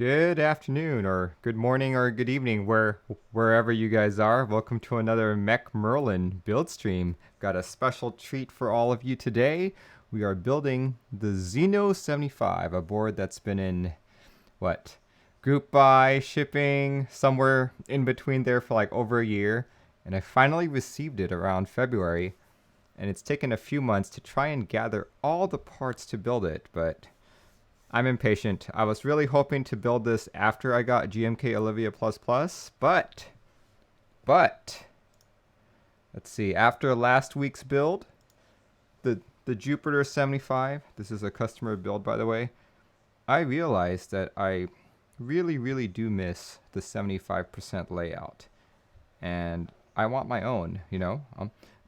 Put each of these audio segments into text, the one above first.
Good afternoon, or good morning, or good evening, wherever you guys are. Welcome to another Mech Merlin build stream. Got a special treat for all of you today. We are building the Xeno 75, a board that's been in, group buy, shipping, somewhere in between there for like over a year. And I finally received it around February. And it's taken a few months to try and gather all the parts to build it, but I'm impatient. I was really hoping to build this after I got GMK Olivia++, but, let's see, after last week's build, the Jupiter 75, this is a customer build by the way, I realized that I really do miss the 75% layout. And I want my own, you know?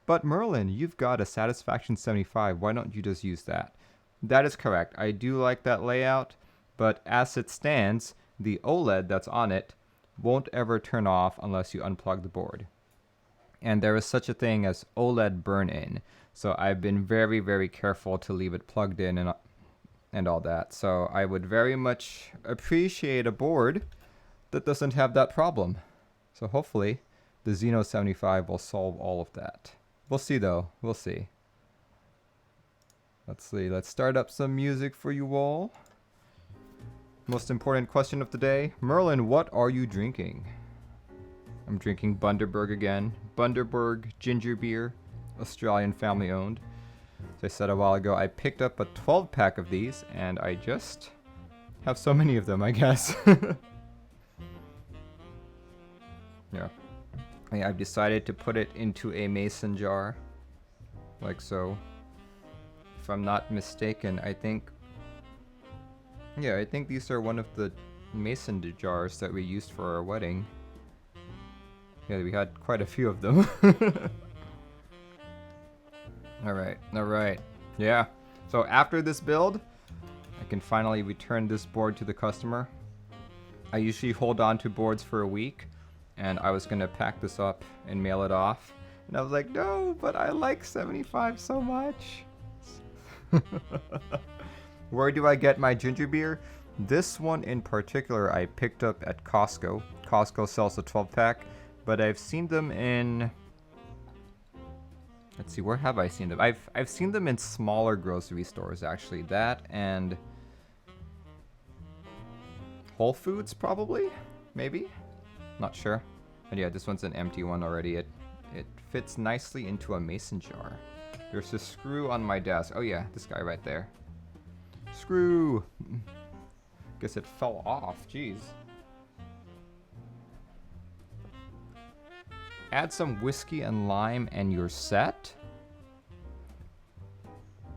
But Merlin, you've got a Satisfaction 75, why don't you just use that? That is correct. I do like that layout, but as it stands, the OLED that's on it won't ever turn off unless you unplug the board. And there is such a thing as OLED burn-in, so I've been very careful to leave it plugged in and all that. So I would very much appreciate a board that doesn't have that problem. So hopefully the Xeno 75 will solve all of that. We'll see though, we'll see. Let's see, let's start up some music for you all. Most important question of the day. Merlin, what are you drinking? I'm drinking Bundaberg again. Bundaberg ginger beer, Australian family owned. As I said a while ago, I picked up a 12-pack of these, and I just have so many of them, I guess. Yeah. I've decided to put it into a mason jar, like so. If I'm not mistaken, I think these are one of the mason jars that we used for our wedding. Yeah, we had quite a few of them. Alright. Yeah. So after this build, I can finally return this board to the customer. I usually hold on to boards for a week, and I was gonna pack this up and mail it off. And I was like, no, but I like 75 so much. Where do I get my ginger beer? This one in particular I picked up at Costco. Costco sells a 12-pack, but I've seen them in... Let's see, where have I seen them? I've seen them in smaller grocery stores, actually. That and Whole Foods, probably? Maybe? Not sure. But yeah, this one's an empty one already. It fits nicely into a mason jar. There's a screw on my desk. Oh yeah, this guy right there. Screw! Guess it fell off, jeez. Add some whiskey and lime and you're set?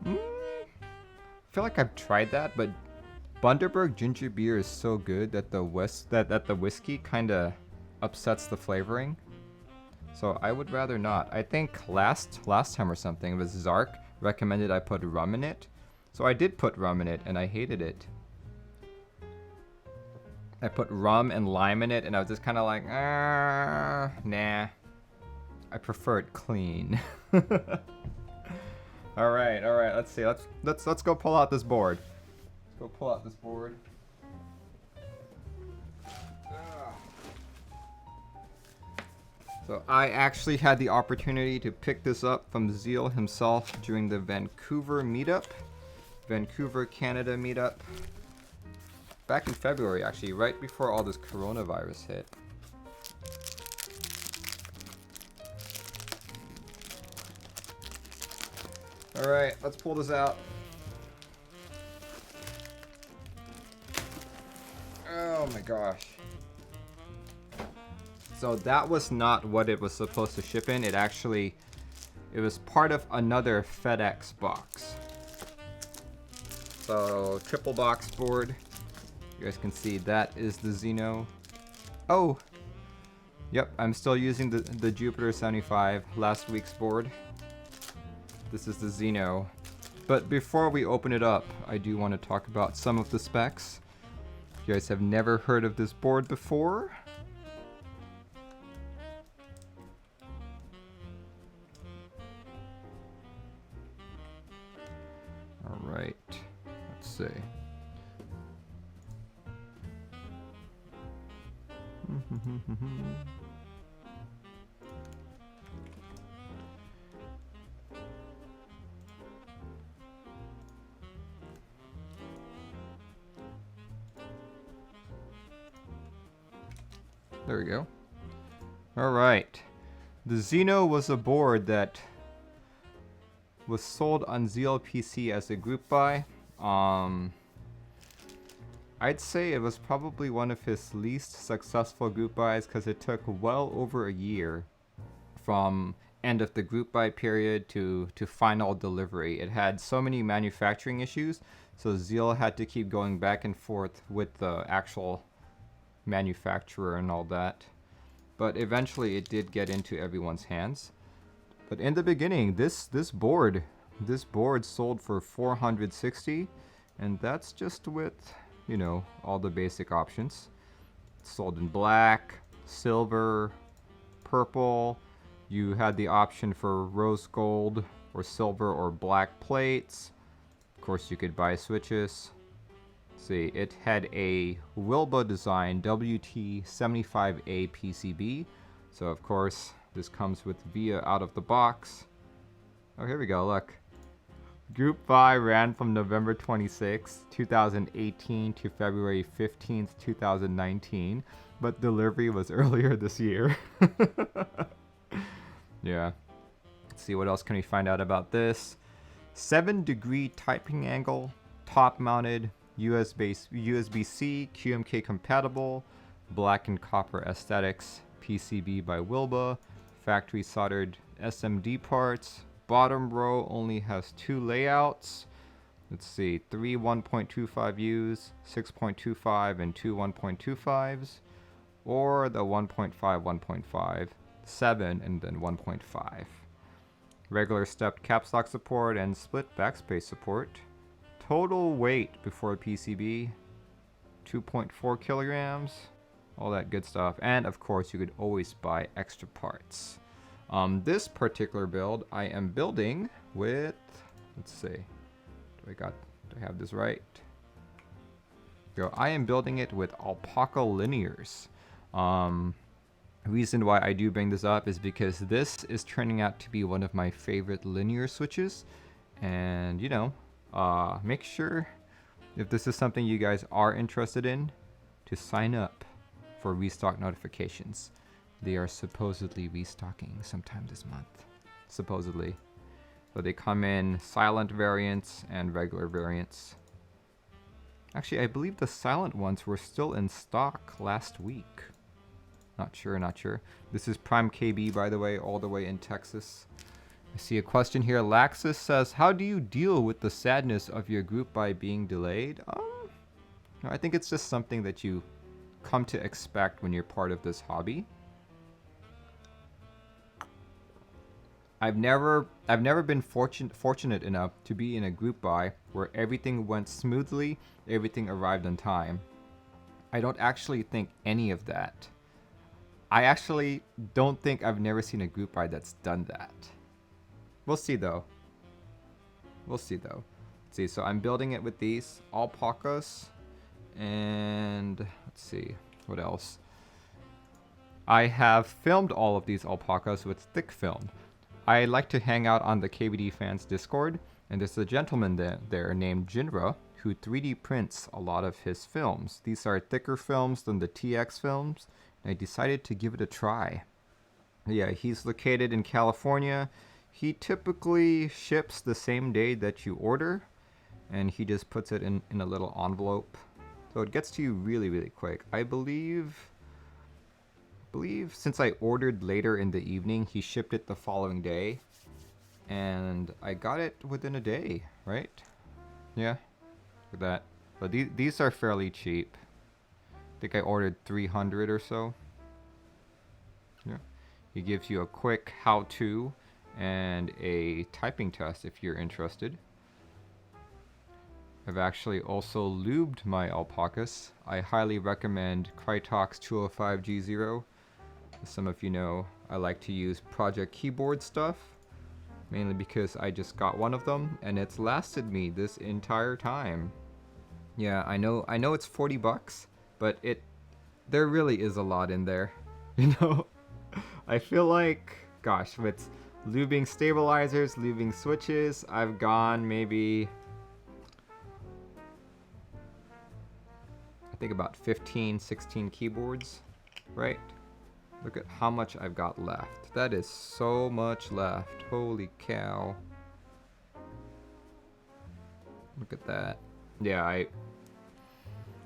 I feel like I've tried that, but Bundaberg ginger beer is so good that the whiskey kinda upsets the flavoring. So I would rather not. I think last time or something, it was Zark recommended I put rum in it. So I did put rum in it, and I hated it. I put rum and lime in it, and I was just kind of like, nah. I prefer it clean. All right. Let's see. Let's go pull out this board. Let's go pull out this board. So I actually had the opportunity to pick this up from Zeal himself during the Vancouver, Canada meetup. Back in February, actually, right before all this coronavirus hit. Alright, let's pull this out. Oh my gosh. So that was not what it was supposed to ship in. It was part of another FedEx box. So triple box board. You guys can see that is the Xeno. Oh! Yep, I'm still using the Jupiter 75, last week's board. This is the Xeno. But before we open it up, I do want to talk about some of the specs. If you guys have never heard of this board before, Alright, let's see. There we go. Alright. The Xeno was a board that was sold on Zeal PC as a group buy. I'd say it was probably one of his least successful group buys because it took well over a year from end of the group buy period to final delivery. It had so many manufacturing issues, so Zeal had to keep going back and forth with the actual manufacturer and all that. But eventually it did get into everyone's hands. But in the beginning, this board sold for $460, and that's just with, you know, all the basic options. It's sold in black, silver, purple. You had the option for rose gold or silver or black plates. Of course, you could buy switches. See, it had a Wilbur design WT75A PCB. So of course, this comes with VIA out of the box. Oh, here we go, look. Group buy ran from November 26, 2018 to February 15th, 2019, but delivery was earlier this year. Yeah. Let's see, what else can we find out about this? 7-degree typing angle, top mounted, USB-C, QMK compatible, black and copper aesthetics, PCB by Wilbur, factory soldered SMD parts. Bottom row only has 2 layouts. Let's see, 3 1.25Us, 6.25, and 2 1.25s, or the 1.5, 1.5, 7, and then 1.5. Regular stepped caps lock support and split backspace support. Total weight before PCB, 2.4 kilograms, all that good stuff. And of course, you could always buy extra parts. This particular build, I am building with, let's see, do I have this right? Go. I am building it with Alpaca linears. Reason why I do bring this up is because this is turning out to be one of my favorite linear switches. And, you know, make sure if this is something you guys are interested in to sign up for restock notifications. They are supposedly restocking sometime this month. Supposedly. So they come in silent variants and regular variants. Actually, I believe the silent ones were still in stock last week. Not sure, not sure. This is Prime KB, by the way, all the way in Texas. I see a question here. Laxus says, how do you deal with the sadness of your group buy being delayed? I think it's just something that you come to expect when you're part of this hobby. I've never been fortunate enough to be in a group buy where everything went smoothly, everything arrived on time. I don't actually think any of that. I actually don't think I've never seen a group buy that's done that. We'll see though. We'll see though. Let's see, so I'm building it with these Alpacas, and let's see, what else? I have filmed all of these Alpacas with thick film. I like to hang out on the KBD fans Discord, and there's a gentleman there named Jinra who 3D prints a lot of his films. These are thicker films than the TX films, and I decided to give it a try. Yeah, he's located in California. He typically ships the same day that you order, and he just puts it in a little envelope. So it gets to you really, really quick. I believe since I ordered later in the evening, he shipped it the following day, and I got it within a day, right? Yeah, look at that. But these are fairly cheap. I think I ordered 300 or so. Yeah, he gives you a quick how-to and a typing test if you're interested. I've actually also lubed my Alpacas. I highly recommend Krytox 205G0. As some of you know, I like to use project keyboard stuff, mainly because I just got one of them and it's lasted me this entire time. Yeah, I know it's $40, but there really is a lot in there. You know, I feel like, gosh, with lubing stabilizers, lubing switches, I've gone maybe, I think about 15, 16 keyboards, right? Look at how much I've got left. That is so much left. Holy cow. Look at that. Yeah,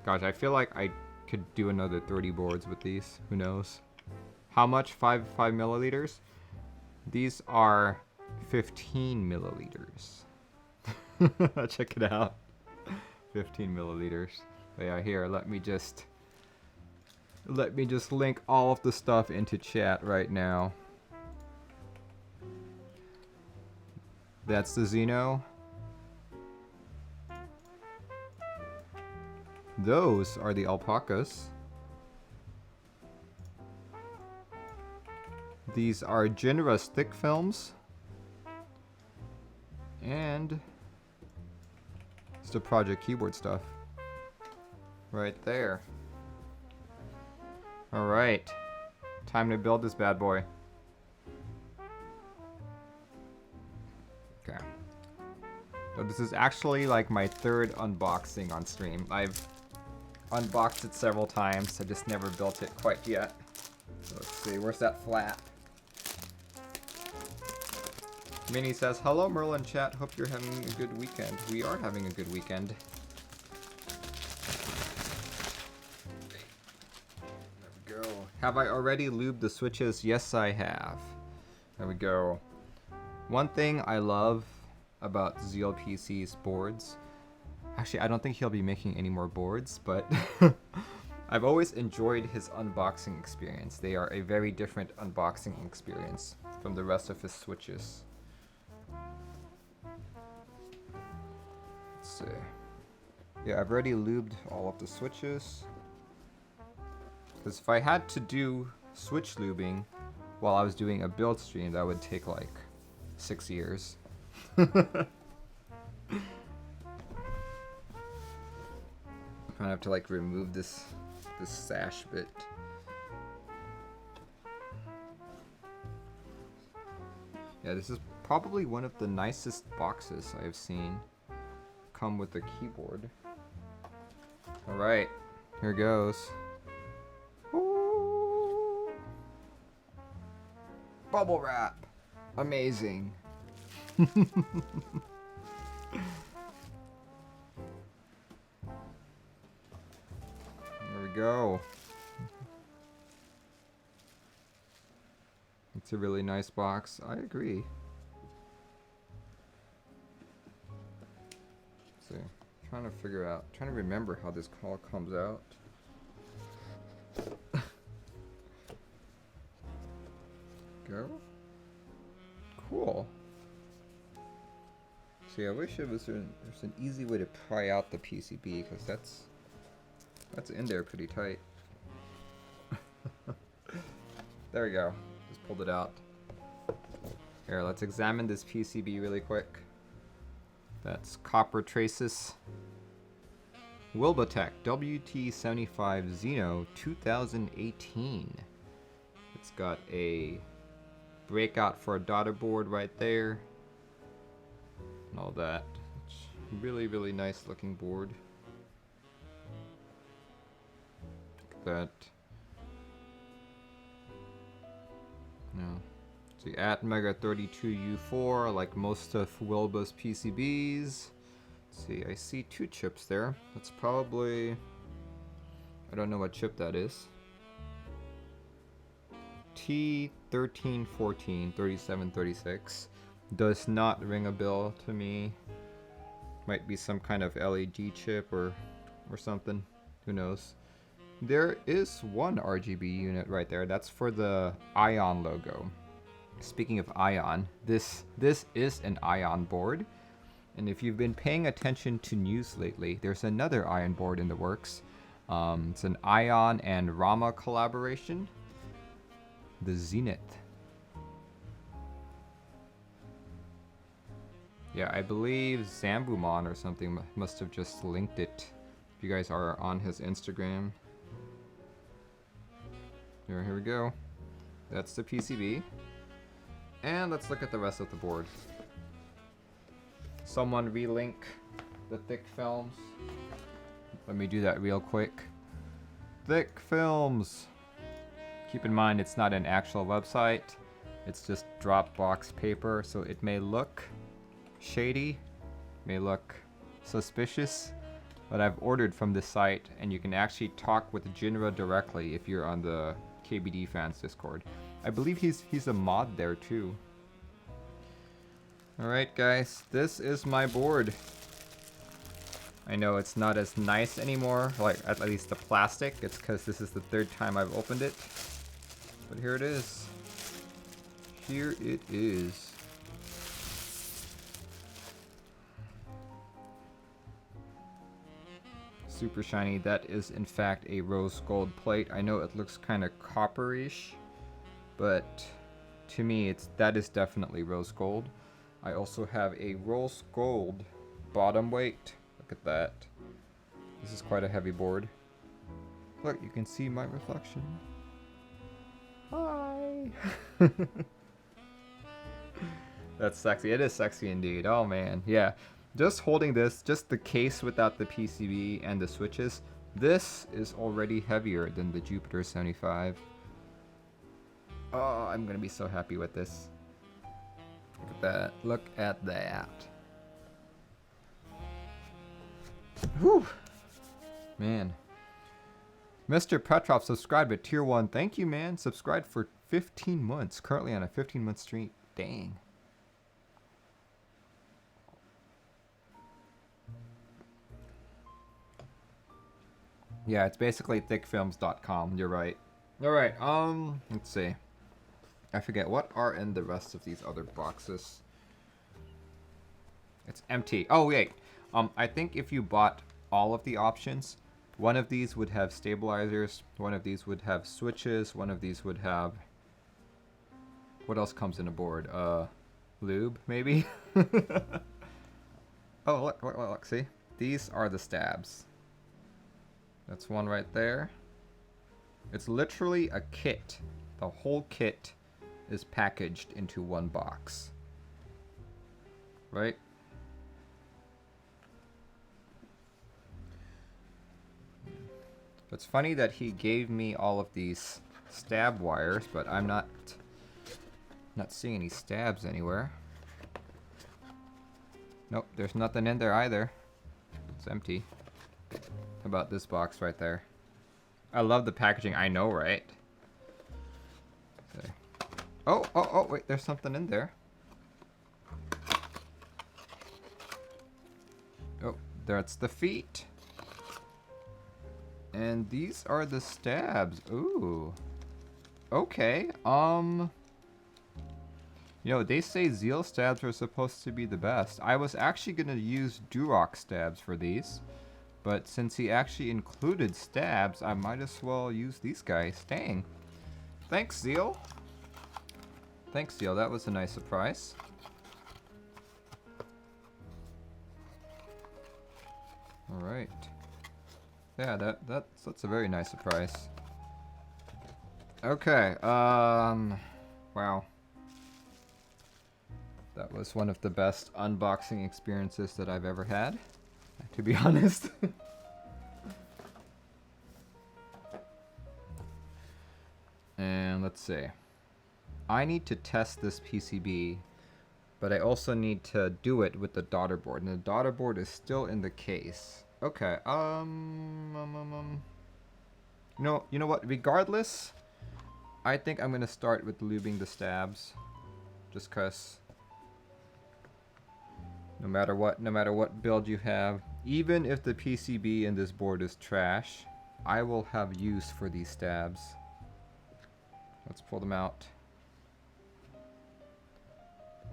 gosh, I feel like I could do another 30 boards with these. Who knows? How much? 5 milliliters? These are 15 milliliters. Check it out. 15 milliliters. But yeah, here, let me just link all of the stuff into chat right now. That's the Xeno. Those are the Alpacas. These are generous thick films. And it's the Project Keyboard stuff. Right there. Alright. Time to build this bad boy. Okay. So this is actually like my third unboxing on stream. I've unboxed it several times. I just never built it quite yet. So let's see, where's that flap? Minnie says, hello Merlin chat, hope you're having a good weekend. We are having a good weekend. There we go. Have I already lubed the switches? Yes, I have. There we go. One thing I love about Zeal PC's boards, actually I don't think he'll be making any more boards, but I've always enjoyed his unboxing experience. They are a very different unboxing experience from the rest of his switches. Let's see. Yeah, I've already lubed all of the switches. Because if I had to do switch lubing while I was doing a build stream, that would take like 6 years. I'm gonna have to like remove this sash bit. Yeah, this is probably one of the nicest boxes I've seen come with the keyboard. Alright, here goes. Ooh. Bubble wrap! Amazing. There we go. It's a really nice box. I agree. Let's see. Trying to figure out, trying to remember how this call comes out. Go. Cool. See, I wish there's an easy way to pry out the PCB, because that's in there pretty tight. There we go. Just pulled it out. Here, let's examine this PCB really quick. That's copper traces. Wilbatech WT75 Xeno 2018. It's got a breakout for a daughter board right there. And all that. It's really, really nice looking board. Look at that. No. See, Atmega 32U4, like most of Wilba's PCBs. Let's see, I see 2 chips there. That's probably, I don't know what chip that is. T1314 3736. Does not ring a bell to me. Might be some kind of LED chip or something. Who knows? There is one RGB unit right there. That's for the Ion logo. Speaking of Ion, this is an Ion board. And if you've been paying attention to news lately, there's another Ion board in the works. It's an Ion and Rama collaboration. The Zenith. Yeah, I believe Zambumon or something must have just linked it. If you guys are on his Instagram. Here we go. That's the PCB. And let's look at the rest of the board. Someone relink the thick films. Let me do that real quick. Thick films. Keep in mind it's not an actual website. It's just Dropbox paper, so it may look shady, may look suspicious, but I've ordered from this site, and you can actually talk with Jinra directly if you're on the KBD fans Discord. I believe he's a mod there too. Alright guys, this is my board. I know it's not as nice anymore, like at least the plastic. It's because this is the third time I've opened it. But here it is. Here it is. Super shiny. That is in fact a rose gold plate. I know it looks kind of copperish, but to me that is definitely rose gold. I also have a rose gold bottom weight. Look at that. This is quite a heavy board. Look, you can see my reflection. Hi! That's sexy. It is sexy indeed. Oh man, yeah. Just holding this, just the case without the PCB and the switches, this is already heavier than the Jupiter 75. Oh, I'm gonna be so happy with this. Look at that. Look at that. Whew. Man. Mr. Petrov subscribed at tier 1. Thank you, man. Subscribed for 15 months. Currently on a 15-month streak. Dang. Yeah, it's basically thickfilms.com. You're right. Alright, let's see. I forget, what are in the rest of these other boxes? It's empty. Oh, wait. I think if you bought all of the options, one of these would have stabilizers, one of these would have switches, one of these would have... What else comes in a board? Lube, maybe? Oh, look, see? These are the stabs. That's one right there. It's literally a kit. The whole kit is packaged into one box. Right? It's funny that he gave me all of these stab wires, but I'm not seeing any stabs anywhere. Nope, there's nothing in there either. It's empty. How about this box right there? I love the packaging, I know, right? Okay. Oh, wait, there's something in there. Oh, that's the feet. And these are the stabs. Ooh. Okay, you know, they say Zeal stabs are supposed to be the best. I was actually gonna use Durock stabs for these, but since he actually included stabs, I might as well use these guys. Dang. Thanks, Zeal. Thanks, Zeal. That was a nice surprise. Alright. Yeah, that's a very nice surprise. Okay, wow. That was one of the best unboxing experiences that I've ever had, to be honest. And let's see. I need to test this PCB, but I also need to do it with the daughter board, and the daughter board is still in the case. Okay, you know what, regardless, I think I'm gonna start with lubing the stabs, just cause no matter what build you have, even if the PCB in this board is trash, I will have use for these stabs. Let's pull them out.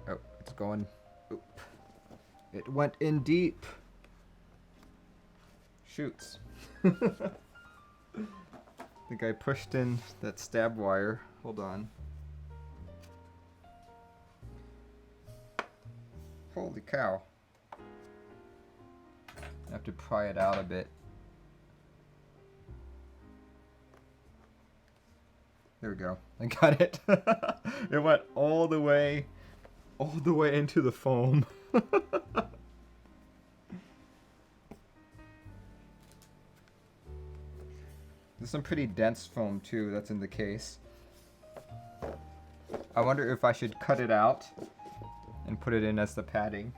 Oh, it's going. Oop. It went in deep. Shoots. I think I pushed in that stab wire. Hold on. Holy cow. I have to pry it out a bit. There we go. I got it. It went all the way into the foam. There's some pretty dense foam too that's in the case. I wonder if I should cut it out and put it in as the padding.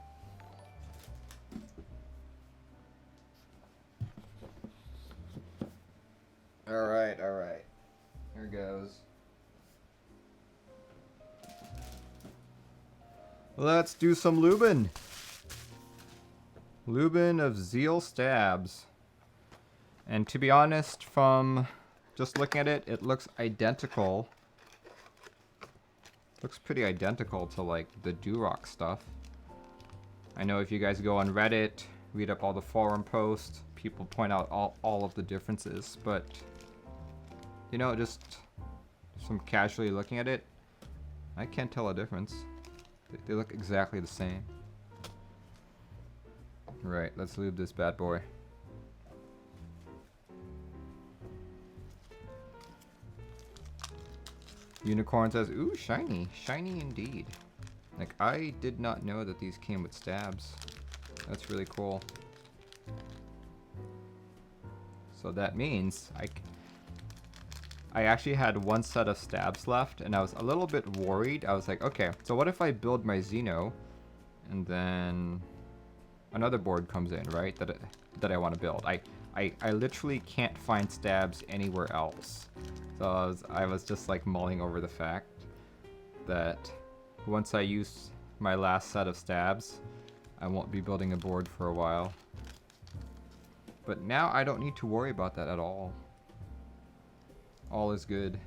Alright, alright. Here goes. Let's do some Lubing. Lubing of Zeal stabs. And to be honest, from just looking at it, it looks identical. Looks pretty identical to like the Durock stuff. I know if you guys go on Reddit, read up all the forum posts, people point out all of the differences, but you know, just from casually looking at it, I can't tell a difference. They look exactly the same. Right, let's lube this bad boy. Unicorn says, ooh, shiny. Shiny indeed. Like, I did not know that these came with stabs. That's really cool. So that means I actually had one set of stabs left, and I was a little bit worried. I was like, okay, so what if I build my Xeno, and then another board comes in, right, that I want to build. I literally can't find stabs anywhere else. So I was just like mulling over the fact that once I use my last set of stabs, I won't be building a board for a while. But now I don't need to worry about that at all. All is good.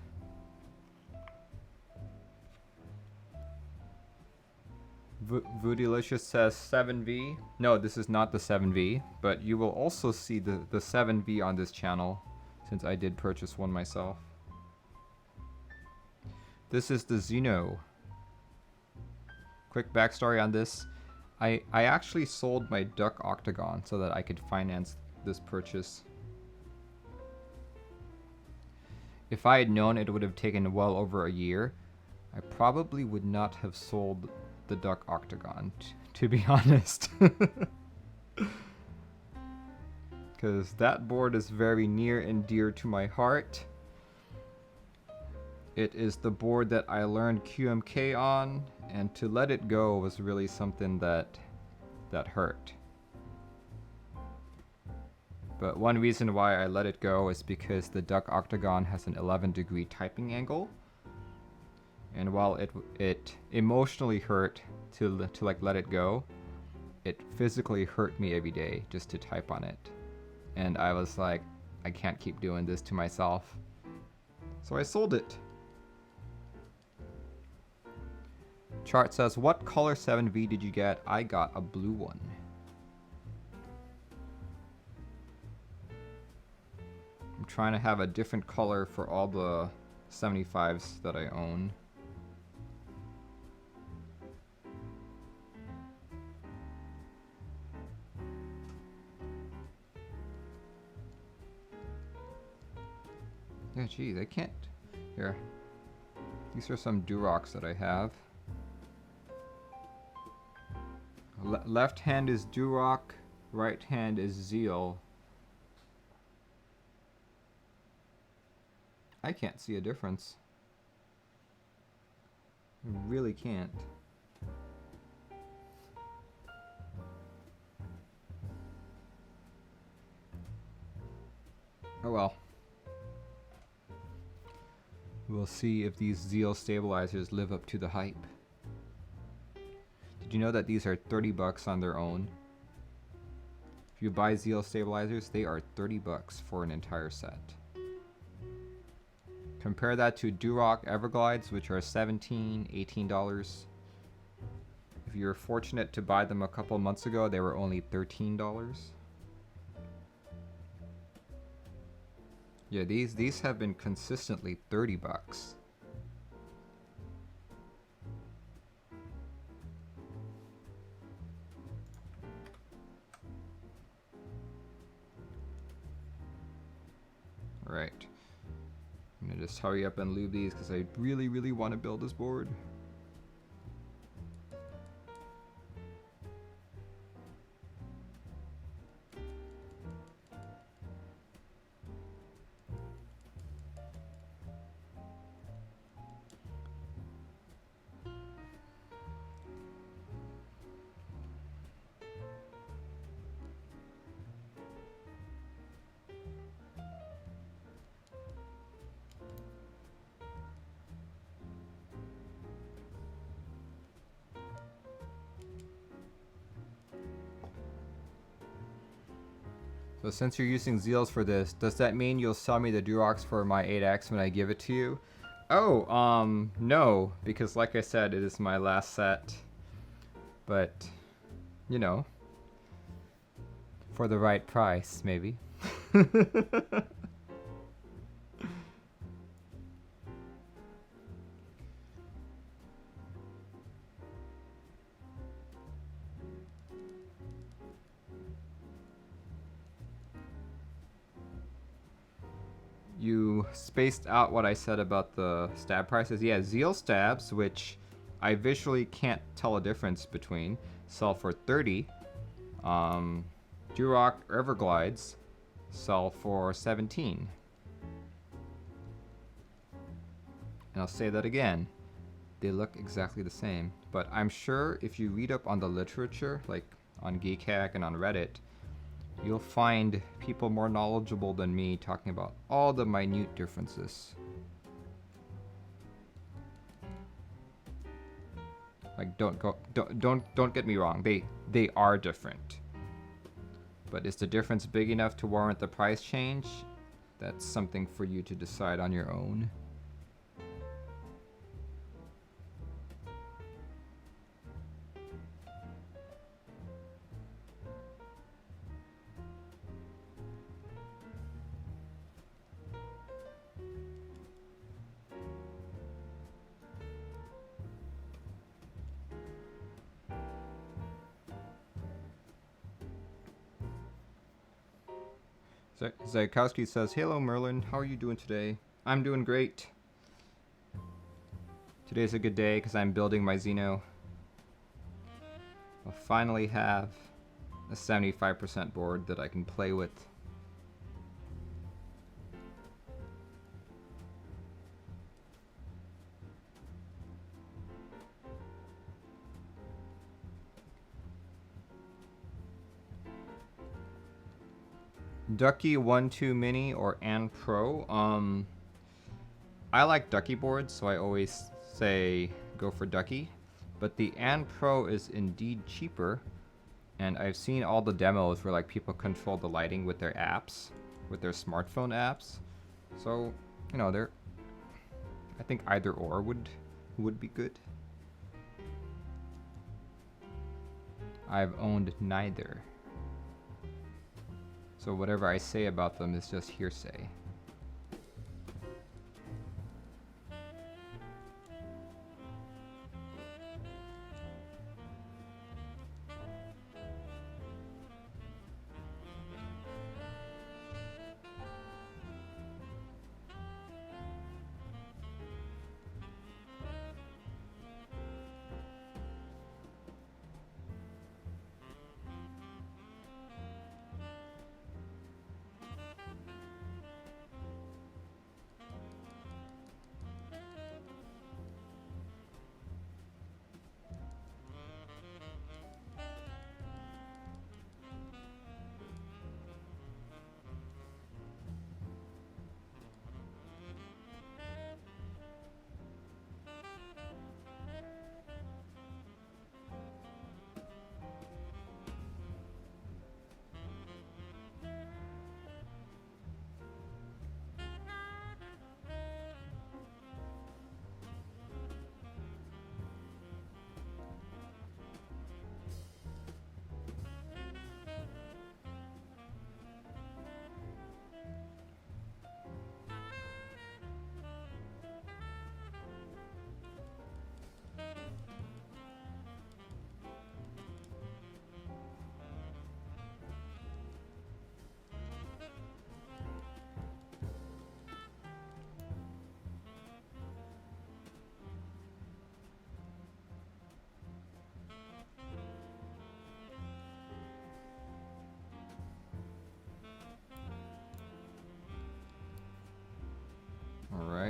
Voodylicious says 7V. No, this is not the 7V, but you will also see the 7V on this channel, since I did purchase one myself. This is the Xeno. Quick backstory on this. I actually sold my Duck Octagon so that I could finance this purchase. If I had known it would have taken well over a year, I probably would not have sold the Duck Octagon, to be honest. Because that board is very near and dear to my heart. It is the board that I learned QMK on, and to let it go was really something that hurt. But one reason why I let it go is because the Duck Octagon has an 11-degree typing angle. And while it emotionally hurt to like let it go, it physically hurt me every day just to type on it. And I was like, I can't keep doing this to myself. So I sold it. Chart says, what color 7V did you get? I got a blue one. I'm trying to have a different color for all the 75s that I own. Yeah, geez, I can't. Here. These are some Durocks that I have. Left hand is Durock, right hand is Zeal. I can't see a difference. I really can't. Oh well. We'll see if these Zeal stabilizers live up to the hype. Did you know that these are 30 bucks on their own? If you buy Zeal stabilizers, they are 30 bucks for an entire set. Compare that to Durock Everglides, which are $17, $18. If you're fortunate to buy them a couple months ago, they were only $13. Yeah, these have been consistently 30 bucks. Right. I'm gonna just hurry up and lube these because I really, really want to build this board. So since you're using Zeals for this, does that mean you'll sell me the Durox for my 8X when I give it to you? Oh, no, because like I said, it is my last set. But, you know, for the right price, maybe. You spaced out what I said about the stab prices. Yeah, Zeal stabs, which I visually can't tell a difference between, sell for 30. Duroc Everglides sell for 17. And I'll say that again. They look exactly the same. But I'm sure if you read up on the literature, like on Keycap and on Reddit, you'll find people more knowledgeable than me talking about all the minute differences. Like, don't get me wrong. They are different. But is the difference big enough to warrant the price change? That's something for you to decide on your own. Zykowski says, "Hello Merlin, how are you doing today?" I'm doing great. Today's a good day because I'm building my Xeno. I'll finally have a 75% board that I can play with. Ducky 1-2 Mini or An Pro. I like Ducky boards, so I always say go for Ducky. But the An Pro is indeed cheaper, and I've seen all the demos where like people control the lighting with their apps, with their smartphone apps. So, you know, I think either or would be good. I've owned neither. So whatever I say about them is just hearsay.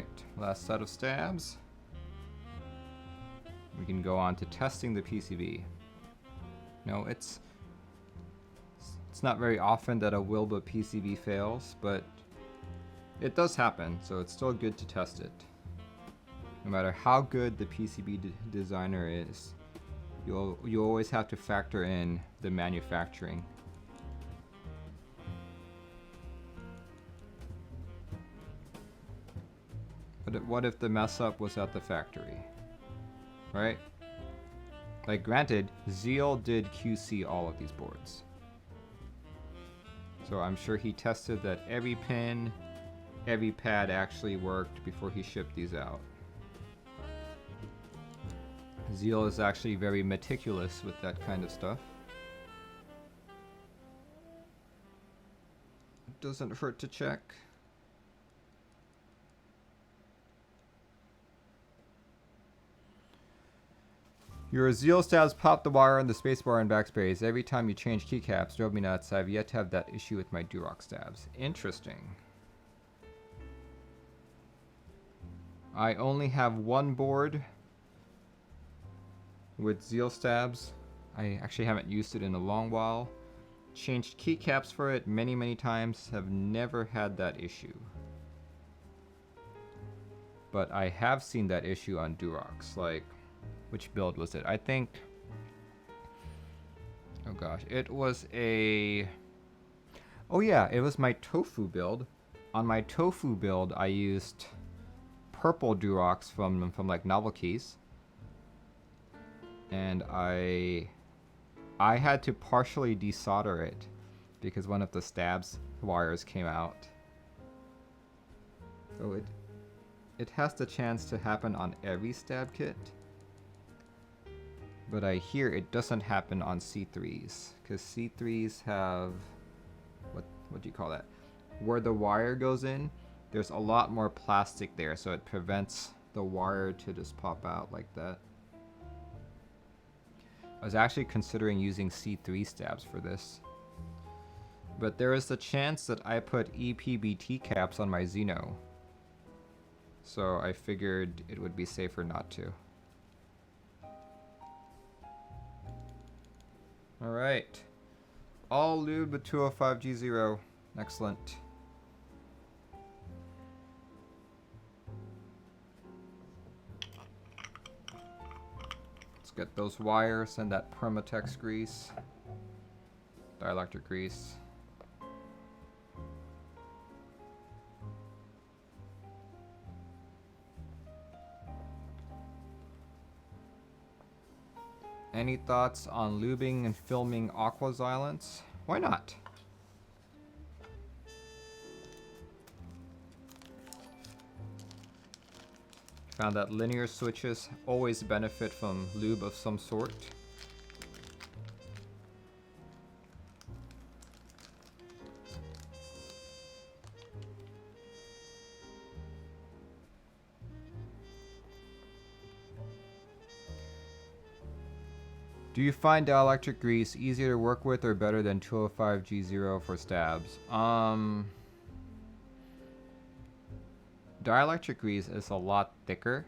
Alright, last set of stabs. We can go on to testing the PCB. No, it's not very often that a Wilbur PCB fails, but it does happen, so it's still good to test it. No matter how good the PCB designer is, you always have to factor in the manufacturing. But what if the mess up was at the factory, right? Like, granted, Zeal did QC all of these boards. So I'm sure he tested that every pin, every pad actually worked before he shipped these out. Zeal is actually very meticulous with that kind of stuff. It doesn't hurt to check. Your Zeal stabs pop the wire in the spacebar and backspace. Every time you change keycaps, drove me nuts. I've yet to have that issue with my Durock stabs. Interesting. I only have one board with Zeal stabs. I actually haven't used it in a long while. Changed keycaps for it many times. Have never had that issue. But I have seen that issue on Durocks. Like, which build was it? I think, oh gosh, it was a, oh yeah, it was my tofu build. On my tofu build, I used purple Durox from like Novelkeys, and I had to partially desolder it because one of the stabs wires came out. So it has the chance to happen on every stab kit. But I hear it doesn't happen on C3s, because C3s have, what do you call that? Where the wire goes in, there's a lot more plastic there, so it prevents the wire to just pop out like that. I was actually considering using C3 stabs for this. But there is the chance that I put EPBT caps on my Xeno. So I figured it would be safer not to. Alright. All lubed with 205G0. Excellent. Let's get those wires and that Permatex grease. Dielectric grease. Any thoughts on lubing and filming aqua xylants? Why not? Found that linear switches always benefit from lube of some sort. Do you find dielectric grease easier to work with or better than 205G0 for stabs? Dielectric grease is a lot thicker.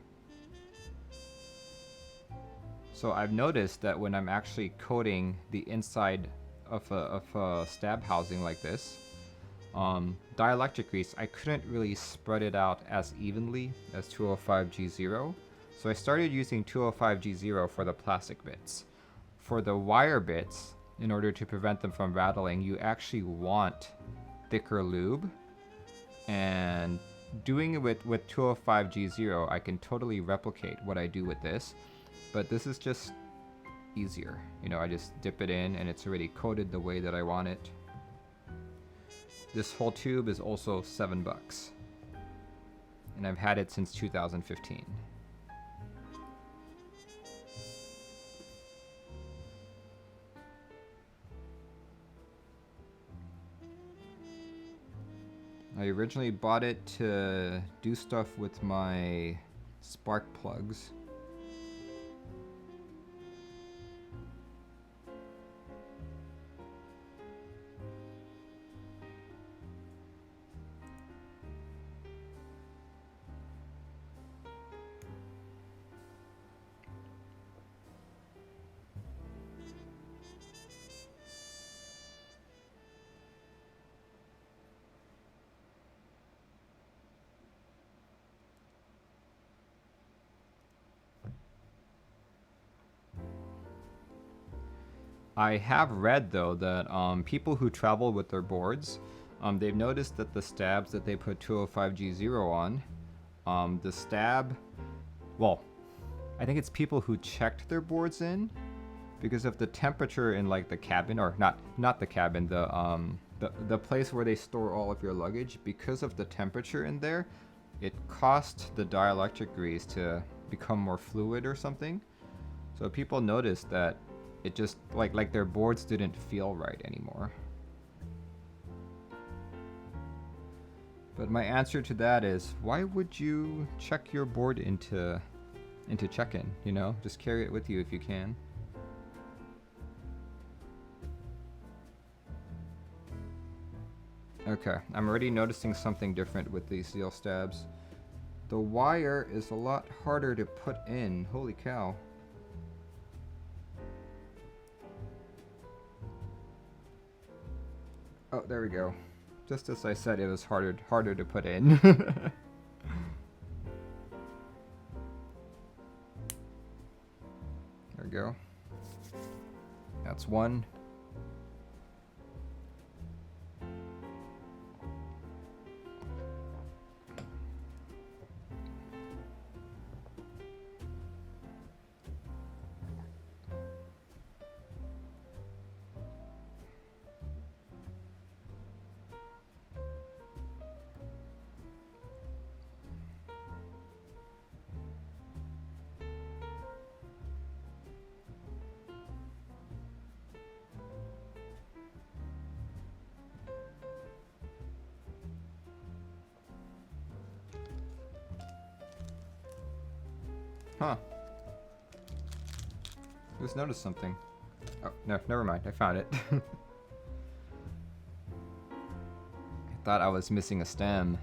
So I've noticed that when I'm actually coating the inside of a stab housing like this, dielectric grease, I couldn't really spread it out as evenly as 205G0. So I started using 205G0 for the plastic bits. For the wire bits, in order to prevent them from rattling, you actually want thicker lube. And doing it with 205G0, I can totally replicate what I do with this. But this is just easier. You know, I just dip it in and it's already coated the way that I want it. This whole tube is also $7. And I've had it since 2015. I originally bought it to do stuff with my spark plugs. I have read though that people who travel with their boards, they've noticed that the stabs that they put 205G0 on, the stab, well, I think it's people who checked their boards in, because of the temperature in like the cabin, or not the cabin, the place where they store all of your luggage. Because of the temperature in there, it caused the dielectric grease to become more fluid or something. So people noticed that it just like their boards didn't feel right anymore. But my answer to that is, why would you check your board into check-in? You know, just carry it with you if you can. Okay, I'm already noticing something different with these Zeal stabs. The wire is a lot harder to put in. Holy cow. Oh, there we go. Just as I said, it was harder to put in. There we go. That's one. Huh. Just noticed something. Oh, no, never mind. I found it. I thought I was missing a stem.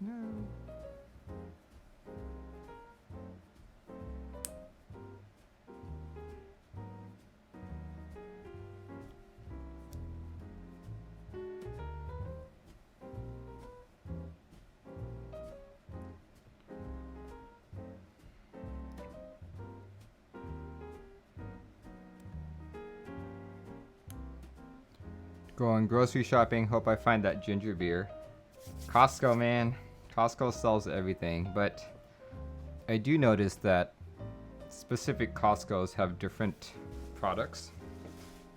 No. Going grocery shopping, hope I find that ginger beer. Costco, man. Costco sells everything, but I do notice that specific Costcos have different products.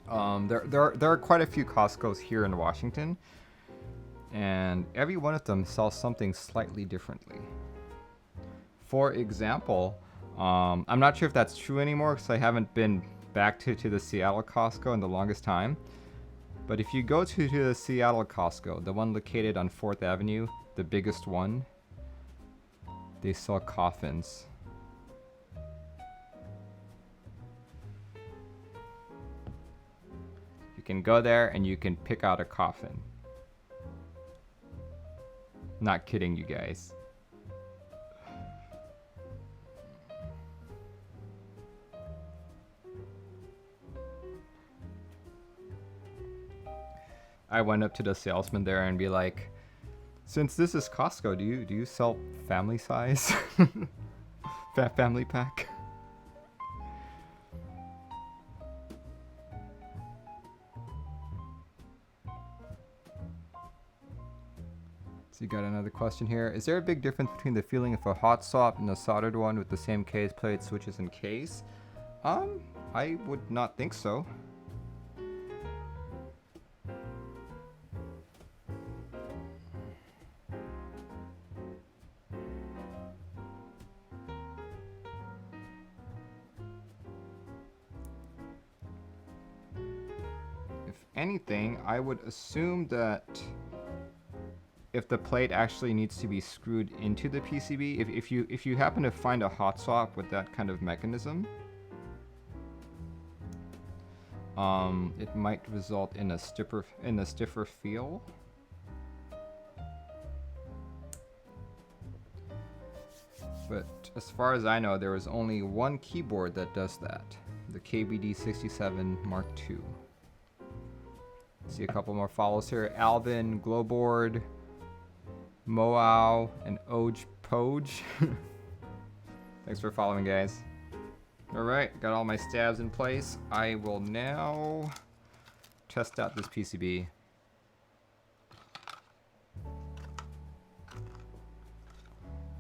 There are quite a few Costcos here in Washington, and every one of them sells something slightly differently. For example, I'm not sure if that's true anymore because I haven't been back to the Seattle Costco in the longest time. But if you go to the Seattle Costco, the one located on 4th Avenue, the biggest one, they sell coffins. You can go there and you can pick out a coffin. Not kidding you guys. I went up to the salesman there and be like, since this is Costco, do you sell family size? Family pack? So you got another question here. Is there a big difference between the feeling of a hot swap and a soldered one with the same case, plate, switches, and case? I would not think so. If anything, I would assume that if the plate actually needs to be screwed into the PCB, if you happen to find a hot swap with that kind of mechanism, it might result in a stiffer feel. But as far as I know, there is only one keyboard that does that, the KBD67 Mark II. See a couple more follows here. Alvin, Glowboard, Moao, and Oj Poj. Thanks for following, guys. Alright, got all my stabs in place. I will now test out this PCB.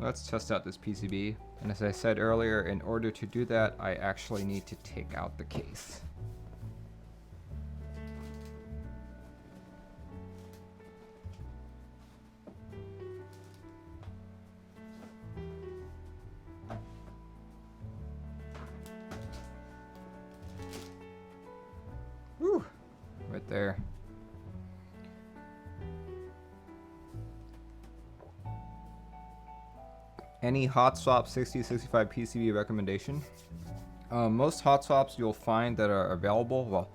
Let's test out this PCB. And as I said earlier, in order to do that, I actually need to take out the case. Whew, right there. Any hot swap 6065 PCB recommendation? Most hot swaps you'll find that are available, well,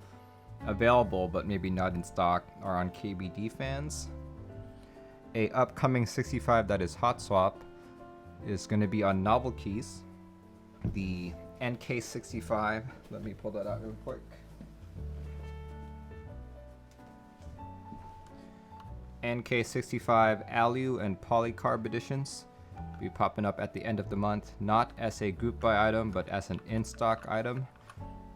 available but maybe not in stock, are on KBD fans. A upcoming 65 that is hot swap is going to be on Novelkeys. The NK65. Let me pull that out real quick. NK65 Alu and Polycarb editions be popping up at the end of the month, not as a group buy item, but as an in-stock item.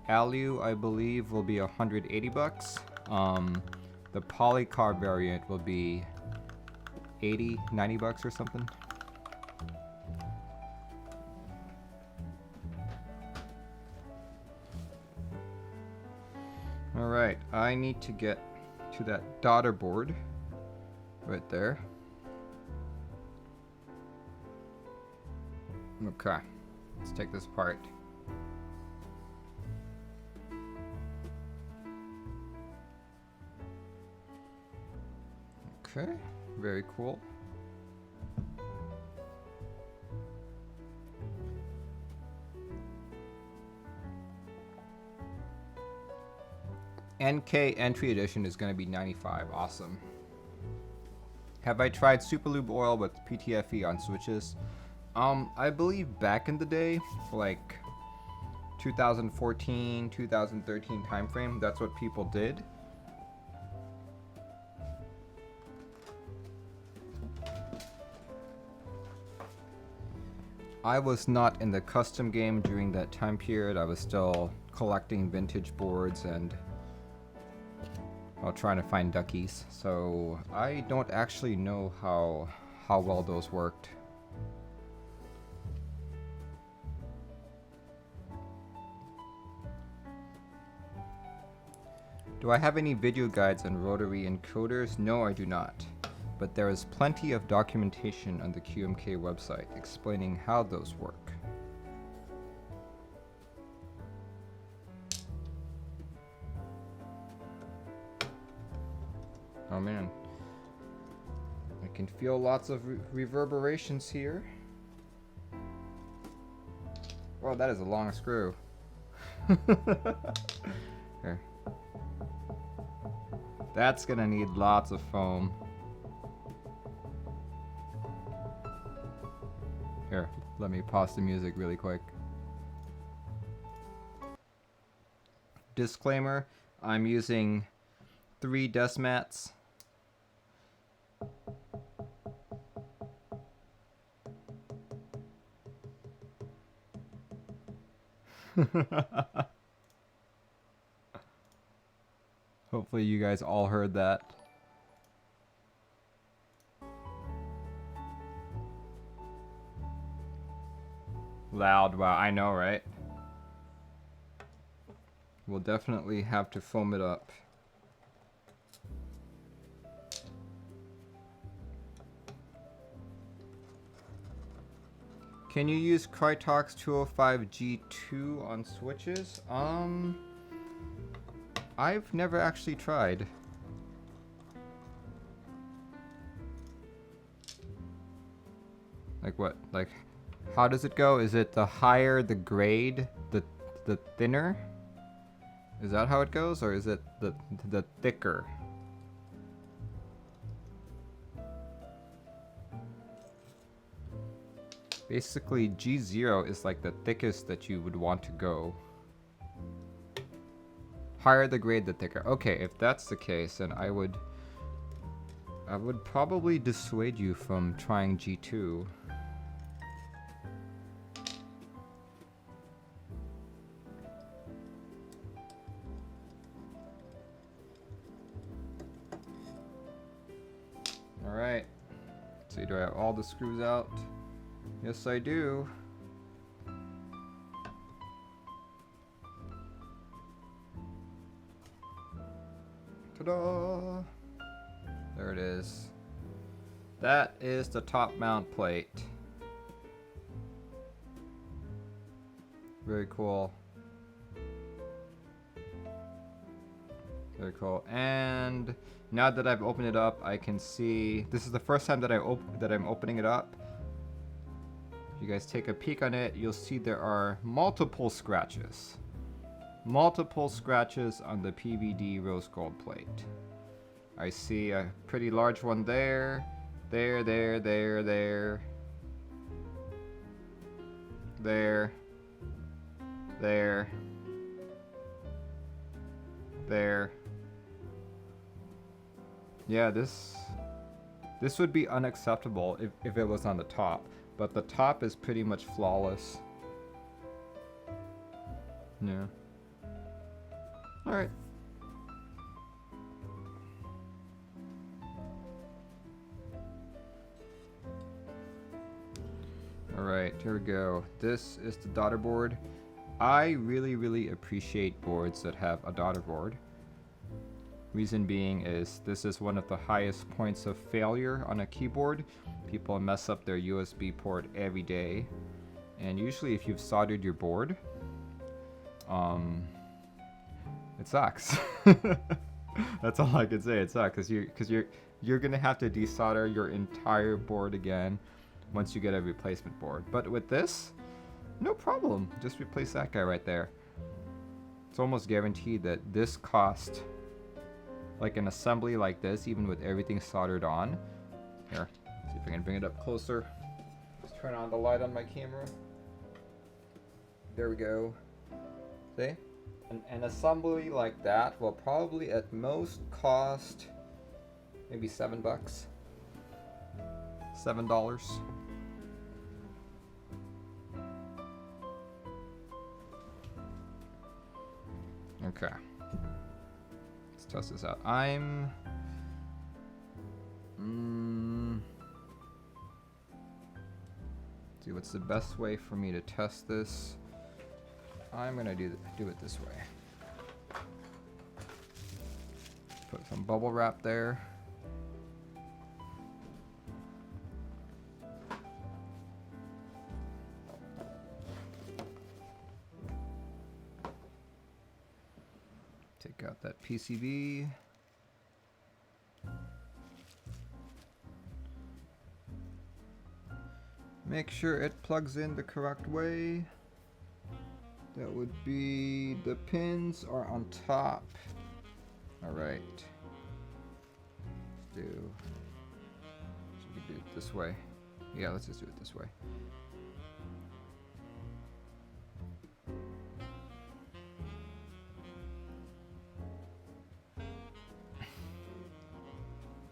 Alu, I believe, will be 180 bucks. The Polycarb variant will be 80, 90 bucks or something. All right, I need to get to that daughter board right there. Okay, let's take this apart. Okay, very cool. NK entry edition is going to be 95. Awesome. Have I tried Super Lube oil with PTFE on switches? I believe back in the day, like 2014, 2013 timeframe, that's what people did. I was not in the custom game during that time period. I was still collecting vintage boards and trying to find duckies. So I don't actually know how well those worked. Do I have any video guides on rotary encoders? No, I do not. But there is plenty of documentation on the QMK website explaining how those work. Oh man, I can feel lots of reverberations here. Well, that is a long screw. Here. That's gonna need lots of foam. Here, let me pause the music really quick. Disclaimer, I'm using 3 desk mats. Hopefully you guys all heard that. Loud, wow, I know, right? We'll definitely have to foam it up. Can you use Krytox 205G2 on switches? I've never actually tried. Like what? Like, how does it go? Is it the higher the grade, the thinner? Is that how it goes, or is it the thicker? Basically, G0 is like the thickest that you would want to go. Higher the grade, the thicker. Okay, if that's the case, then I would probably dissuade you from trying G2. Alright. Let's see, do I have all the screws out? Yes, I do. Ta-da! There it is. That is the top mount plate. Very cool. Very cool. And now that I've opened it up, I can see this is the first time that I'm opening it up. If you guys take a peek on it, you'll see there are multiple scratches. Multiple scratches on the PVD rose gold plate. I see a pretty large one there. There. There. Yeah, this would be unacceptable if it was on the top. But the top is pretty much flawless. Yeah. Alright. Alright, here we go. This is the daughter board. I really appreciate boards that have a daughter board. Reason being is this is one of the highest points of failure on a keyboard. People mess up their USB port every day. And usually if you've soldered your board, it sucks. That's all I can say. It sucks because you're gonna have to desolder your entire board again once you get a replacement board. But with this, no problem. Just replace that guy right there. It's almost guaranteed that this cost, like an assembly like this, even with everything soldered on. Here, see if I can bring it up closer. Just turn on the light on my camera. There we go. See? An assembly like that will probably at most cost maybe $7. $7. Okay. Let's test this out. See what's the best way for me to test this. I'm gonna do it this way. Put some bubble wrap there. Take out that PCB. Make sure it plugs in the correct way. That would be, the pins are on top. Alright. So we can do it this way. Yeah, let's just do it this way.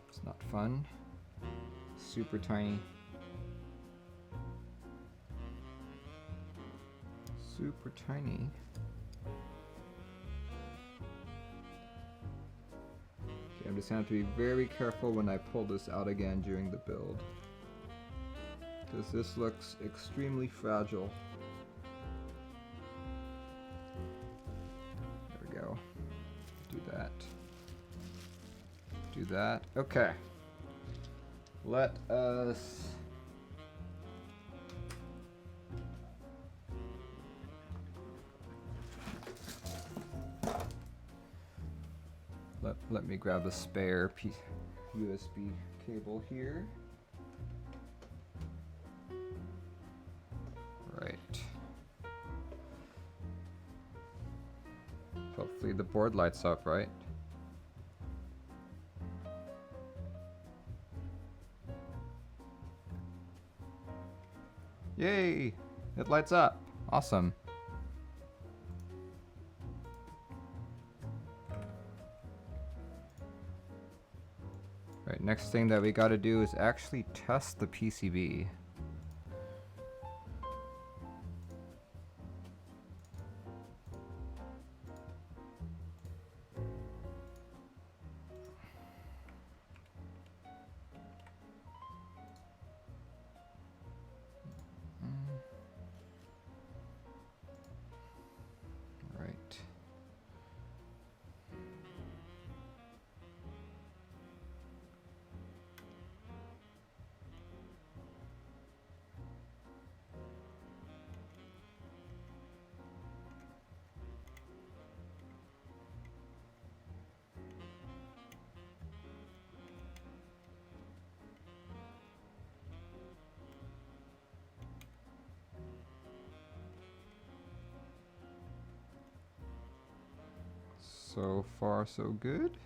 It's not fun. Super tiny. Super tiny. Okay, I'm just going to have to be very careful when I pull this out again during the build, because this looks extremely fragile. that. Do that. Okay. Let us... Let me grab a spare USB cable here. Right. Hopefully the board lights up, right? Yay! It lights up. Awesome. Right, next thing that we gotta do is actually test the PCB. Right. So far, so good.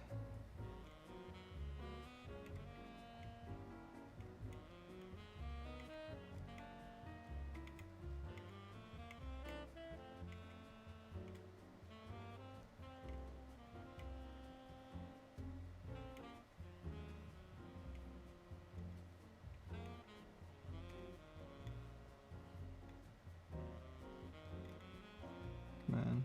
Man.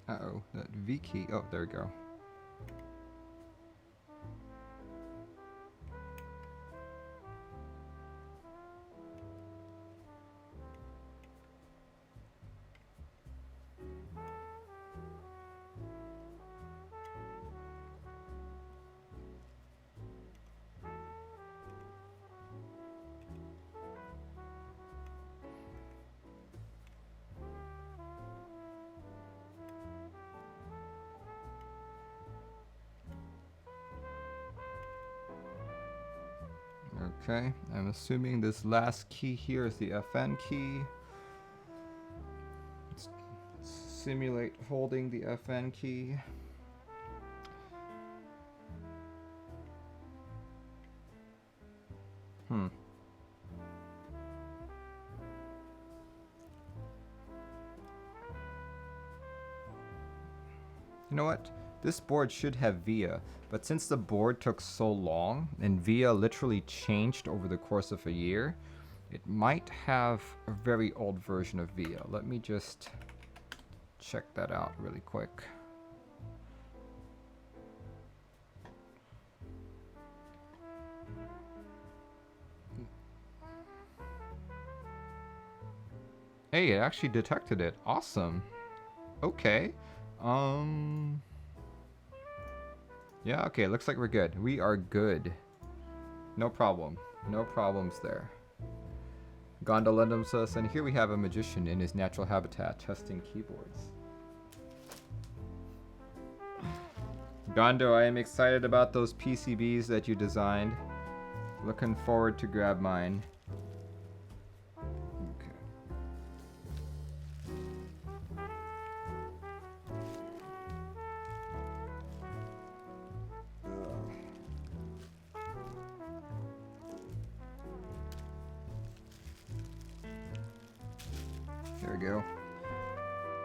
Uh-oh, that V key. Oh, there we go. Okay, I'm assuming this last key here is the FN key. Let's simulate holding the FN key. You know what? This board should have VIA, but since the board took so long and VIA literally changed over the course of a year, it might have a very old version of VIA. Let me just check that out really quick. Hey, it actually detected it. Awesome. Okay. Yeah, okay, looks like we're good. We are good. No problem. No problems there. Gondolendum says, and here we have a magician in his natural habitat testing keyboards. Gondo, I am excited about those PCBs that you designed. Looking forward to grab mine. There we go.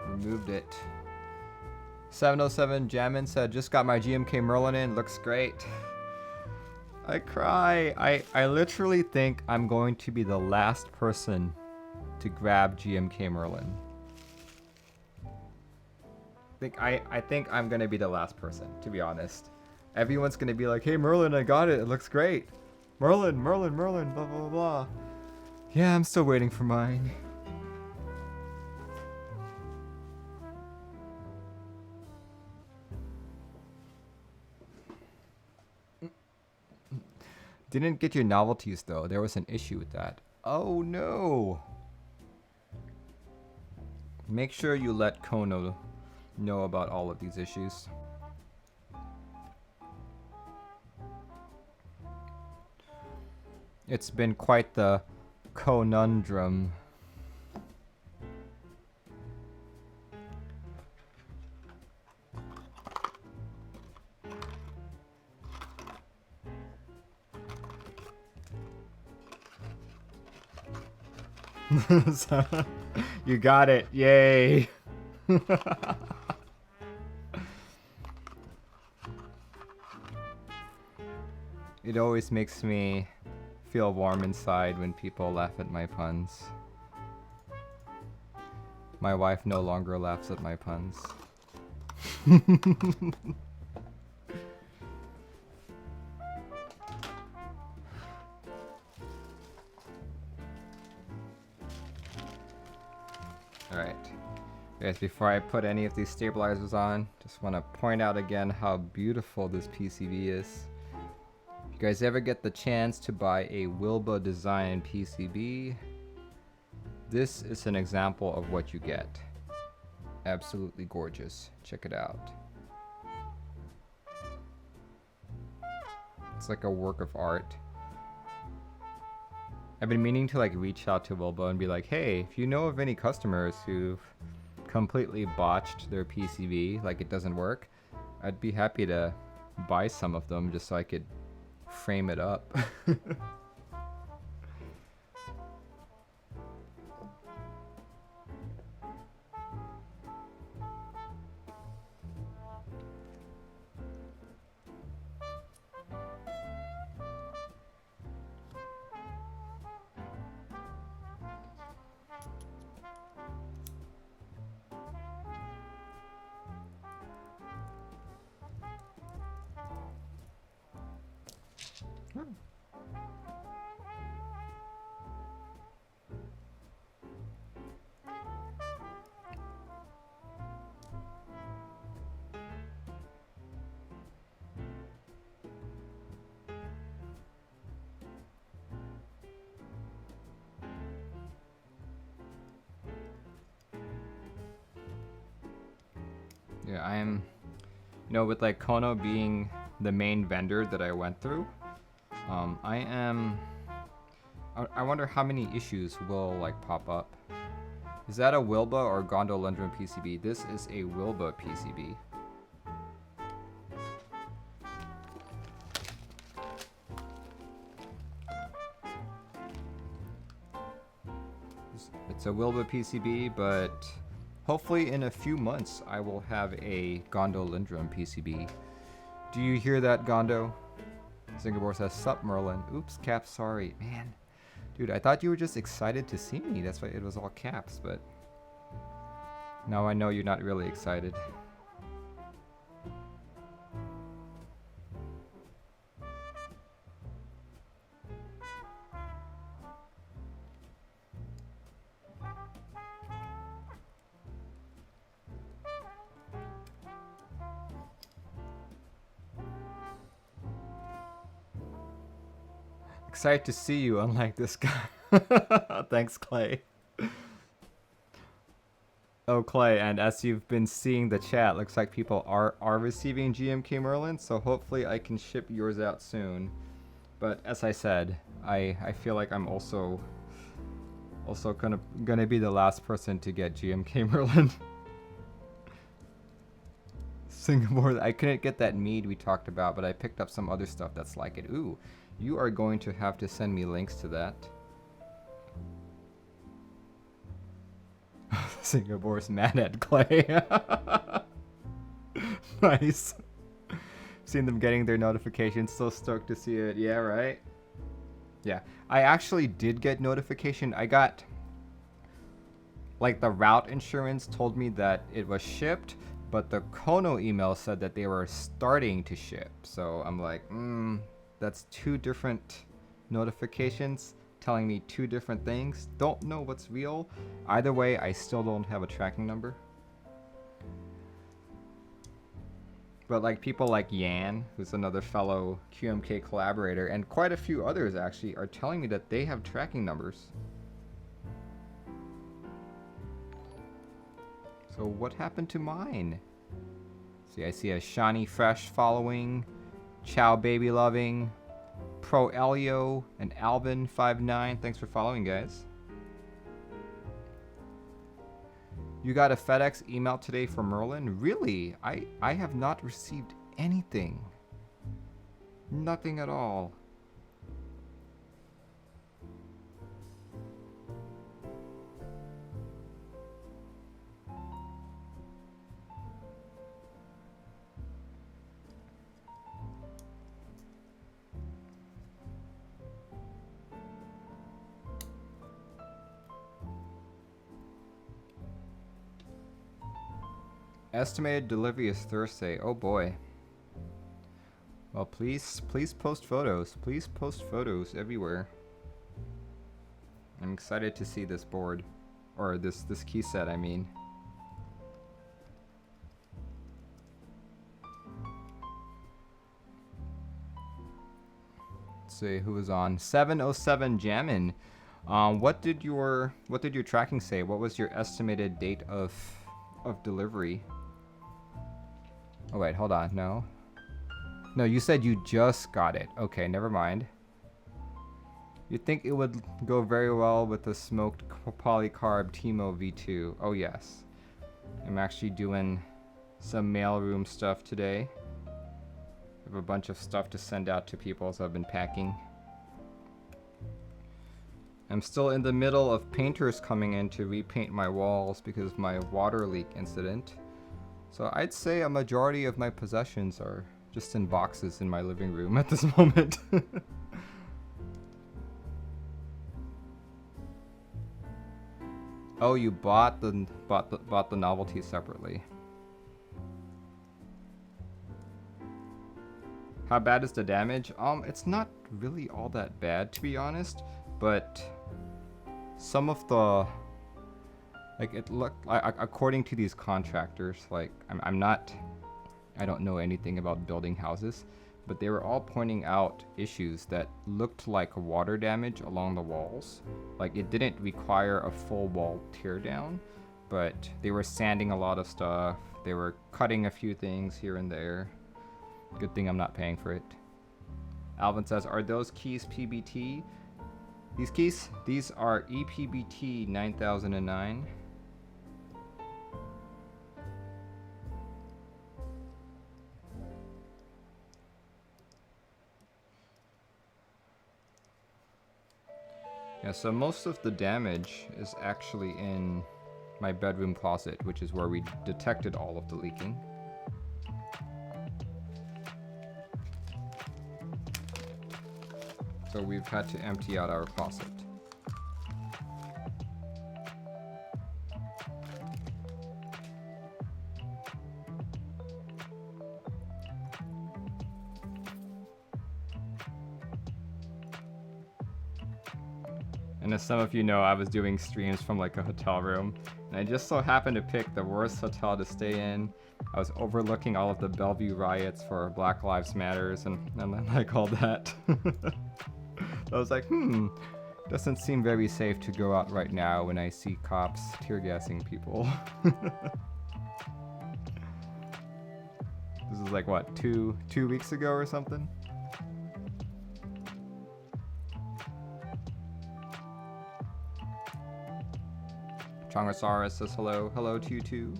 Removed it. 707 Jammin said, just got my GMK Merlin in. Looks great. I cry. I literally think I'm going to be the last person to grab GMK Merlin. I think I'm gonna be the last person, to be honest. Everyone's gonna be like, hey Merlin, I got it. It looks great. Merlin, Merlin, Merlin, blah, blah, blah. Yeah, I'm still waiting for mine. Didn't get your novelties though. There was an issue with that. Oh no. Make sure you let Kono know about all of these issues. It's been quite the conundrum. You got it. Yay. It always makes me feel warm inside when people laugh at my puns. My wife no longer laughs at my puns. Alright. Guys, before I put any of these stabilizers on, just want to point out again how beautiful this PCB is. If you guys ever get the chance to buy a Wilba design PCB, this is an example of what you get. Absolutely gorgeous. Check it out. It's like a work of art. I've been meaning to like reach out to Wilba and be like, hey, if you know of any customers who've completely botched their PCB, like it doesn't work, I'd be happy to buy some of them just so I could frame it up. Yeah, I'm, you know, with like Kono being the main vendor that I went through, I wonder how many issues will like pop up. Is that a Wilba or Gondolendron PCB? This is a Wilba PCB. It's a Wilba PCB, but hopefully in a few months I will have a Gondolendron PCB. Do you hear that, Gondo? Singapore says, sup Merlin. Oops, Cap, sorry. Man, dude, I thought you were just excited to see me. That's why it was all caps, but now I know you're not really excited. Excited to see you, unlike this guy. Thanks, Clay. Oh, Clay, and as you've been seeing the chat, looks like people are receiving GMK Merlin, so hopefully I can ship yours out soon. But as I said, I feel like I'm also gonna be the last person to get GMK Merlin. Singapore, I couldn't get that mead we talked about, but I picked up some other stuff that's like it. Ooh. You are going to have to send me links to that. Singapore's mad at Clay. Nice. Seen them getting their notifications. So stoked to see it. Yeah, right? Yeah. I actually did get notification. I got... Like, the route insurance told me that it was shipped, but the Kono email said that they were starting to ship. So I'm like, that's two different notifications telling me two different things. Don't know what's real. Either way, I still don't have a tracking number. But like people like Yan, who's another fellow QMK collaborator, and quite a few others actually, are telling me that they have tracking numbers. So what happened to mine? See, I see a Shani Fresh following, Chow Baby Loving, Pro Elio, and Alvin59. Thanks for following, guys. You got a FedEx email today from Merlin? Really? I have not received anything. Nothing at all. Estimated delivery is Thursday. Oh boy. Well, please post photos. Please post photos everywhere. I'm excited to see this board, or this key set, I mean. Let's see who was on. 707 Jammin'. What did your tracking say? What was your estimated date of delivery? Oh wait, hold on. No, you said you just got it. Okay, never mind. You'd think it would go very well with the smoked polycarb Timo V2. Oh yes. I'm actually doing some mailroom stuff today. I have a bunch of stuff to send out to people, so I've been packing. I'm still in the middle of painters coming in to repaint my walls because of my water leak incident. So I'd say a majority of my possessions are just in boxes in my living room at this moment. Oh, you bought the novelty separately. How bad is the damage? It's not really all that bad, to be honest, but some of the, like, it looked like, according to these contractors, like, I don't know anything about building houses, but they were all pointing out issues that looked like water damage along the walls. Like, it didn't require a full wall tear down, but they were sanding a lot of stuff. They were cutting a few things here and there. Good thing I'm not paying for it. Alvin says, are those keys PBT? These keys? These are EPBT 9009. Yeah, so most of the damage is actually in my bedroom closet, which is where we detected all of the leaking. So we've had to empty out our closet. And as some of you know, I was doing streams from like a hotel room, and I just so happened to pick the worst hotel to stay in. I was overlooking all of the Bellevue riots for Black Lives Matters and like all that. I was like, doesn't seem very safe to go out right now when I see cops tear gassing people. This is like what, two weeks ago or something? Chongosaurus says hello. Hello to you too.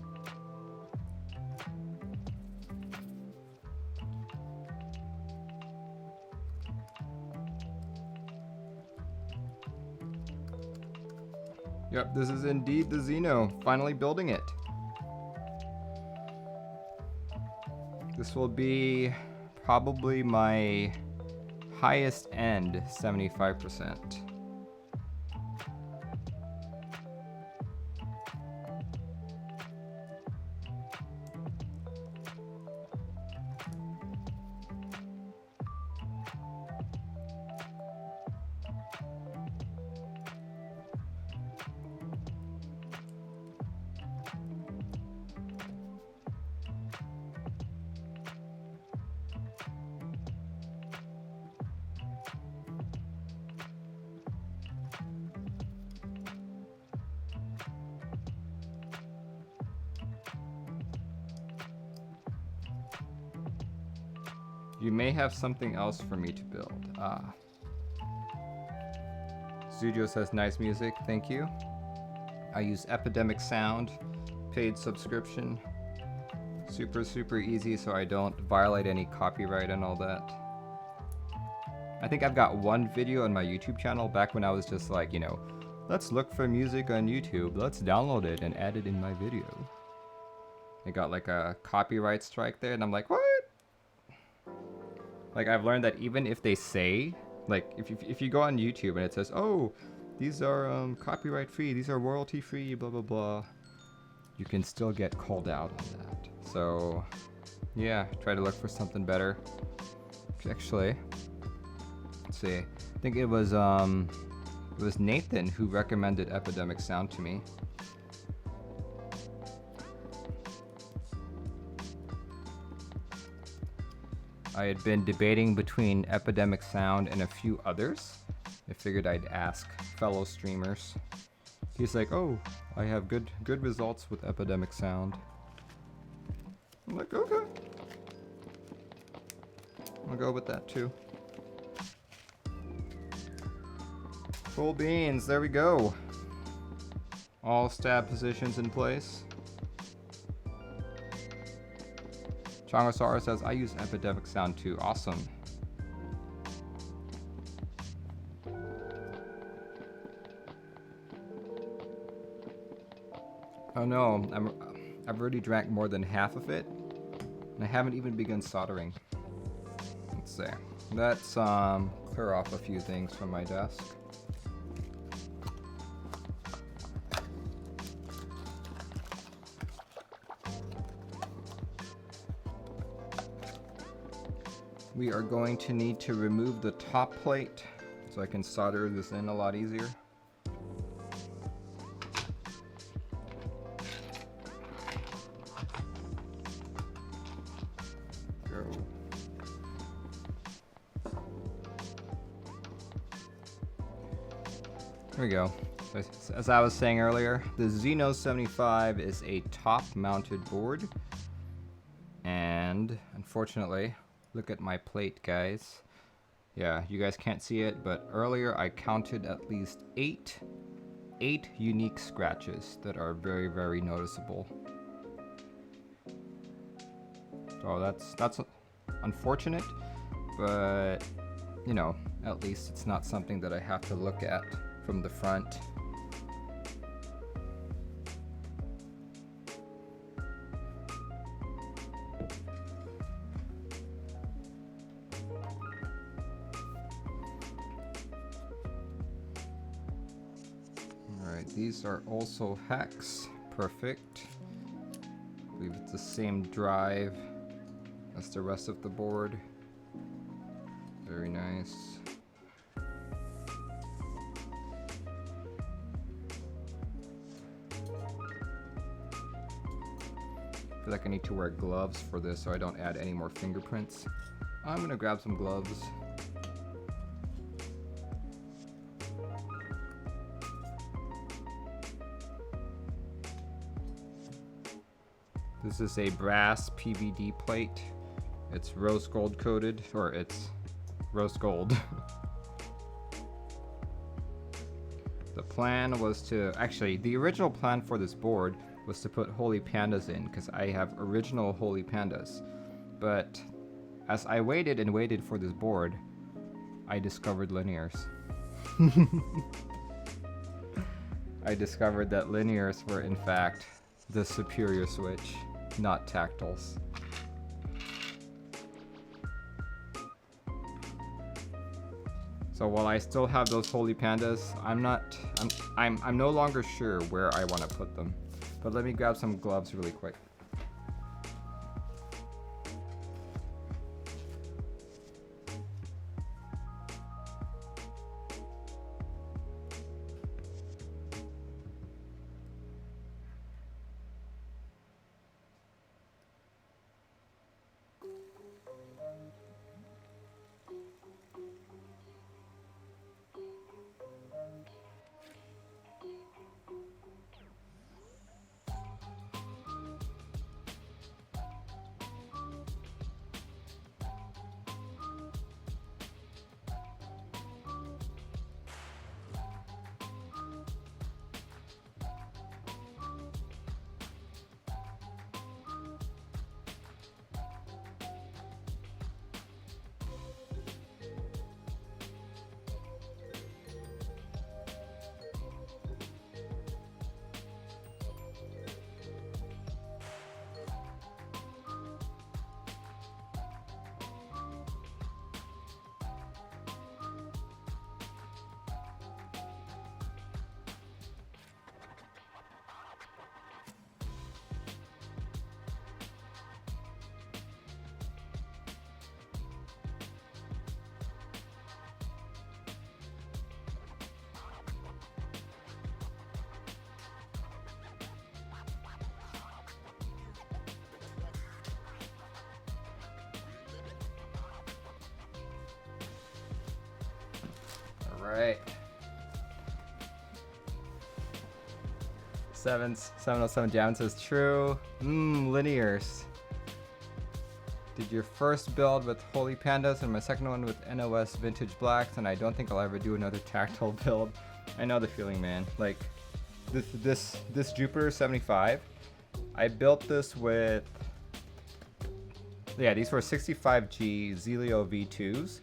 Yep, this is indeed the Xeno. Finally building it. This will be probably my highest end 75%. You may have something else for me to build. Ah. Studio says nice music, thank you. I use Epidemic Sound, paid subscription. Super easy so I don't violate any copyright and all that. I think I've got one video on my YouTube channel back when I was just like, you know, let's look for music on YouTube, let's download it and add it in my video. I got like a copyright strike there and I'm like, what? Like, I've learned that even if they say, like, if you go on YouTube and it says, oh, these are copyright free, these are royalty free, blah blah blah, you can still get called out on that. So yeah, try to look for something better. Actually, let's see, I think it was Nathan who recommended Epidemic Sound to me. I had been debating between Epidemic Sound and a few others. I figured I'd ask fellow streamers. He's like, oh, I have good results with Epidemic Sound. I'm like, okay. I'll go with that too. Full beans, there we go. All stab positions in place. Chongosaurus says, I use Epidemic Sound too. Awesome. Oh no, I've already drank more than half of it, and I haven't even begun soldering. Let's see. Let's clear off a few things from my desk. We are going to need to remove the top plate so I can solder this in a lot easier. Go. There we go. So, as I was saying earlier, the Xeno 75 is a top-mounted board, and unfortunately, look at my plate, guys. Yeah, you guys can't see it, but earlier I counted at least eight unique scratches that are very noticeable. So that's unfortunate, but you know, at least it's not something that I have to look at from the front. These are also hex. Perfect. I believe it's the same drive as the rest of the board. Very nice. I feel like I need to wear gloves for this so I don't add any more fingerprints. I'm gonna grab some gloves. This is a brass PVD plate. It's rose gold coated, or it's rose gold. The plan was to, actually, the original plan for this board was to put Holy Pandas in, because I have original Holy Pandas. But as I waited and waited for this board, I discovered linears. I discovered that linears were in fact the superior switch, not tactiles. So while I still have those holy pandas, I'm no longer sure where I want to put them. But let me grab some gloves really quick. Alright. 707 Javin says true. Linears. Did your first build with Holy Pandas and my second one with NOS Vintage Blacks, and I don't think I'll ever do another tactile build. I know the feeling, man. Like this Jupiter 75, I built this with, yeah, these were 65G Zeal V2s.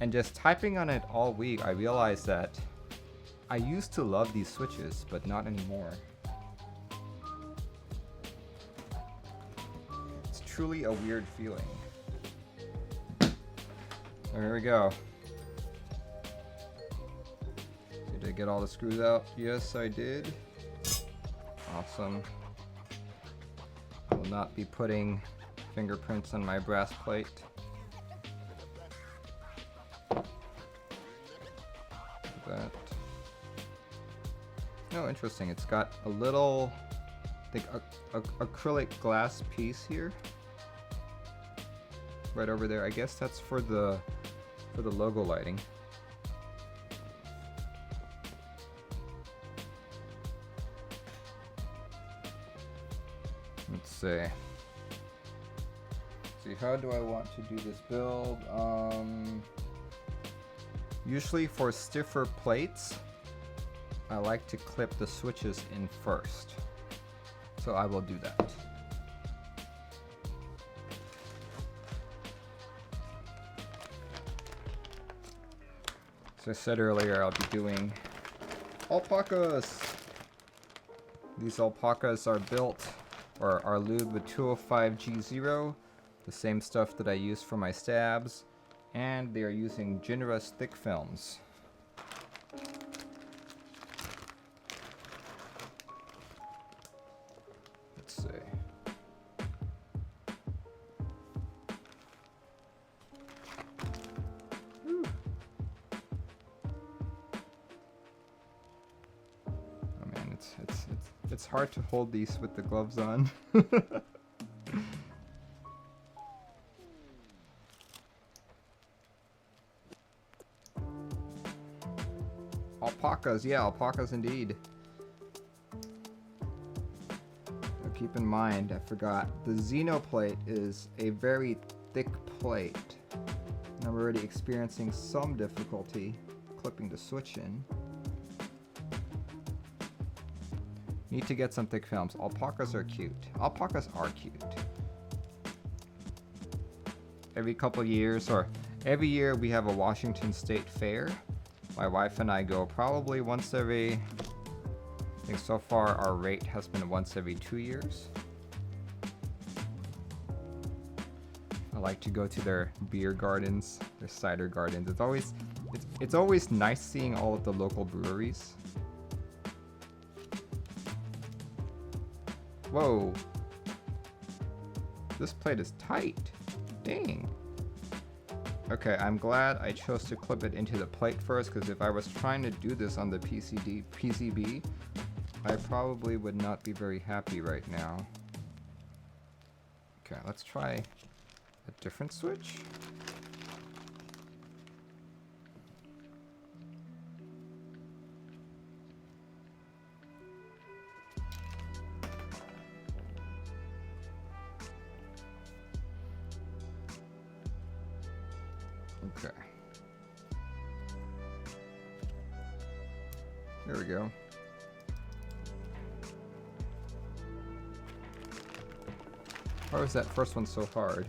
And just typing on it all week, I realized that I used to love these switches, but not anymore. It's truly a weird feeling. So here we go. Did I get all the screws out? Yes, I did. Awesome. I will not be putting fingerprints on my brass plate. That. Oh, interesting. It's got a little, I think, acrylic glass piece here, right over there. I guess that's for the logo lighting. Let's see. How do I want to do this build? Usually for stiffer plates, I like to clip the switches in first. So I will do that. As I said earlier, I'll be doing alpacas. These alpacas are built or are lubed with 205G0, the same stuff that I use for my stabs. And they are using generous thick films. Let's see. Whew. Oh man, it's hard to hold these with the gloves on. Alpacas, yeah, alpacas indeed. Now keep in mind, I forgot, the Xeno plate is a very thick plate. And I'm already experiencing some difficulty clipping the switch in. Need to get some thick films. Alpacas are cute. Alpacas are cute. Every couple years, or every year, we have a Washington State Fair. My wife and I go probably once every I think so far our rate has been once every 2 years. I like to go to their beer gardens, their cider gardens. It's always nice seeing all of the local breweries. Whoa. This plate is tight. Dang. Okay, I'm glad I chose to clip it into the plate first, because if I was trying to do this on the PCB, I probably would not be very happy right now. Okay, let's try a different switch. Okay. There we go. Why was that first one so hard?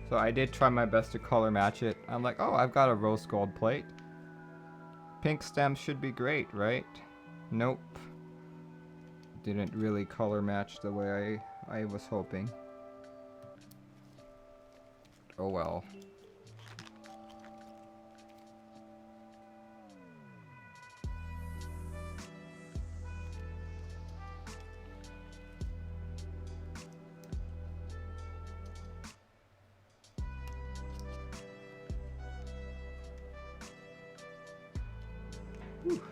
So I did try my best to color match it. I'm like, oh, I've got a rose gold plate. Pink stem should be great, right? Nope. Didn't really color match the way I was hoping. Oh well. Whew.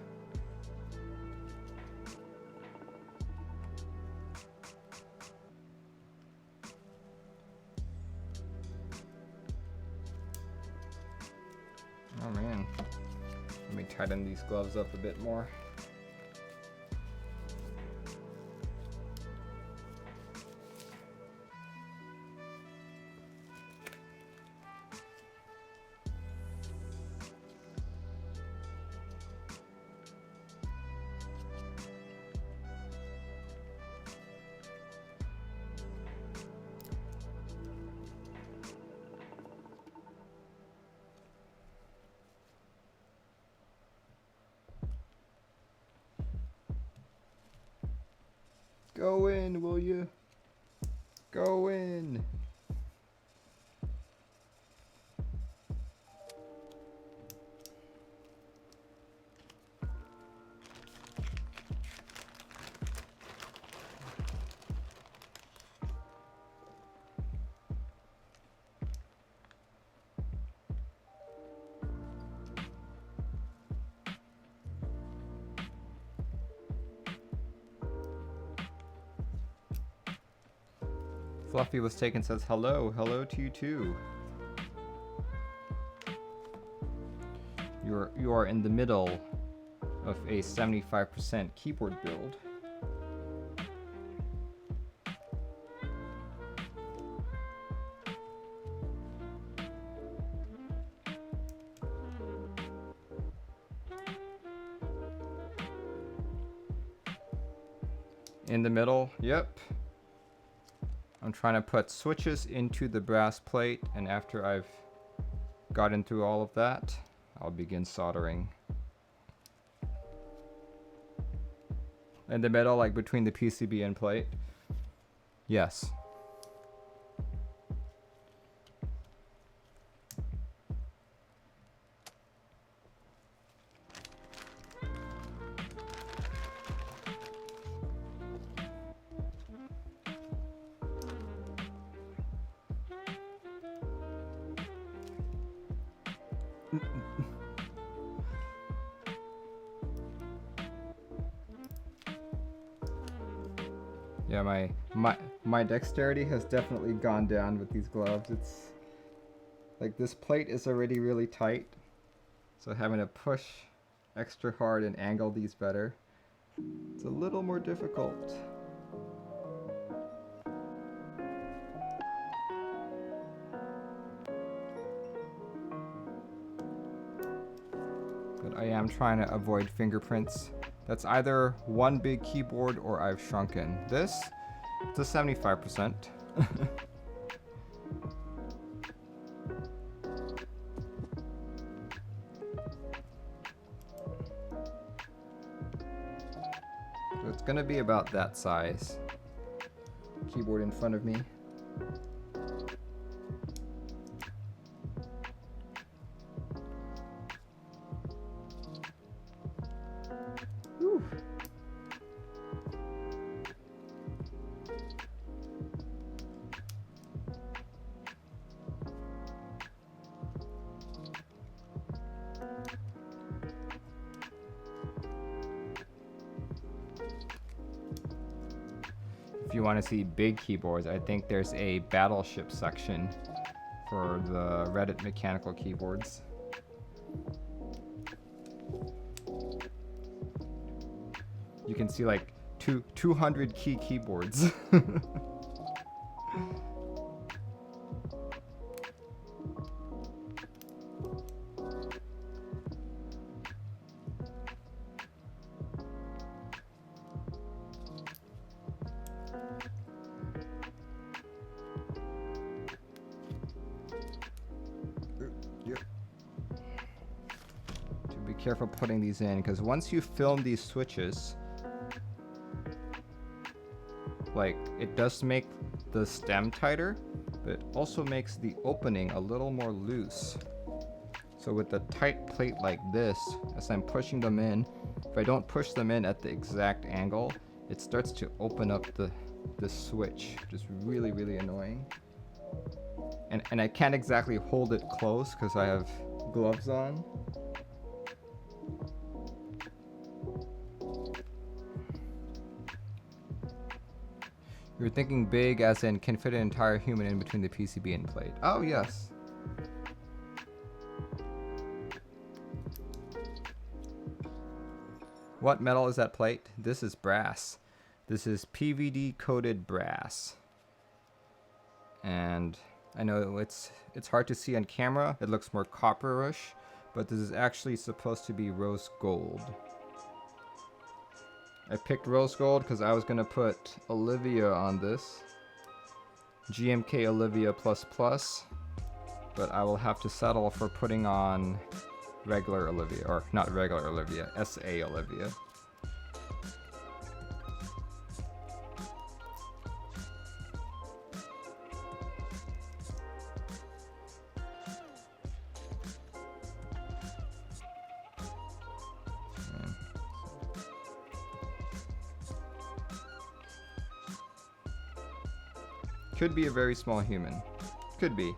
Oh man, let me tighten these gloves up a bit more. Go in, will you? Go in. Fluffy was taken says hello, hello to you too. You are in the middle of a 75% keyboard build. In the middle, yep. I'm trying to put switches into the brass plate, and after I've gotten through all of that, I'll begin soldering. In the middle, like between the PCB and plate? Yes. Yeah, my dexterity has definitely gone down with these gloves. It's like this plate is already really tight, so having to push extra hard and angle these better, it's a little more difficult. But I am trying to avoid fingerprints That's either one big keyboard or I've shrunken. This, it's a 75%. So it's gonna be about that size. Keyboard in front of me. Whew. If you want to see big keyboards, I think there's a Battleship section for the Reddit mechanical keyboards. You can see like 200 key keyboards. Be careful putting these in, because once you film these switches, like, it does make the stem tighter, but it also makes the opening a little more loose. So with a tight plate like this, as I'm pushing them in, if I don't push them in at the exact angle, it starts to open up the switch, which is really, really annoying. And I can't exactly hold it close because I have gloves on. You're thinking big as in can fit an entire human in between the PCB and plate. Oh, yes. What metal is that plate? This is brass. This is PVD coated brass. And I know it's hard to see on camera. It looks more copperish, but this is actually supposed to be rose gold. I picked rose gold because I was going to put Olivia on this. GMK Olivia++. But I will have to settle for putting on regular Olivia. Or not regular Olivia, SA Olivia. Could be a very small human. Could be.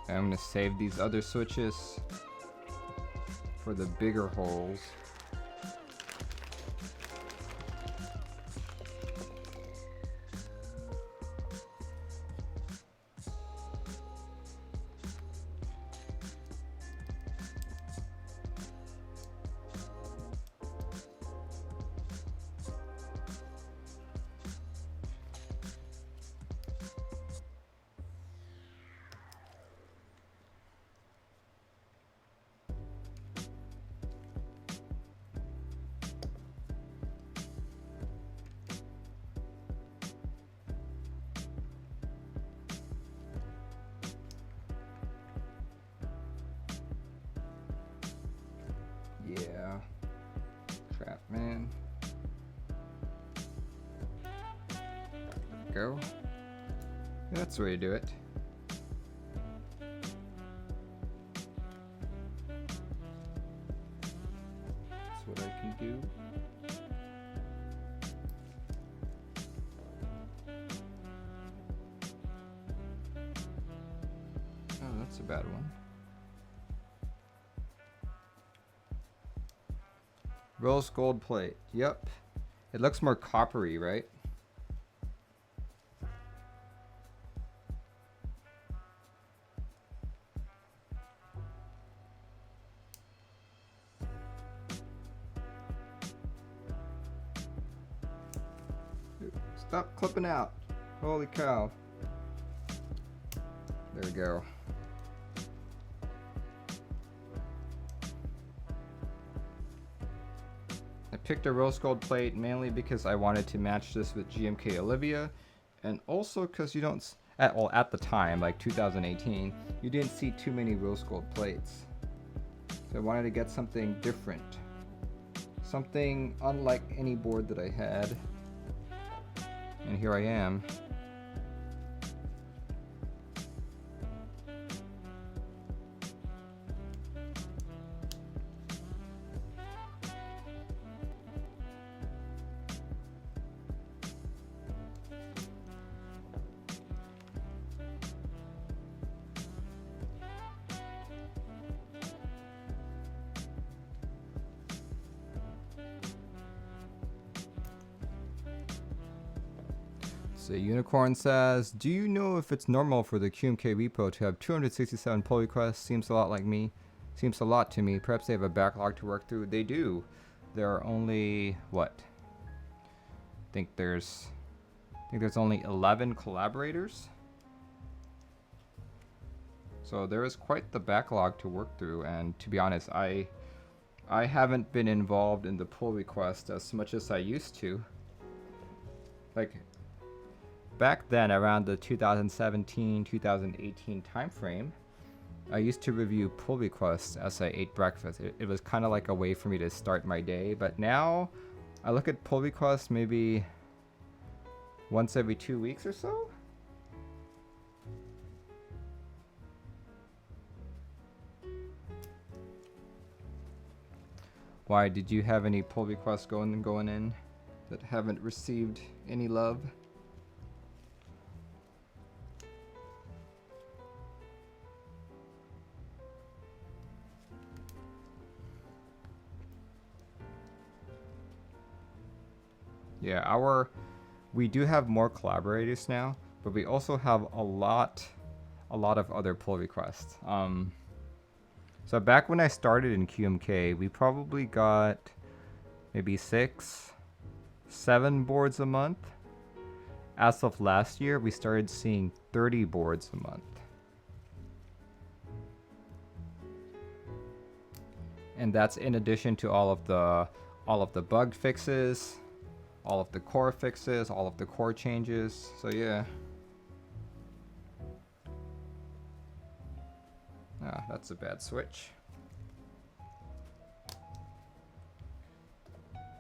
I'm going to save these other switches for the bigger holes. Yeah. Crap, man. Go. That's the way to do it. That's what I can do. Oh, that's a bad one. Rose gold plate. Yep. It looks more coppery, right? Stop clipping out. Holy cow. There we go. I picked a rose gold plate mainly because I wanted to match this with GMK Olivia, and also because you don't, at the time, like 2018, you didn't see too many rose gold plates. So I wanted to get something different. Something unlike any board that I had. And here I am. So Unicorn says, do you know if it's normal for the QMK repo to have 267 pull requests? Seems a lot like me. Seems a lot to me. Perhaps they have a backlog to work through. They do. There are only, what? I think there's only 11 collaborators. So there is quite the backlog to work through, and to be honest, I haven't been involved in the pull request as much as I used to. Like, back then, around the 2017-2018 timeframe, I used to review pull requests as I ate breakfast. It was kind of like a way for me to start my day, but now I look at pull requests maybe once every 2 weeks or so. Why, did you have any pull requests going in that haven't received any love? Yeah, we do have more collaborators now, but we also have a lot of other pull requests. So back when I started in QMK, we probably got maybe 6, 7 boards a month. As of last year, we started seeing 30 boards a month. And that's in addition to all of the bug fixes, all of the core fixes, all of the core changes. So yeah. Ah, that's a bad switch.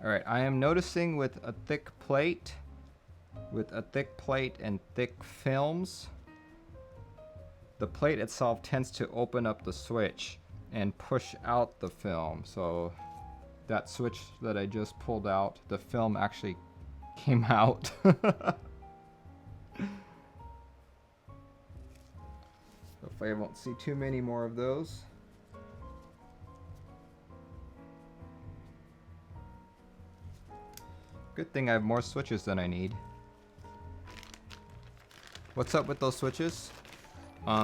Alright, I am noticing with a thick plate and thick films, the plate itself tends to open up the switch and push out the film. So that switch that I just pulled out, the film actually came out. Hopefully I won't see too many more of those. Good thing I have more switches than I need. What's up with those switches?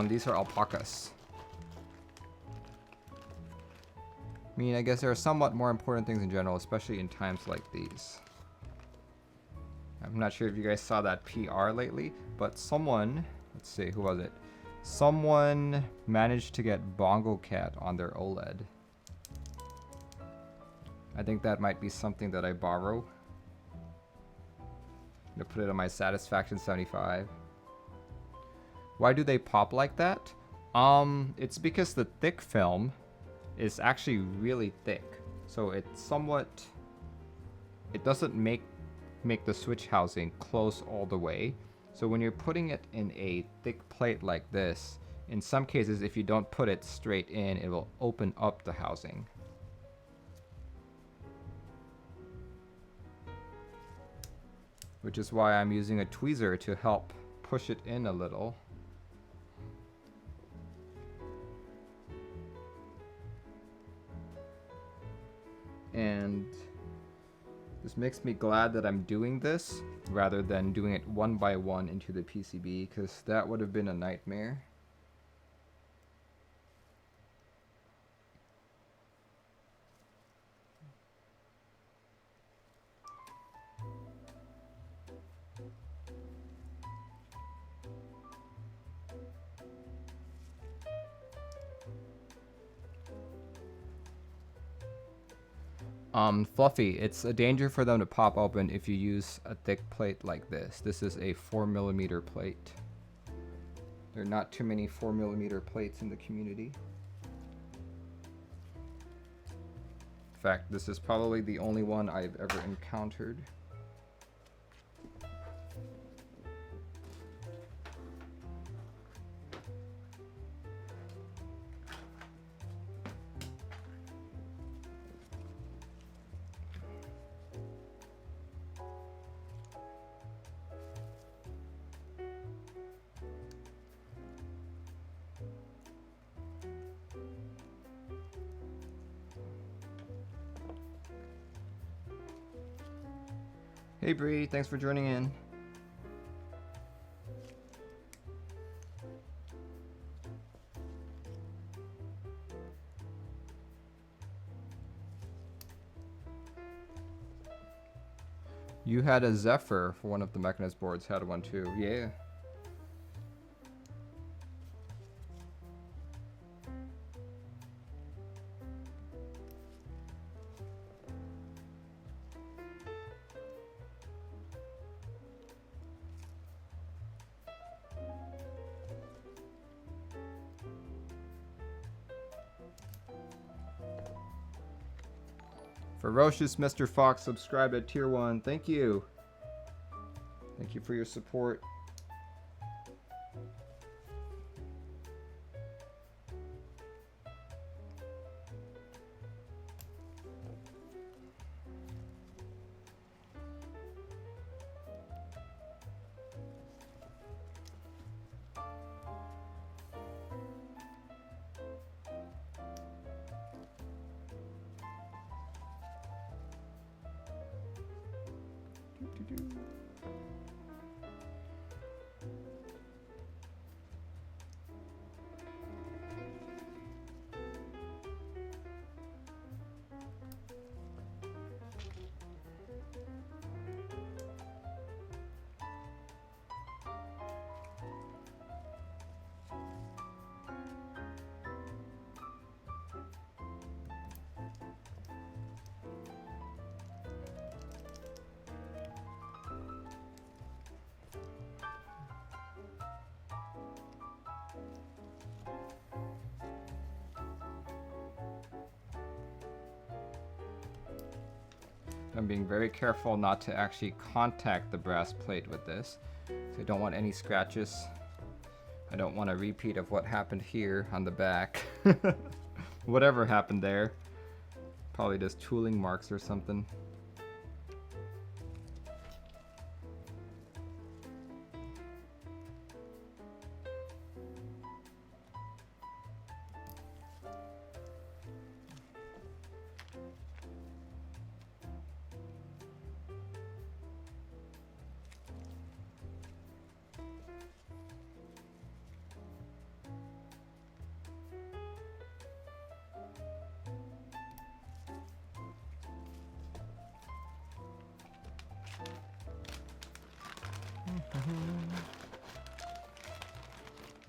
These are Alpacas. I mean, I guess there are somewhat more important things in general, especially in times like these. I'm not sure if you guys saw that PR lately, but someone, let's see, who was it? Someone managed to get Bongo Cat on their OLED. I think that might be something that I borrow. I'm gonna put it on my Satisfaction 75. Why do they pop like that? It's because the thick film is actually really thick. So it doesn't make the switch housing close all the way. So when you're putting it in a thick plate like this, in some cases if you don't put it straight in, it will open up the housing. Which is why I'm using a tweezer to help push it in a little. And this makes me glad that I'm doing this rather than doing it one by one into the PCB, because that would have been a nightmare. Fluffy, it's a danger for them to pop open if you use a thick plate like this. This is a 4mm plate. There are not too many 4mm plates in the community. In fact, this is probably the only one I've ever encountered. Hey Bree, thanks for joining in. You had a Zephyr for one of the Mechanist boards, had one too, yeah. Ferocious Mr. Fox subscribed at tier 1. Thank you. Thank you for your support. I'm being very careful not to actually contact the brass plate with this. So I don't want any scratches. I don't want a repeat of what happened here on the back. Whatever happened there. Probably just tooling marks or something.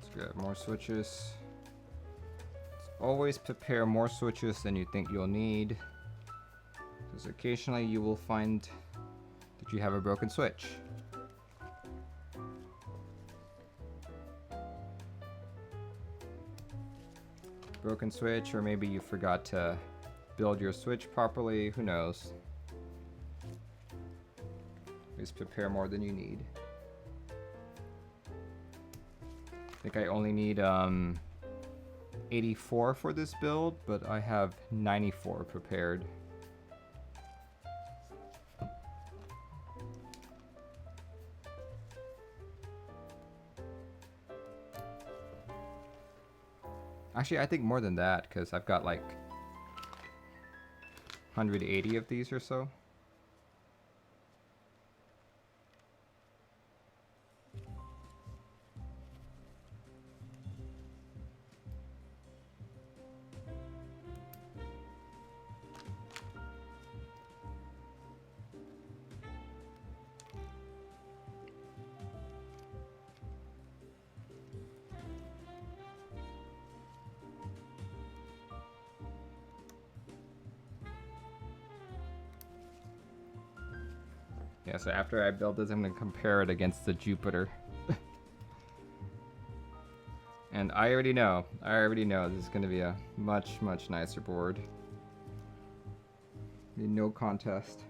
Let's grab more switches. Always prepare more switches than you think you'll need, because occasionally you will find that you have a broken switch. Broken switch, or maybe you forgot to build your switch properly, who knows. Always prepare more than you need. I think I only need 84 for this build, but I have 94 prepared. Actually, I think more than that, because I've got like 180 of these or so. Yeah, so after I build this, I'm going to compare it against the Jupiter. And I already know this is going to be a much, much nicer board. No contest.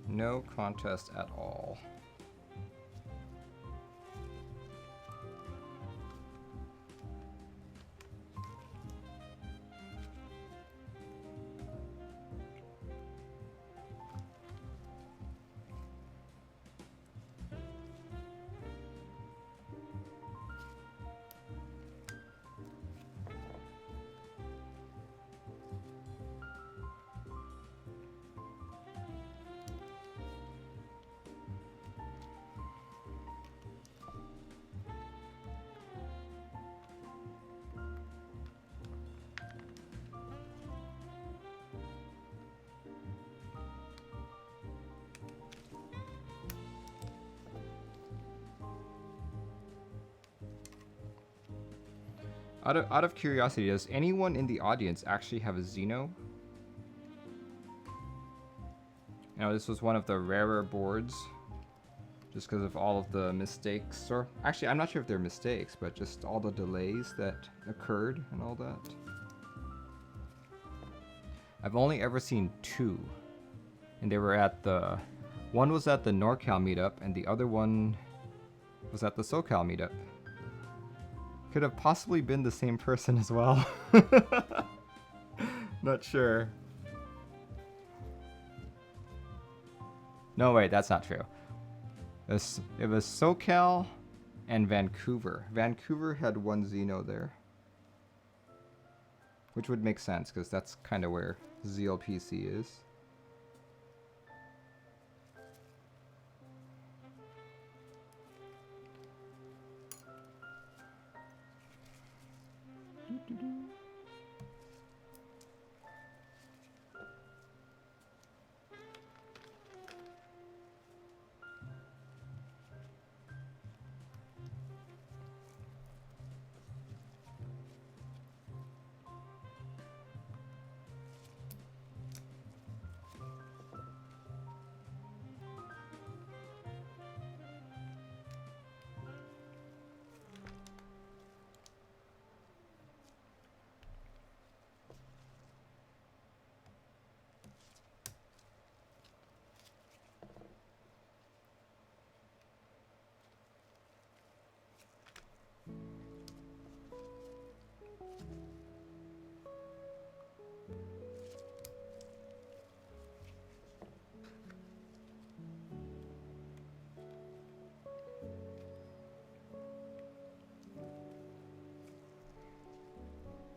No contest at all. Out of curiosity, does anyone in the audience actually have a Xeno? You know, this was one of the rarer boards, just because of all of the mistakes, or actually, I'm not sure if they're mistakes, but just all the delays that occurred and all that. I've only ever seen 2, and they were at the, one was at the NorCal meetup, and the other one was at the SoCal meetup. Could have possibly been the same person as well. Not sure. No, wait, that's not true. It was SoCal and Vancouver. Vancouver had one Xeno there. Which would make sense, because that's kind of where Zeal PC is.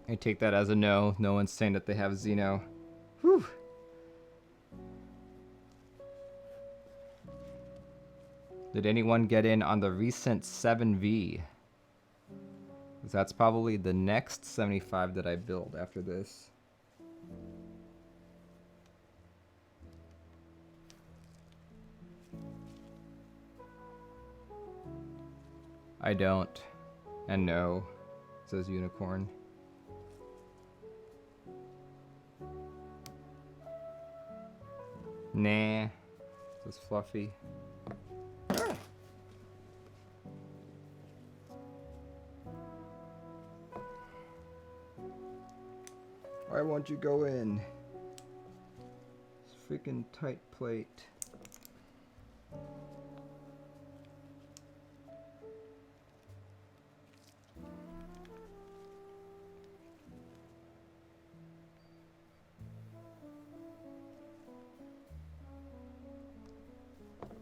I take that as a no. No one's saying that they have Xeno. Whew. Did anyone get in on the recent 7V? Because that's probably the next 75 that I build after this. I don't. And no, says Unicorn. Nah, says Fluffy. Why won't you go in? It's freaking tight plate.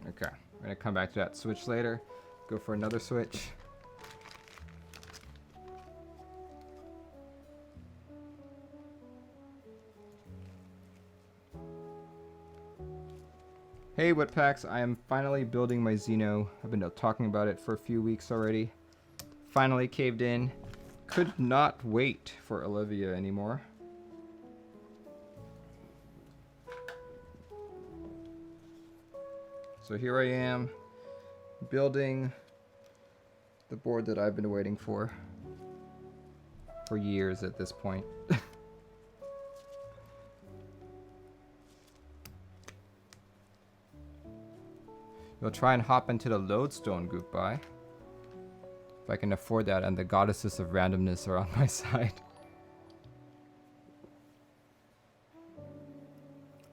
Okay, we're gonna come back to that switch later. Go for another switch. Hey Woodpacks, I am finally building my Xeno. I've been talking about it for a few weeks already. Finally caved in. Could not wait for Olivia anymore. So here I am, building the board that I've been waiting for years at this point. We'll try and hop into the lodestone group buy. If I can afford that and the goddesses of randomness are on my side.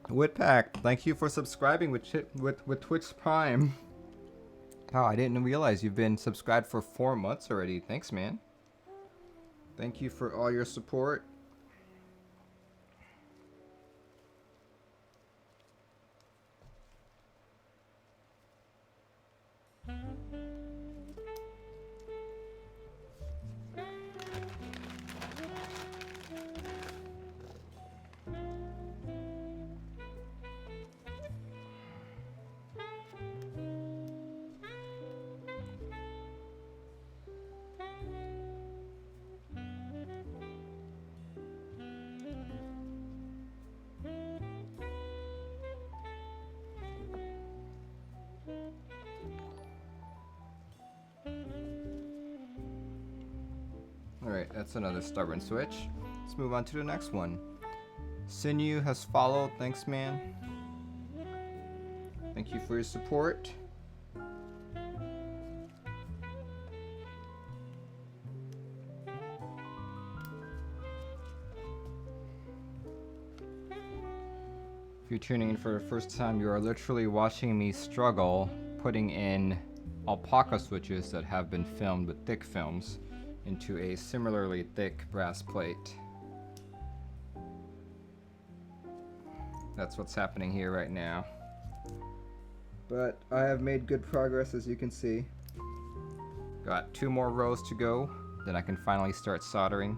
Woodpack, thank you for subscribing with Twitch Prime. Oh, I didn't realize you've been subscribed for 4 months already. Thanks, man. Thank you for all your support. Alright, that's another stubborn switch. Let's move on to the next one. Sinew has followed. Thanks, man. Thank you for your support. If you're tuning in for the first time, you are literally watching me struggle putting in Alpaca switches that have been filmed with thick films into a similarly thick brass plate. That's what's happening here right now. But I have made good progress, as you can see. Got 2 more rows to go, then I can finally start soldering.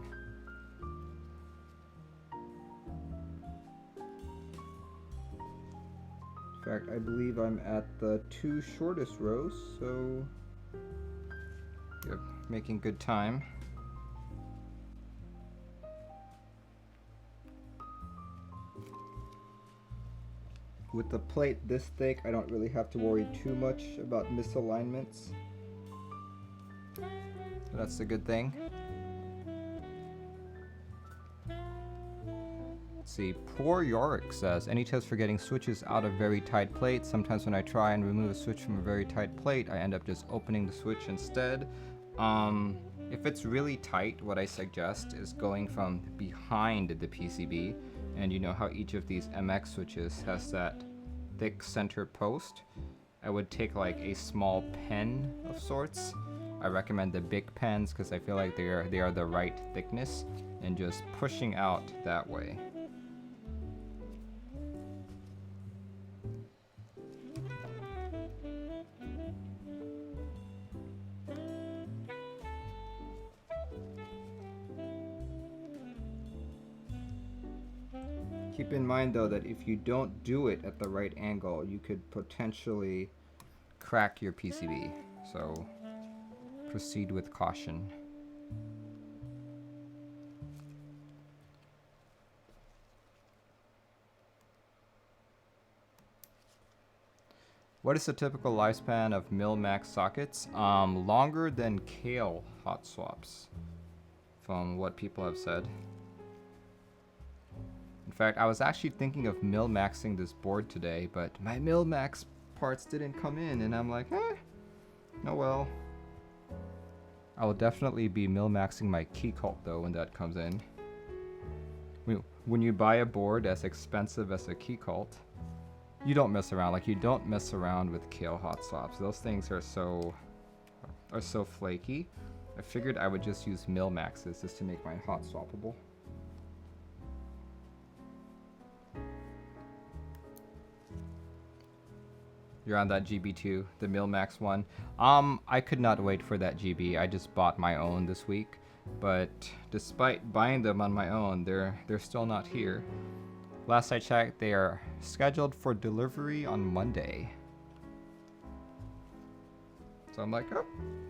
In fact, I believe I'm at the 2 shortest rows, so yep, making good time. With the plate this thick, I don't really have to worry too much about misalignments. So that's a good thing. Let's see, Poor Yorick says, any tips for getting switches out of very tight plates? Sometimes when I try and remove a switch from a very tight plate, I end up just opening the switch instead. If it's really tight, what I suggest is going from behind the PCB, and you know how each of these MX switches has that thick center post. I would take like a small pen of sorts. I recommend the big pens because I feel like they are the right thickness, and just pushing out that way. Keep in mind though that if you don't do it at the right angle, you could potentially crack your PCB. So proceed with caution. What is the typical lifespan of mil-max sockets? Longer than Kale hot swaps, from what people have said. In fact, I was actually thinking of mil-maxing this board today, but my mil-max parts didn't come in, and I'm like, oh well. I will definitely be mil-maxing my key cult though when that comes in. when you buy a board as expensive as a Keycult, you don't mess around. Like, you don't mess around with Kale hot swaps. Those things are so flaky. I figured I would just use mil maxes just to make mine hot swappable. You're on that GB2, the mil max one. I could not wait for that GB. I just bought my own this week, but despite buying them on my own, they're still not here. Last I checked, they are scheduled for delivery on Monday. So I'm like, oh,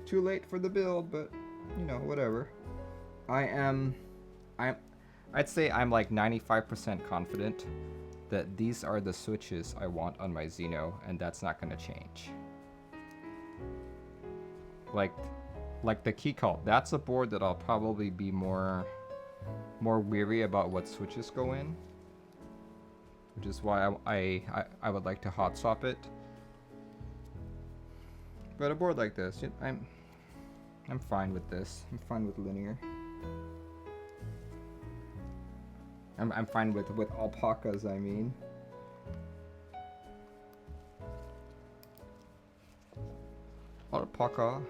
too late for the build, but you know, whatever. I'd say I'm like 95% confident that these are the switches I want on my Xeno, and that's not gonna change. Like the Keycult, that's a board that I'll probably be more weary about what switches go in, which is why I would like to hot swap it. But a board like this, I'm fine with this. I'm fine with linear. I'm fine with alpacas, I mean. Alpaca.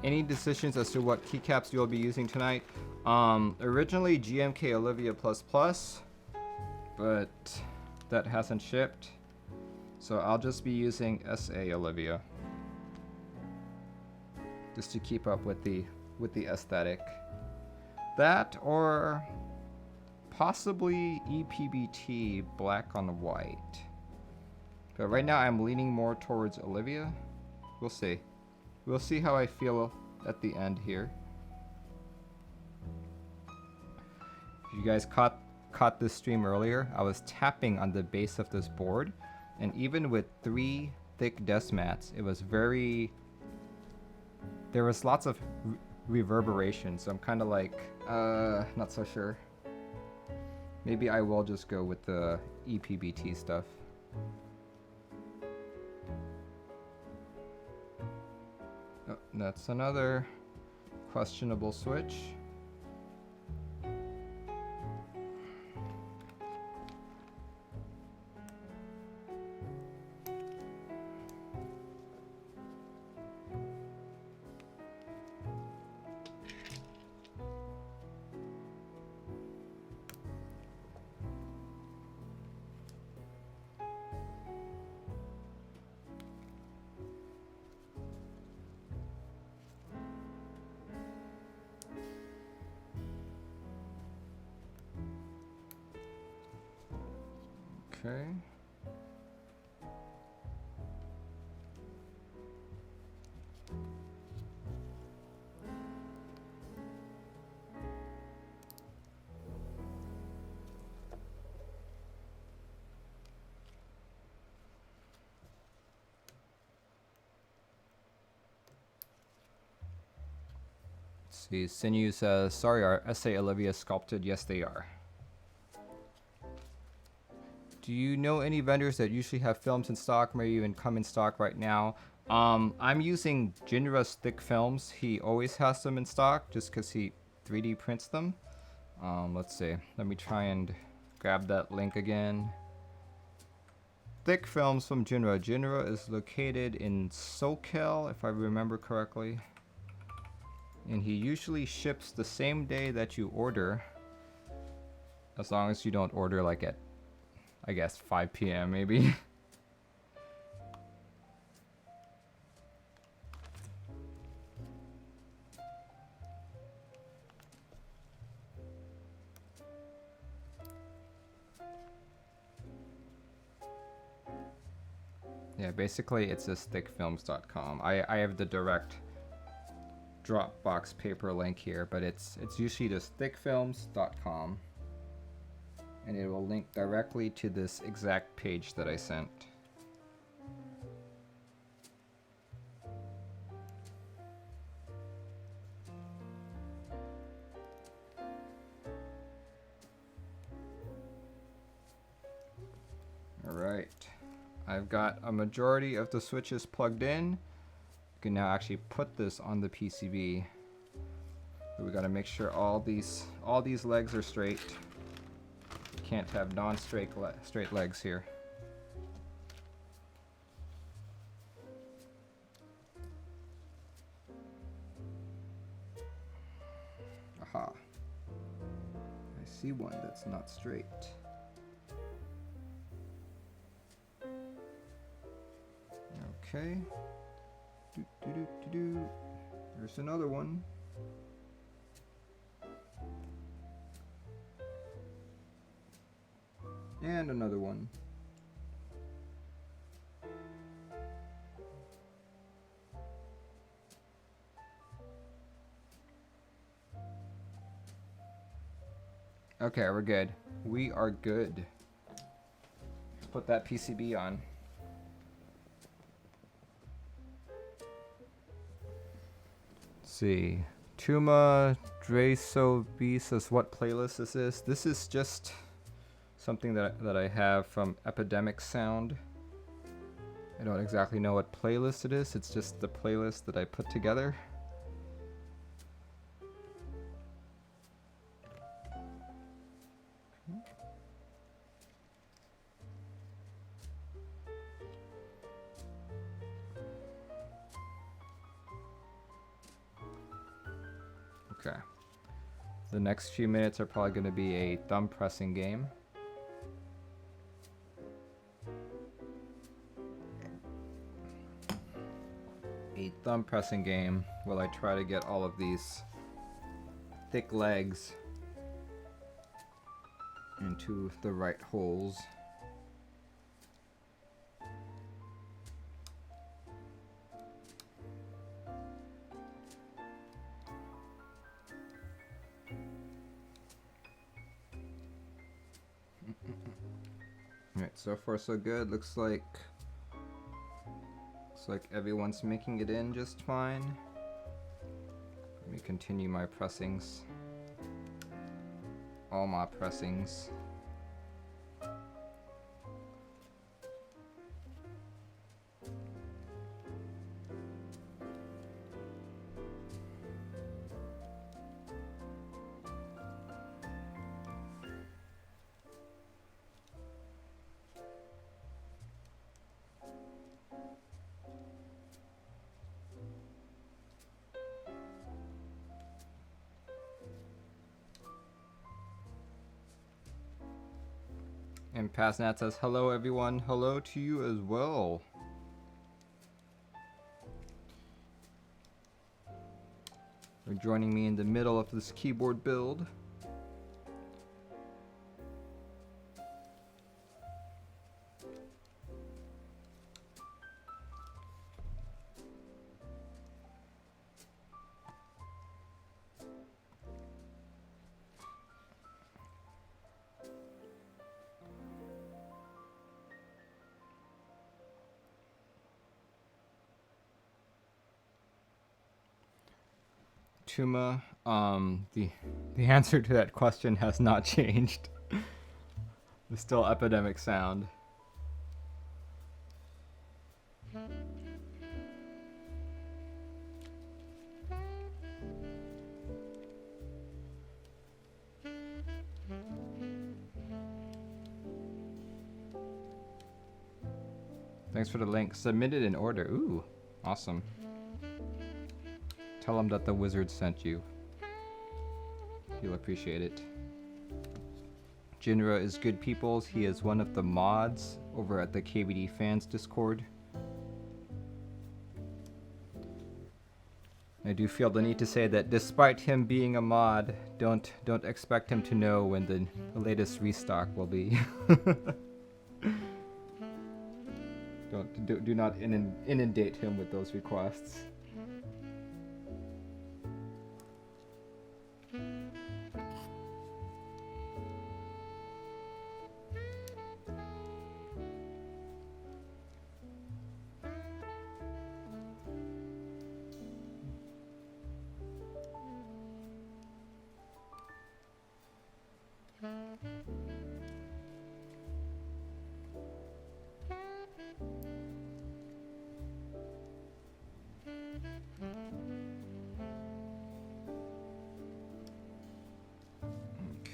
Any decisions as to what keycaps you'll be using tonight? Originally GMK Olivia++, but that hasn't shipped. So I'll just be using SA Olivia, just to keep up with the aesthetic. That or possibly EPBT black on white. But right now I'm leaning more towards Olivia. We'll see. We'll see how I feel at the end here. If you guys caught this stream earlier, I was tapping on the base of this board, and even with 3 thick desk mats, it was very... There was lots of reverberation, so I'm kind of like, not so sure. Maybe I will just go with the EPBT stuff. Oh, that's another questionable switch. Okay. Let's see, Sinew says, sorry, are SA Olivia sculpted? Yes, they are. Do you know any vendors that usually have films in stock, maybe even come in stock right now? I'm using Jinra's thick films. He always has them in stock just because he 3D prints them. Let's see. Let me try and grab that link again. Thick films from Jinra. Jinra is located in SoCal, if I remember correctly. And he usually ships the same day that you order, as long as you don't order like at, I guess, 5 p.m. maybe. Yeah, basically it's just thickfilms.com. I have the direct Dropbox paper link here, but it's usually just thickfilms.com. And it will link directly to this exact page that I sent. I've got a majority of the switches plugged in. You can now actually put this on the PCB. But we got to make sure all these legs are straight. Can't have non-straight straight legs here. Aha. I see one that's not straight. Okay. There's another one. And another one. Okay, we're good. We are good. Let's put that PCB on. Let's see. Tuma Dreso B says, what playlist is this? This is just something that I have from Epidemic Sound. I don't exactly know what playlist it is. It's just the playlist that I put together. Okay. The next few minutes are probably going to be a thumb pressing game. A thumb pressing game while I try to get all of these thick legs into the right holes. Alright, so far so good. Looks like everyone's making it in just fine. Let me continue my pressings. All my pressings. And Passnat says, hello everyone, hello to you as well. You're joining me in the middle of this keyboard build. Tuma, the answer to that question has not changed. It's still Epidemic Sound. Thanks for the link. Submitted in order. Ooh, awesome. Tell him that the wizard sent you. He'll appreciate it. Jinra is good peoples. He is one of the mods over at the KBD fans Discord. I do feel the need to say that despite him being a mod, don't expect him to know when the latest restock will be. Do not inundate him with those requests.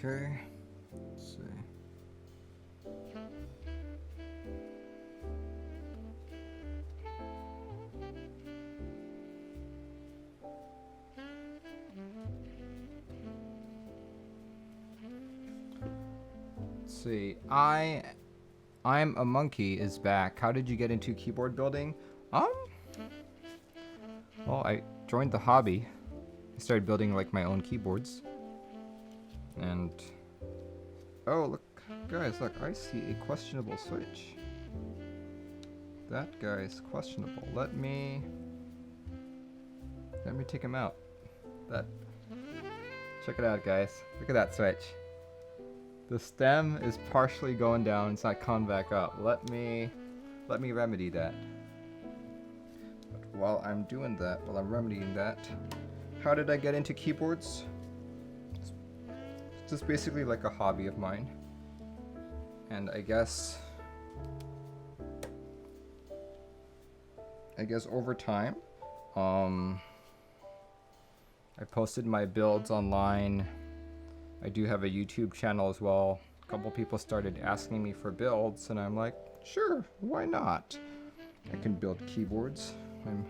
Okay. Let's see. Let's see. I'm a monkey is back. How did you get into keyboard building? Well, I joined the hobby. I started building like my own keyboards. And oh, look, guys, look, I see a questionable switch. That guy's questionable. Let me take him out. Check it out, guys. Look at that switch. The stem is partially going down. It's not coming back up. Let me remedy that. But while I'm remedying that, how did I get into keyboards? It's just basically like a hobby of mine. And I guess over time, I posted my builds online. I do have a YouTube channel as well. A couple people started asking me for builds, and I'm like, sure, why not? I can build keyboards. I'm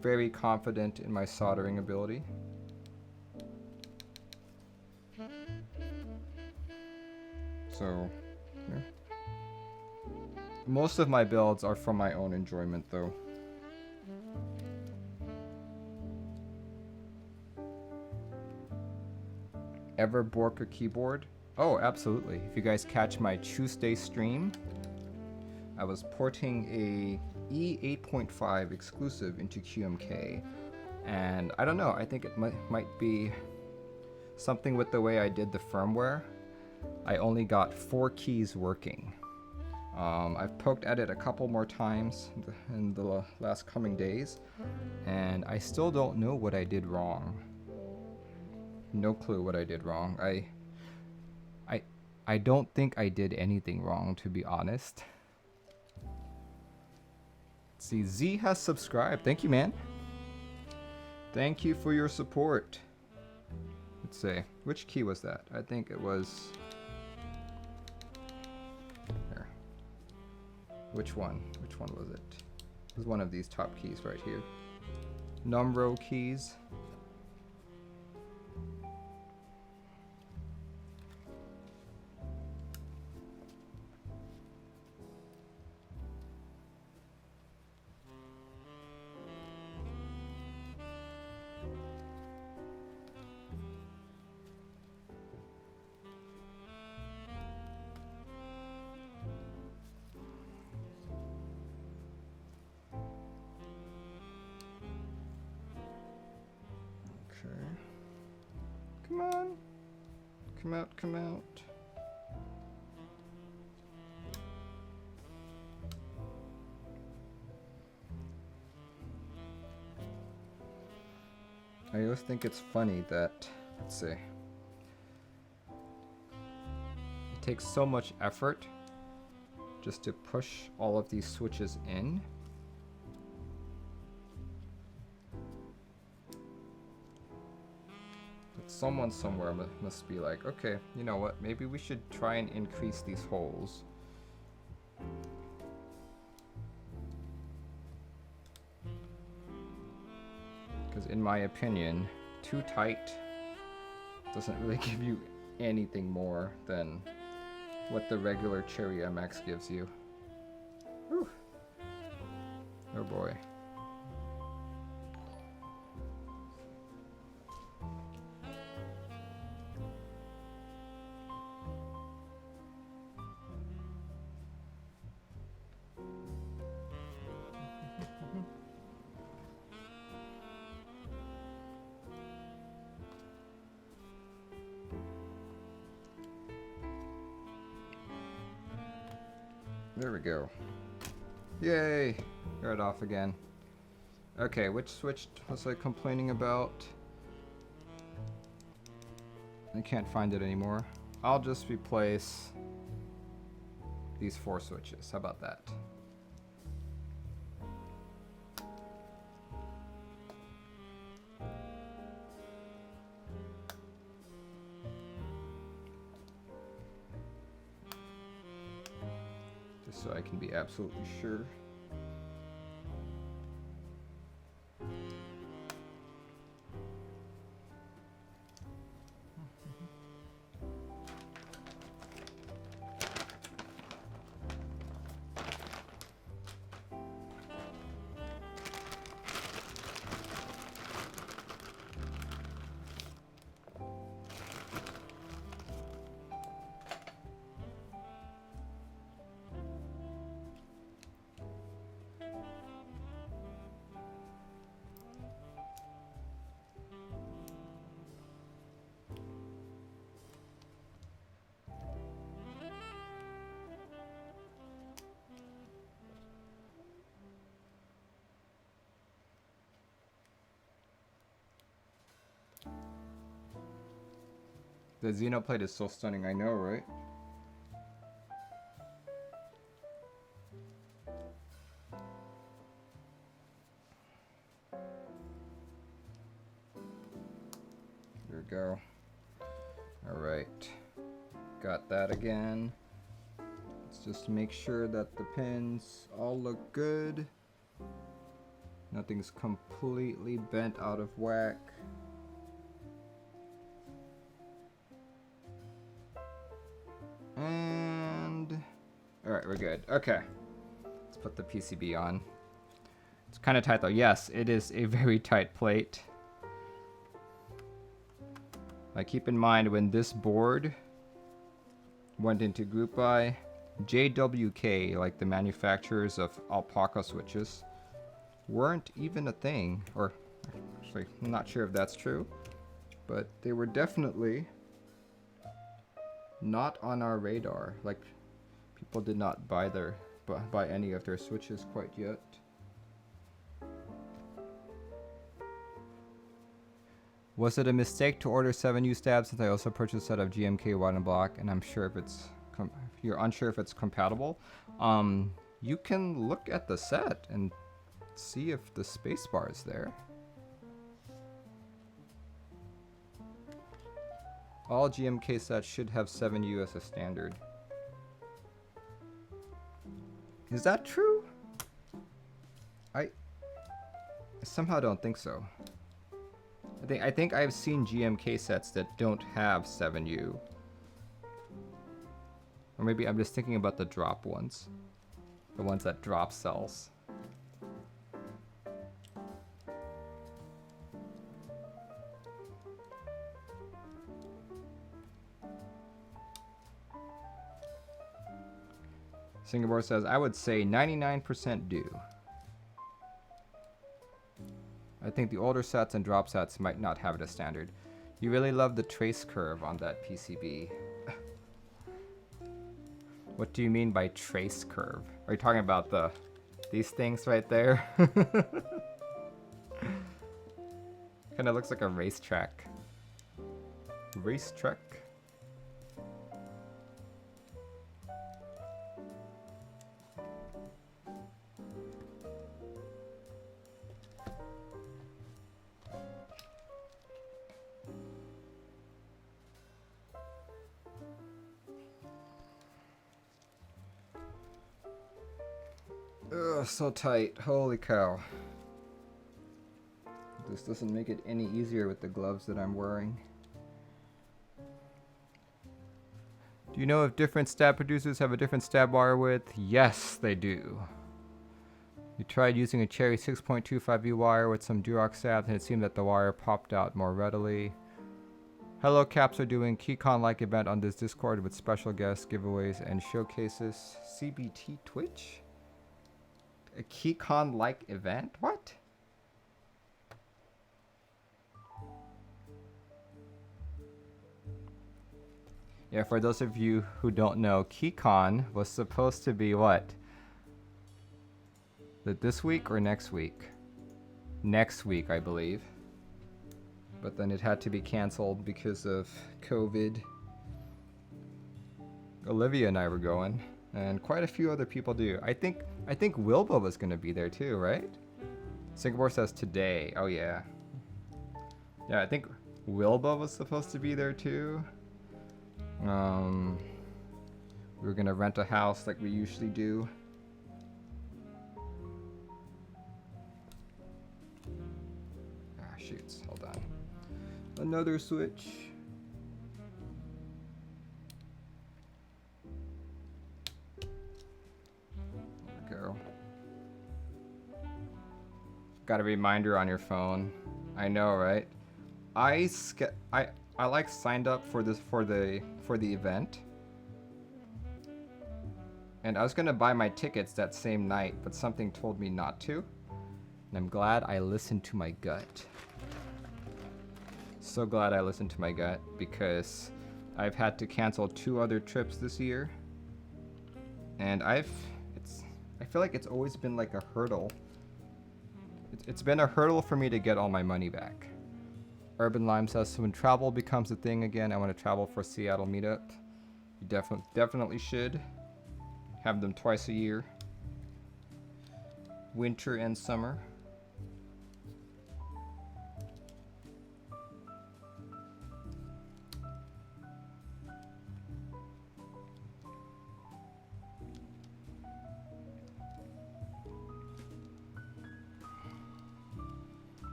very confident in my soldering ability. So, yeah. Most of my builds are for my own enjoyment, though. Ever bork a keyboard? Oh, absolutely. If you guys catch my Tuesday stream, I was porting a E8.5 exclusive into QMK, and I don't know, I think it might be something with the way I did the firmware. I only got 4 keys working. I've poked at it a couple more times in the last coming days, and I still don't know what I did wrong. No clue what I did wrong. I don't think I did anything wrong, to be honest. Let's see, Z has subscribed. Thank you, man. Thank you for your support. Let's see, which key was that? I think it was here. Which one was it? It was one of these top keys right here. Novelkeys. Come on. Come out, come out. I always think it's funny that, let's see, it takes so much effort just to push all of these switches in. Someone somewhere must be like, okay, you know what, maybe we should try and increase these holes. Because in my opinion, too tight doesn't really give you anything more than what the regular Cherry MX gives you. Whew. Oh boy. There we go. Yay! Got it off again. Okay, which switch was I complaining about? I can't find it anymore. I'll just replace these 4 switches. How about that? just so I can be absolutely sure. The Xeno plate is so stunning, I know, right? There we go. Alright. Got that again. Let's just make sure that the pins all look good. Nothing's completely bent out of whack. And alright, we're good. Okay. Let's put the PCB on. It's kind of tight though. Yes, it is a very tight plate. Like, keep in mind when this board went into group buy, JWK, like the manufacturers of Alpaca switches, weren't even a thing. Or actually, I'm not sure if that's true, but they were definitely not on our radar. Like, people did not buy any of their switches quite yet. Was it a mistake to order 7U stabs since I also purchased a set of GMK white and black, and I'm sure if you're unsure if it's compatible? You can look at the set and see if the spacebar is there. All GMK sets should have 7U as a standard. Is that true? I somehow don't think so. I think I've seen GMK sets that don't have 7U. Or maybe I'm just thinking about the drop ones. The ones that drop cells. Singapore says, I would say 99% do. I think the older sets and drop sets might not have it as standard. You really love the trace curve on that PCB. What do you mean by trace curve? Are you talking about these things right there? Kind of looks like a racetrack. Racetrack? Ugh, so tight. Holy cow. This doesn't make it any easier with the gloves that I'm wearing. Do you know if different stab producers have a different stab wire width? Yes, they do. We tried using a Cherry 6.25U wire with some Durox stabs, and it seemed that the wire popped out more readily. Hello Caps are doing KeyCon-like event on this Discord with special guests, giveaways, and showcases. CBT Twitch? A KeyCon-like event? What? Yeah, for those of you who don't know, KeyCon was supposed to be what? This week or next week? Next week, I believe. But then it had to be canceled because of COVID. Olivia and I were going, and quite a few other people do. I think Wilba was going to be there too, right? Singapore says today. Oh yeah. Yeah, I think Wilba was supposed to be there too. We were gonna rent a house like we usually do. Ah, shoots. Hold on. Another switch. There we go. Got a reminder on your phone. I know, right? I like signed up for this for the event. And I was gonna buy my tickets that same night, but something told me not to. And I'm glad I listened to my gut. So glad I listened to my gut, because I've had to cancel 2 other trips this year. And I feel like it's always been like a hurdle. It's been a hurdle for me to get all my money back. Urban Lime says, when travel becomes a thing again, I want to travel for Seattle meetup. You definitely should. Have them twice a year. Winter and summer.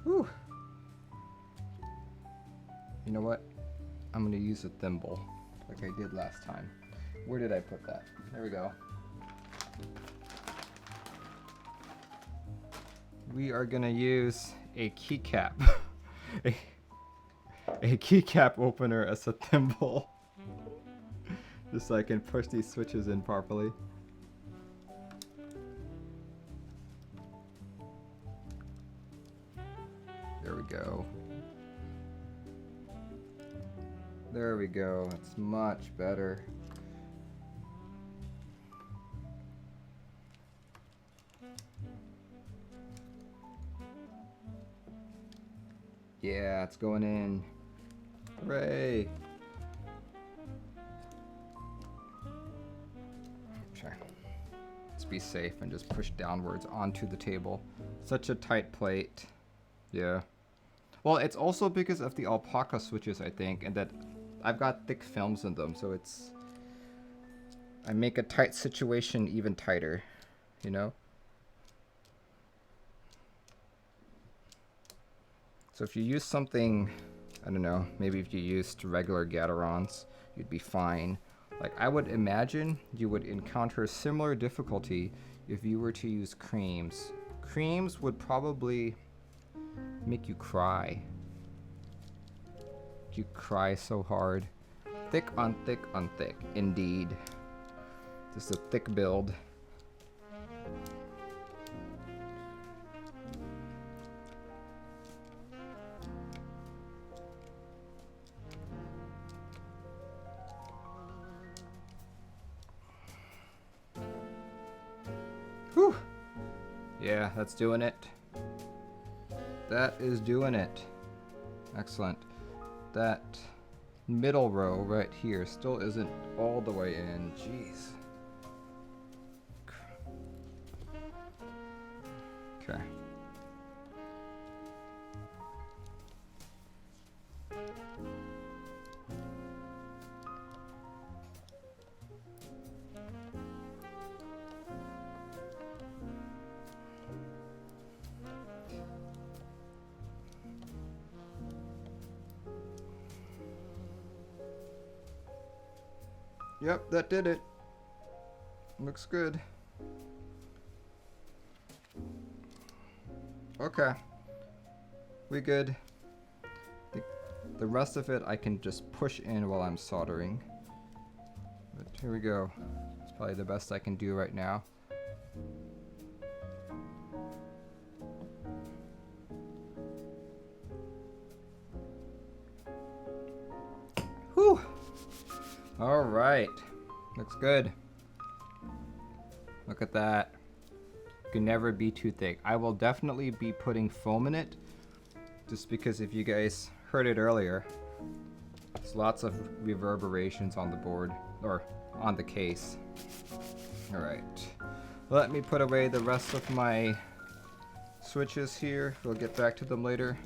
Whew. You know what? I'm gonna use a thimble like I did last time. Where did I put that? There we go. We are gonna use a keycap. a keycap opener as a thimble. Just so I can push these switches in properly. There we go. There we go. It's much better. Yeah, it's going in. Hooray! Okay. Let's be safe and just push downwards onto the table. Such a tight plate. Yeah. Well, it's also because of the Alpaca switches, I think, and that I've got thick films in them, so it's... I make a tight situation even tighter, you know? So if you use something, I don't know, maybe if you used regular Gatorons, you'd be fine. Like, I would imagine you would encounter similar difficulty if you were to use creams. Creams would probably make you cry. You cry so hard. Thick on thick on thick, indeed. Just a thick build. Whew. Yeah, that's doing it. That is doing it. Excellent. That middle row right here still isn't all the way in. Jeez. Okay. Yep, that did it. Looks good. Okay. We good. The rest of it I can just push in while I'm soldering. But here we go. It's probably the best I can do right now. Whew. All right. Looks good. Look at that. Can never be too thick. I will definitely be putting foam in it, just because if you guys heard it earlier, there's lots of reverberations on the board, or on the case. All right. Let me put away the rest of my switches here. We'll get back to them later.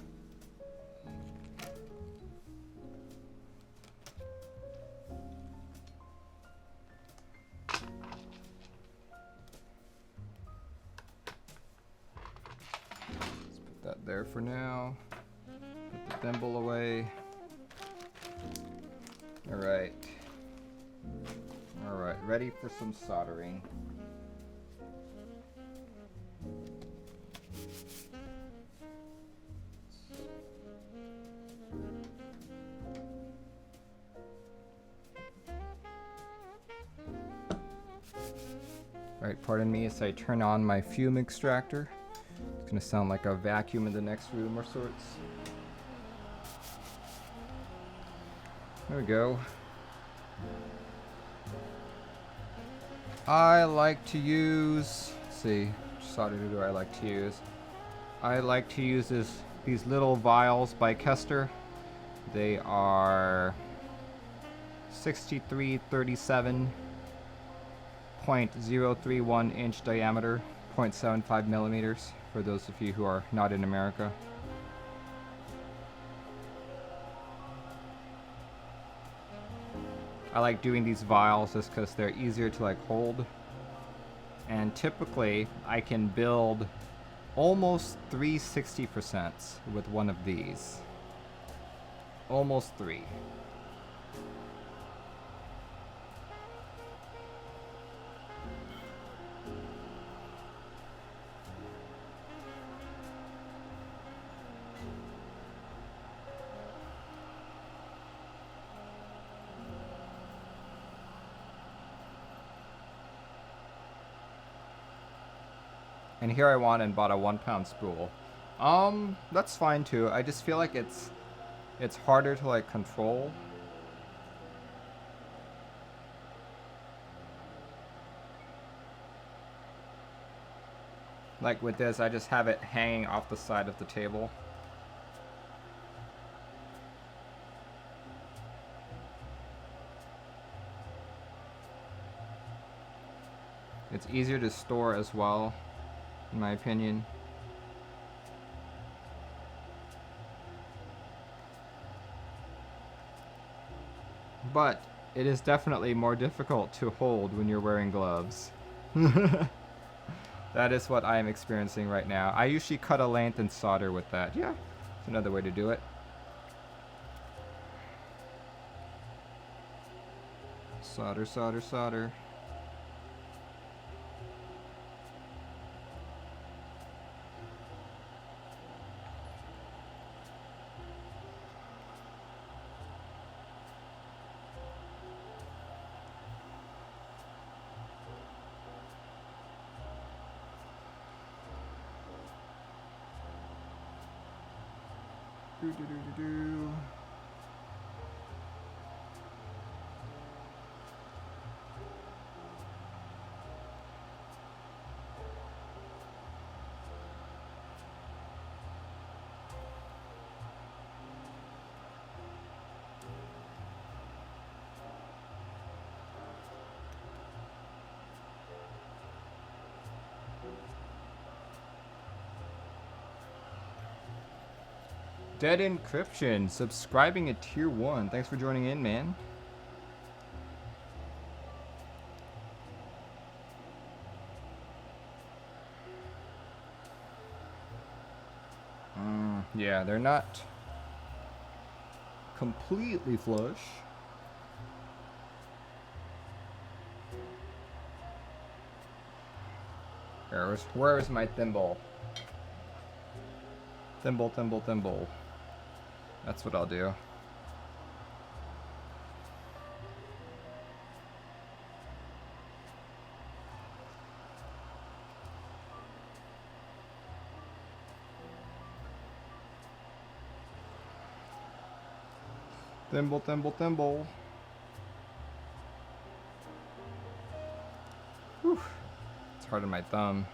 that there for now. Put the thimble away. Alright. Alright, ready for some soldering. Alright, pardon me as I turn on my fume extractor. It's gonna sound like a vacuum in the next room or sorts. There we go. I like to use, let's see, which solder do I like to use? I like to use these little vials by Kester. They are 6337.031 inch diameter, 0.75 millimeters, for those of you who are not in America. I like doing these vials just because they're easier to like hold. And typically I can build almost 360% with one of these. Almost 3. And here I went and bought a 1 pound spool. That's fine too. I just feel like it's harder to like control. Like with this, I just have it hanging off the side of the table. It's easier to store as well, in my opinion. But it is definitely more difficult to hold when you're wearing gloves. That is what I am experiencing right now. I usually cut a length and solder with that. Yeah, it's another way to do it. Solder, solder, solder. Do. Dead Encryption, subscribing at tier 1. Thanks for joining in, man. Yeah, they're not completely flush. Where is my thimble? Thimble, thimble, thimble. That's what I'll do. Thimble, thimble, thimble. Whew. It's hard on my thumb.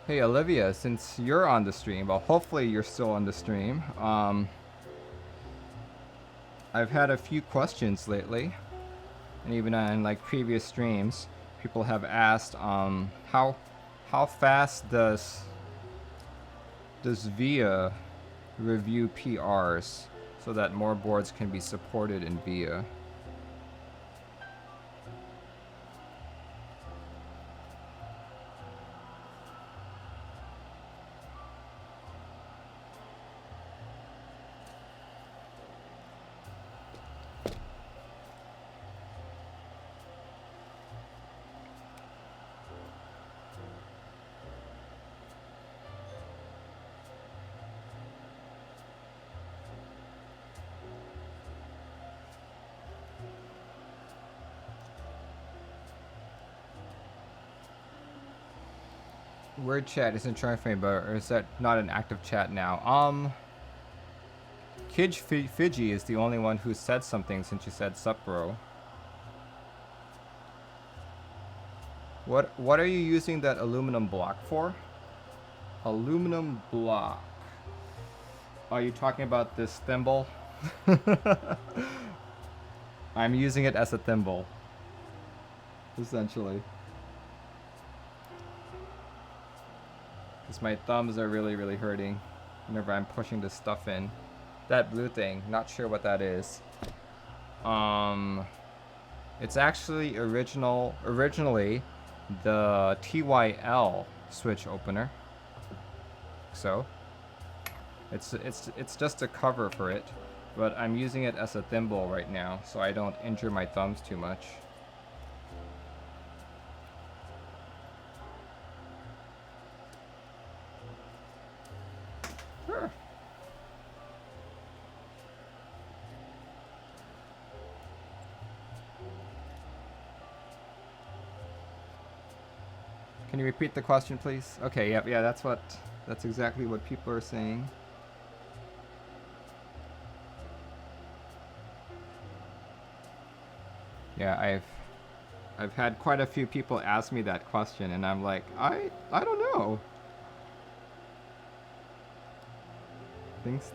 Hey Olivia, since you're on the stream, well, hopefully you're still on the stream. I've had a few questions lately, and even on like previous streams, people have asked, how fast does VIA review PRs so that more boards can be supported in VIA? Word chat isn't trying for me, but or is that not an active chat now? Kid Fiji is the only one who said something since you said sup, bro. What are you using that aluminum block for? Aluminum block. Are you talking about this thimble? I'm using it as a thimble, essentially. Because my thumbs are really, really hurting whenever I'm pushing this stuff in. That blue thing, not sure what that is. It's actually originally the TYL switch opener. So it's just a cover for it, but I'm using it as a thimble right now so I don't injure my thumbs too much. Sure. Can you repeat the question, please? Okay, yep, yeah, that's exactly what people are saying. Yeah, I've had quite a few people ask me that question, and I'm like, I don't know.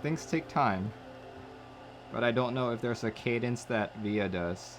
Things take time, but I don't know if there's a cadence that VIA does.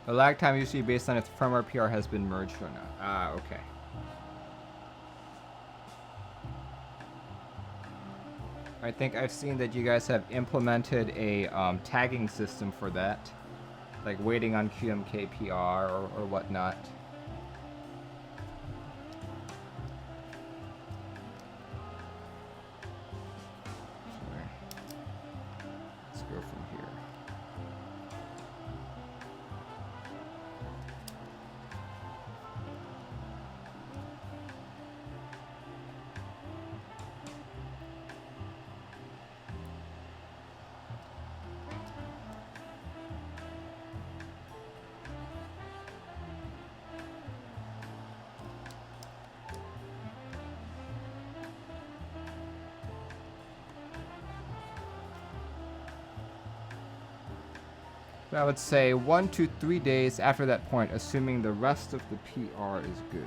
The lag time usually based on if firmware PR has been merged or not. Ah, okay. I think I've seen that you guys have implemented a tagging system for that, like waiting on QMK PR or whatnot. Let's go from here. I would say 1 to 3 days after that point, assuming the rest of the PR is good.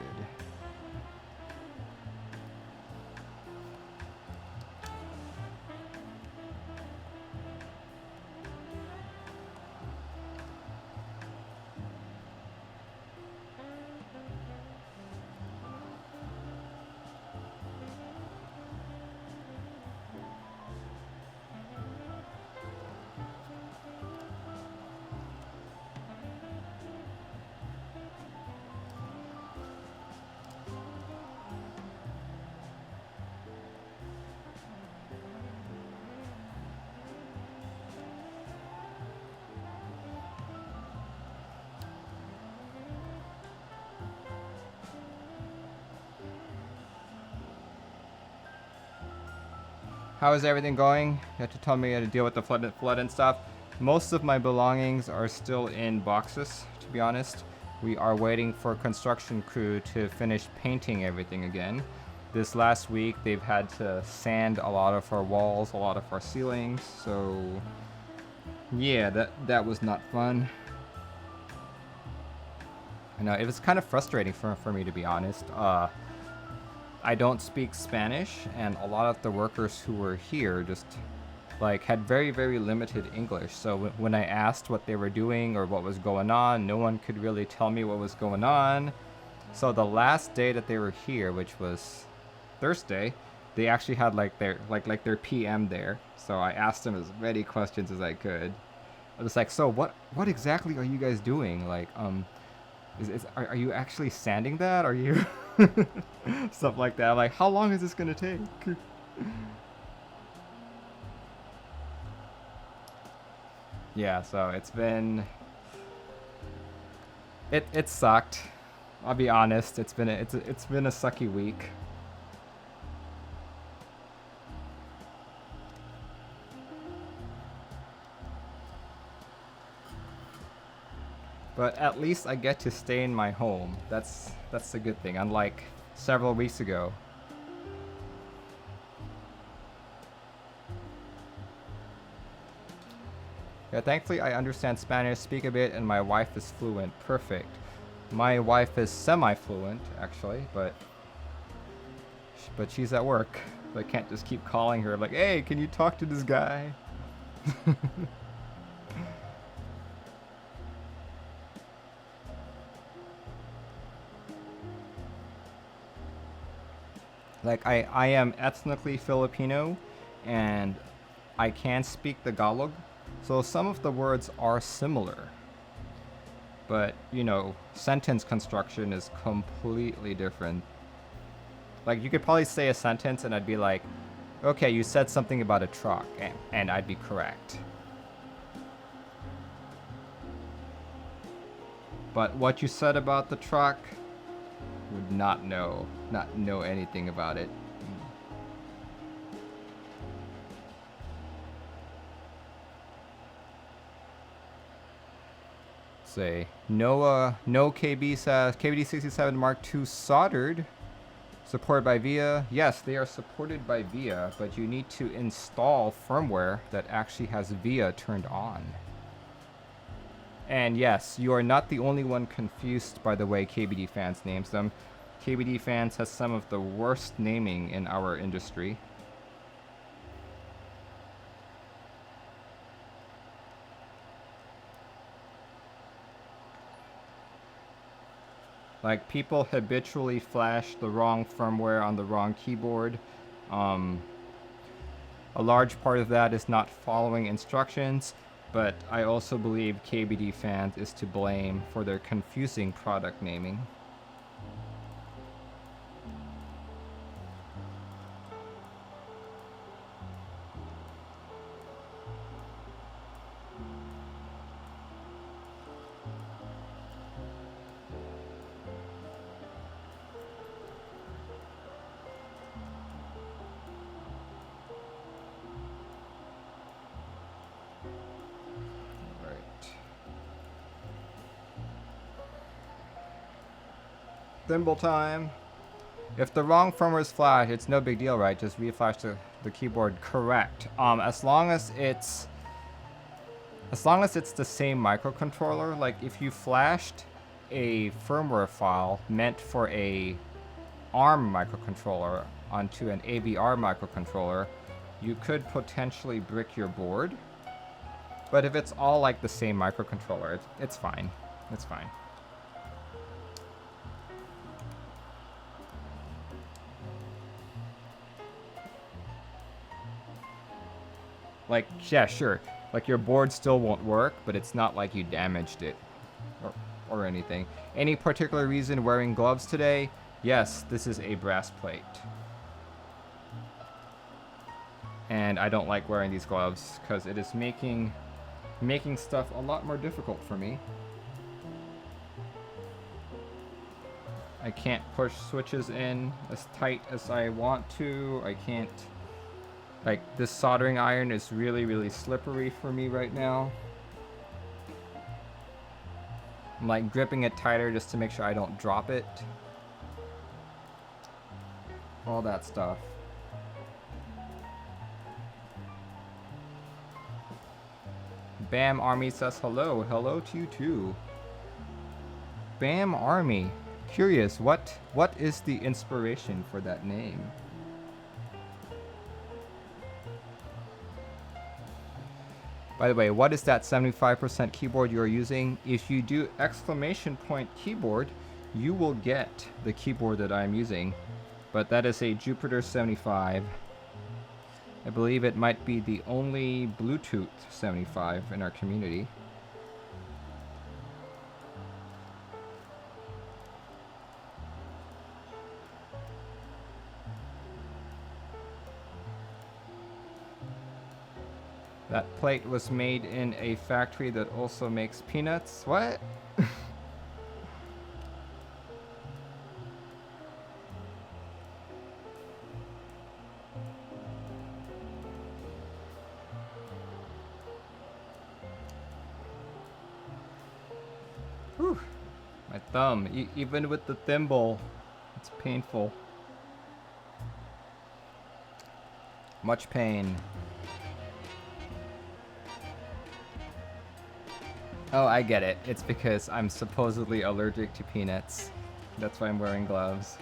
How is everything going? You have to tell me how to deal with the flood and stuff. Most of my belongings are still in boxes, to be honest. We are waiting for construction crew to finish painting everything again. This last week, they've had to sand a lot of our walls, a lot of our ceilings, so yeah, that was not fun. I know, it was kind of frustrating for me, to be honest. I don't speak Spanish, and a lot of the workers who were here just like had very, very limited English. So when I asked what they were doing or what was going on, no one could really tell me what was going on. So the last day that they were here, which was Thursday, they actually had like their PM there. So I asked them as many questions as I could. I was like, so what exactly are you guys doing? Like, are you actually sanding that? Are you stuff like that? I'm like, how long is this gonna take? Yeah, so it's been it sucked. I'll be honest. It's been a sucky week. But at least I get to stay in my home. That's a good thing, unlike several weeks ago. Yeah, thankfully I understand Spanish, speak a bit, and my wife is fluent. Perfect. My wife is semi-fluent, actually, but she's at work. So I can't just keep calling her like, hey, can you talk to this guy? Like, I am ethnically Filipino, and I can speak Tagalog, so some of the words are similar. But, you know, sentence construction is completely different. Like, you could probably say a sentence and I'd be like, okay, you said something about a truck, and I'd be correct. But what you said about the truck, would not know anything about it. Say no KB says KBD67 Mark II soldered, supported by VIA. Yes, they are supported by VIA, but you need to install firmware that actually has VIA turned on. And yes, you are not the only one confused by the way KBD Fans names them. KBD Fans has some of the worst naming in our industry. Like, people habitually flash the wrong firmware on the wrong keyboard. A large part of that is not following instructions, but I also believe KBD Fans is to blame for their confusing product naming. Thimble time. If the wrong firmware is flashed, it's no big deal, right? Just reflash the keyboard. Correct. As long as it's the same microcontroller. Like, if you flashed a firmware file meant for a ARM microcontroller onto an AVR microcontroller, you could potentially brick your board. But if it's all like the same microcontroller, it's fine. It's fine. Like, yeah, sure. Like, your board still won't work, but it's not like you damaged it or anything. Any particular reason wearing gloves today? Yes, this is a brass plate. And I don't like wearing these gloves because it is making stuff a lot more difficult for me. I can't push switches in as tight as I want to. I Like, this soldering iron is really, really slippery for me right now. I'm like gripping it tighter just to make sure I don't drop it. All that stuff. Bam Army says hello. Hello to you too. Bam Army. Curious, what is the inspiration for that name? By the way, what is that 75% keyboard you are using? If you do exclamation point keyboard, you will get the keyboard that I'm using. But that is a Jupiter 75. I believe it might be the only Bluetooth 75 in our community. That plate was made in a factory that also makes peanuts. What? Whew. My thumb, even with the thimble, it's painful. Much pain. Oh, I get it. It's because I'm supposedly allergic to peanuts. That's why I'm wearing gloves.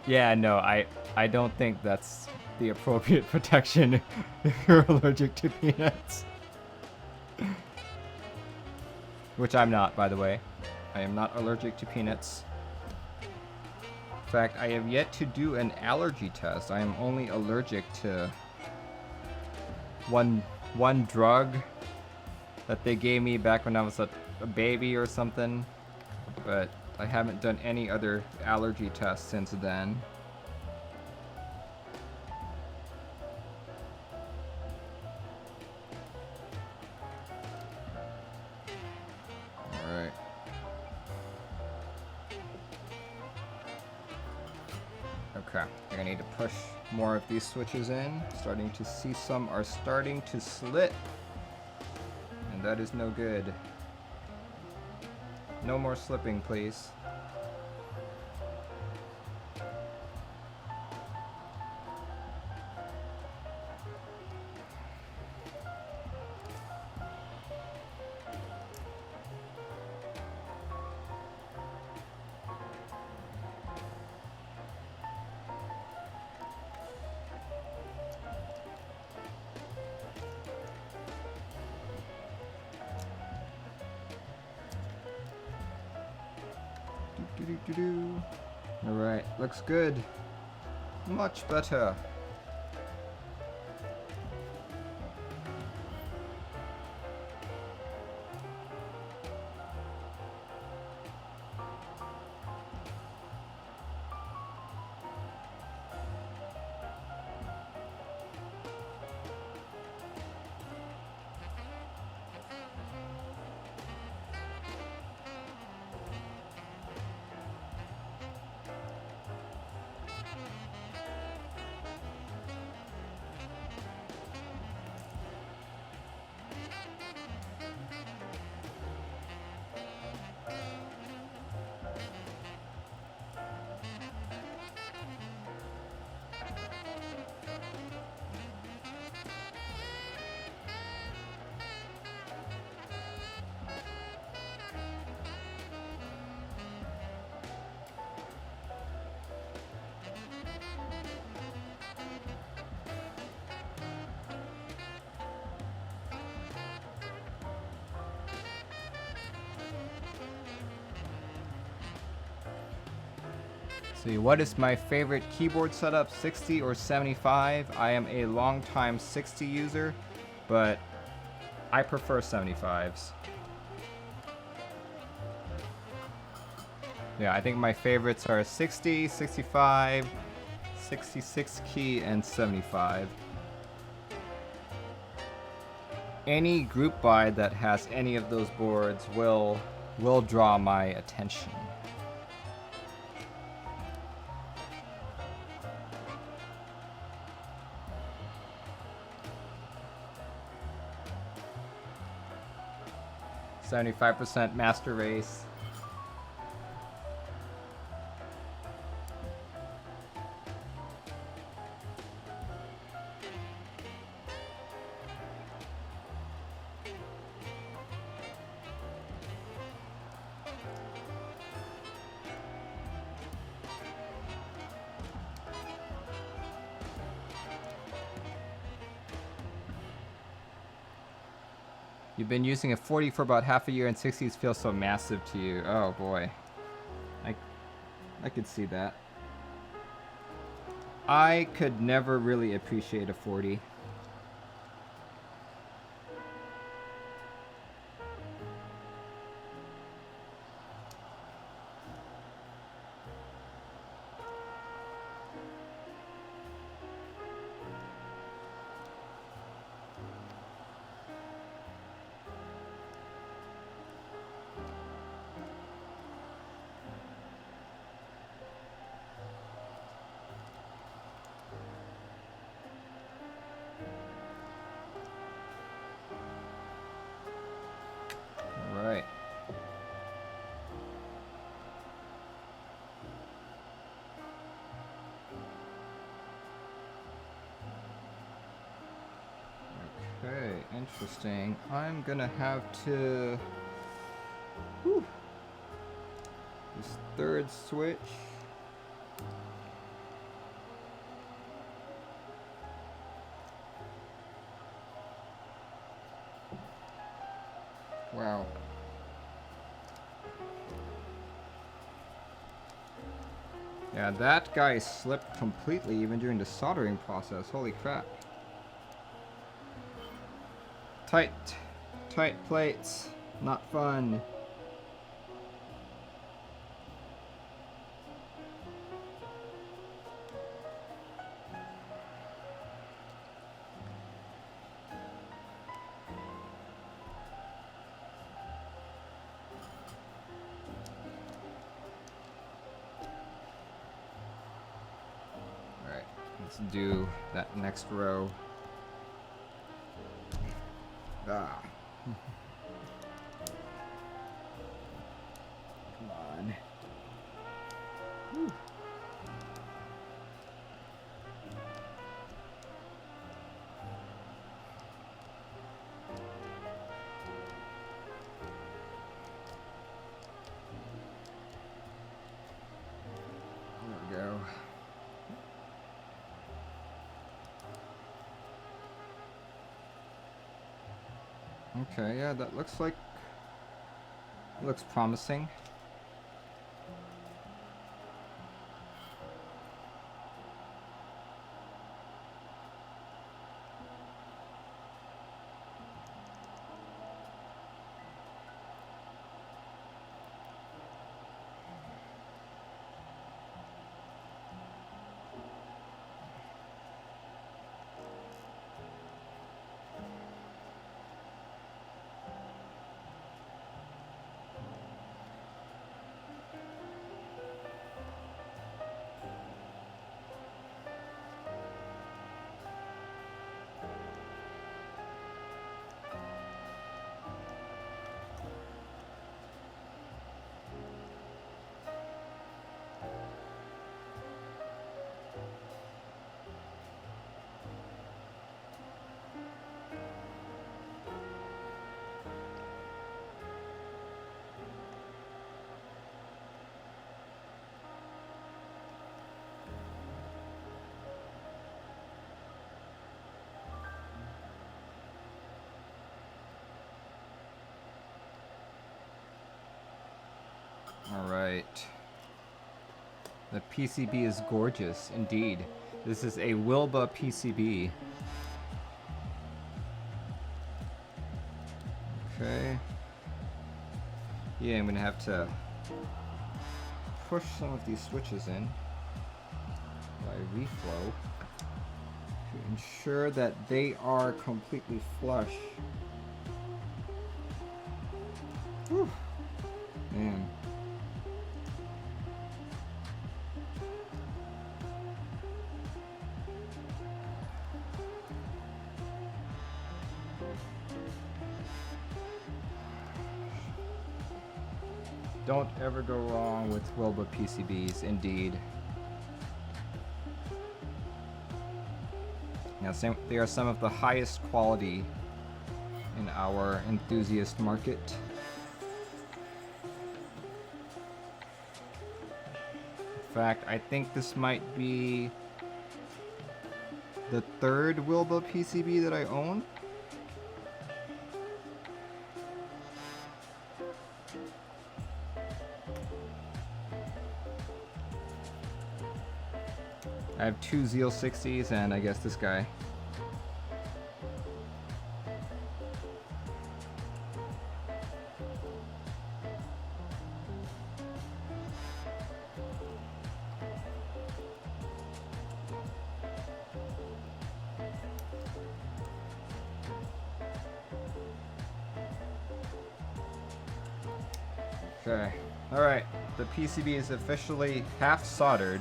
Yeah, no, I don't think that's the appropriate protection if you're allergic to peanuts. Which I'm not, by the way. I am not allergic to peanuts. In fact, I have yet to do an allergy test. I am only allergic to one drug that they gave me back when I was a baby or something, but I haven't done any other allergy tests since then. Alright. Okay, I'm gonna need to push more of these switches in. Starting to see some are starting to slit. And that is no good. No more slipping, please. Alright, looks good. Much better. See, what is my favorite keyboard setup, 60 or 75? I am a long-time 60 user, but I prefer 75s. Yeah, I think my favorites are 60, 65, 66 key, and 75. Any group buy that has any of those boards will draw my attention. 75% master race. You've been using a 40 for about half a year and 60s feel so massive to you. Oh boy. I could see that. I could never really appreciate a 40. Right. Okay, interesting. I'm gonna have to... Whew. This third switch. Wow. Yeah, that guy slipped completely even during the soldering process. Holy crap. Tight plates. Not fun. Alright, let's do that next row. Ah. Come on. Whew. There we go. Okay, yeah, that looks promising. Alright. The PCB is gorgeous, indeed. This is a Wilba PCB. Okay. Yeah, I'm gonna have to push some of these switches in by reflow to ensure that they are completely flush. Whew. Man. Don't ever go wrong with Wilbur PCBs, indeed. Now, they are some of the highest quality in our enthusiast market. In fact, I think this might be the third Wilbur PCB that I own. I have 2 Zeal 60s and I guess this guy. Okay, alright, the PCB is officially half soldered.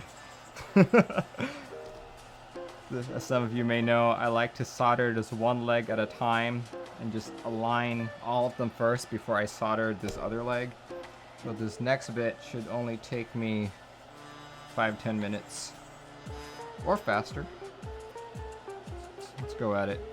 As some of you may know, I like to solder just one leg at a time and just align all of them first before I solder this other leg. So this next bit should only take me 5-10 minutes or faster. Let's go at it.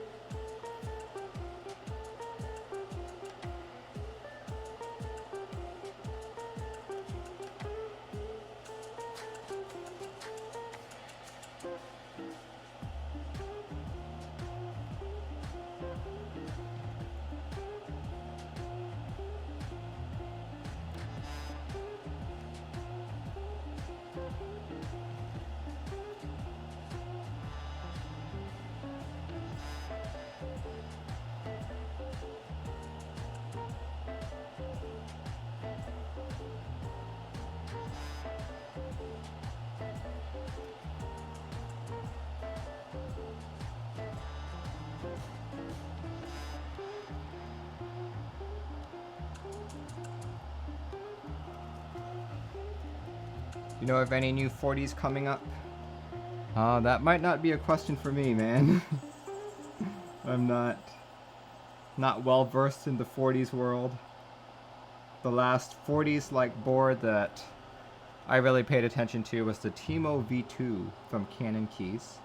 You know of any new 40s coming up? That might not be a question for me, man. I'm not well versed in the 40s world. The last 40s like board that I really paid attention to was the Timo V2 from Canon Keys.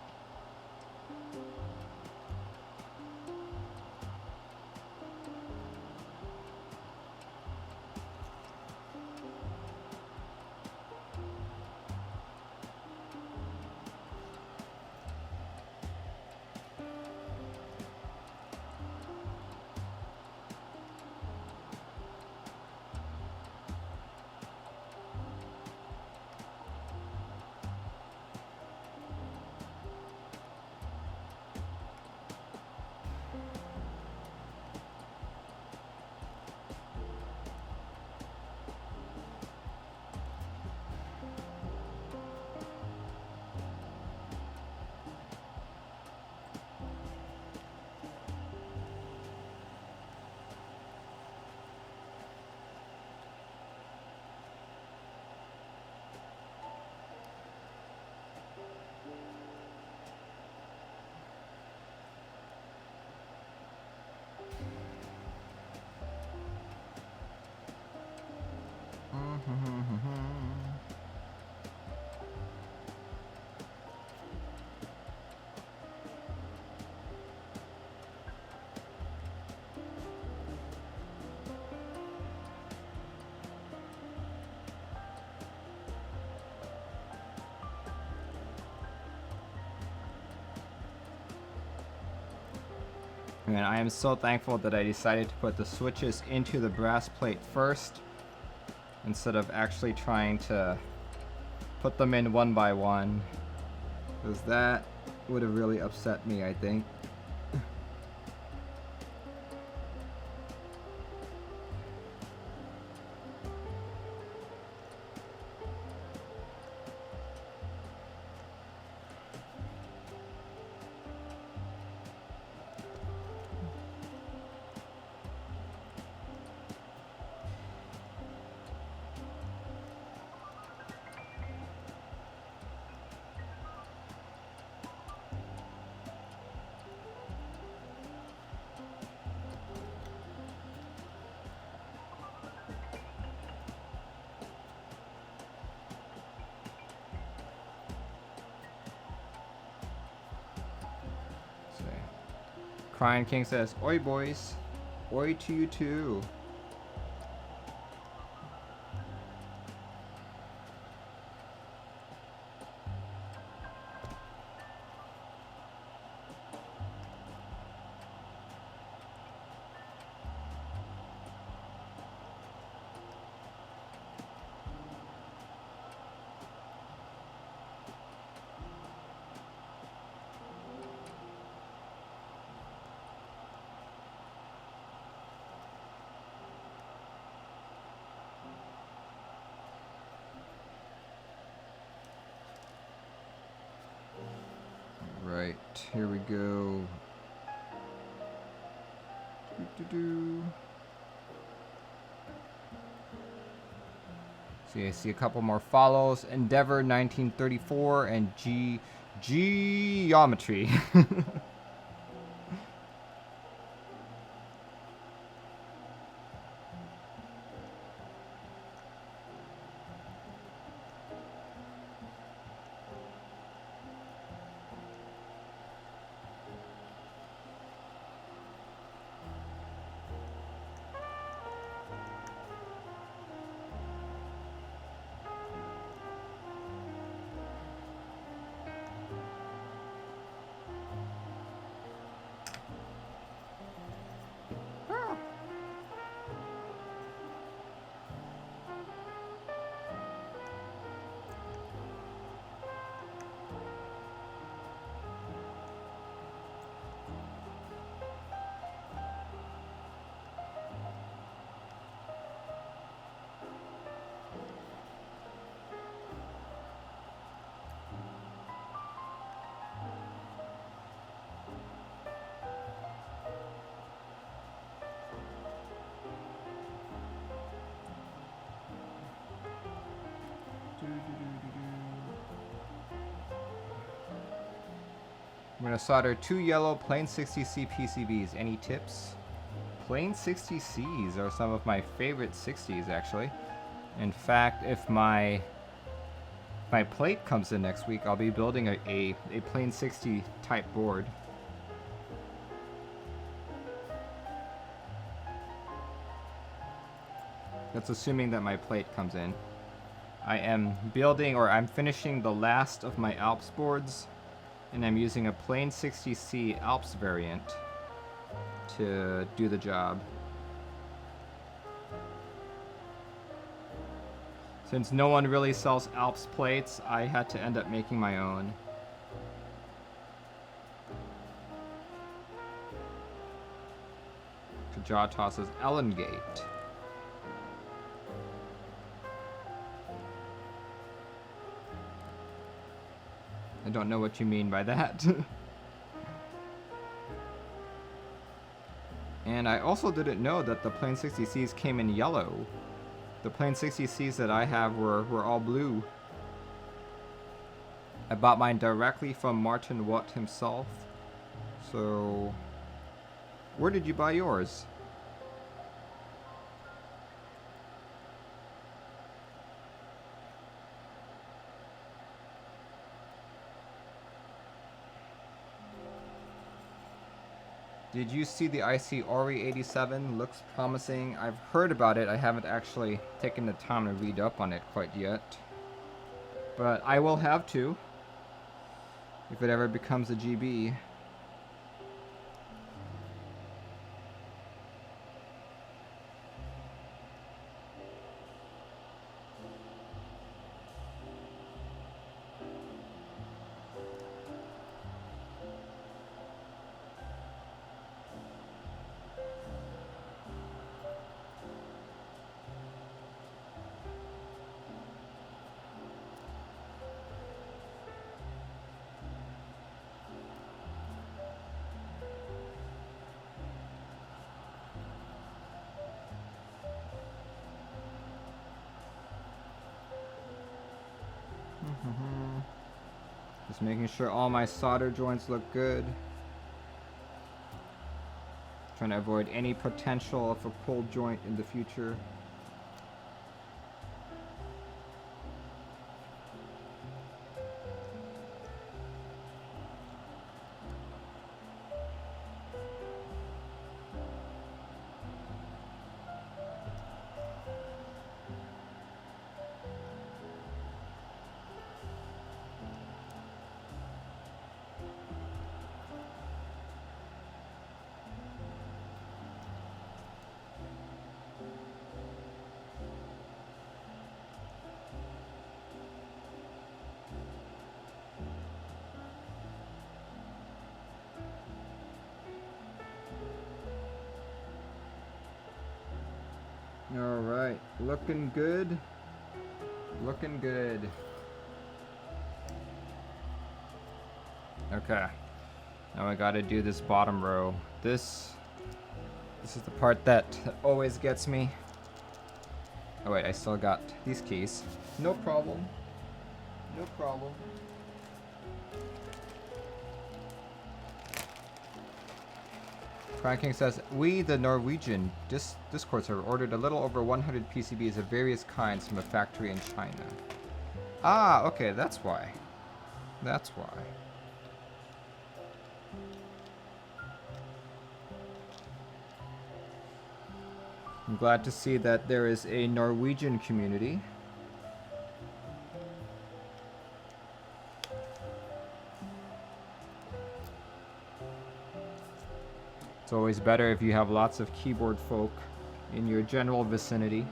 And I am so thankful that I decided to put the switches into the brass plate first instead of actually trying to put them in one by one, because that would have really upset me, I think. Crying King says, "Oi, boys. Oi to you too." Right, here we go. See, I see a couple more follows. Endeavor 1934 and Geometry. I'm going to solder 2 yellow plain 60C PCBs. Any tips? Plain 60Cs are some of my favorite 60s, actually. In fact, if my plate comes in next week, I'll be building a plain 60 type board. That's assuming that my plate comes in. I am building, or I'm finishing the last of my Alps boards, and I'm using a plain 60C Alps variant to do the job. Since no one really sells Alps plates, I had to end up making my own. Jaw tosses Ellengate. I don't know what you mean by that. And I also didn't know that the plain 60Cs came in yellow. The plain 60Cs that I have were all blue. I bought mine directly from Martin Watt himself. So, where did you buy yours? Did you see the IC Ori 87? Looks promising. I've heard about it. I haven't actually taken the time to read up on it quite yet. But I will have to, if it ever becomes a GB. Just making sure all my solder joints look good. Trying to avoid any potential of a pulled joint in the future. Alright, looking good. Looking good. Okay. Now I gotta do this bottom row. This is the part that always gets me. Oh wait, I still got these keys. No problem. No problem. Franking says, we, the Norwegian Discord server, ordered a little over 100 PCBs of various kinds from a factory in China. Ah, okay, that's why. That's why. I'm glad to see that there is a Norwegian community. It's always better if you have lots of keyboard folk in your general vicinity.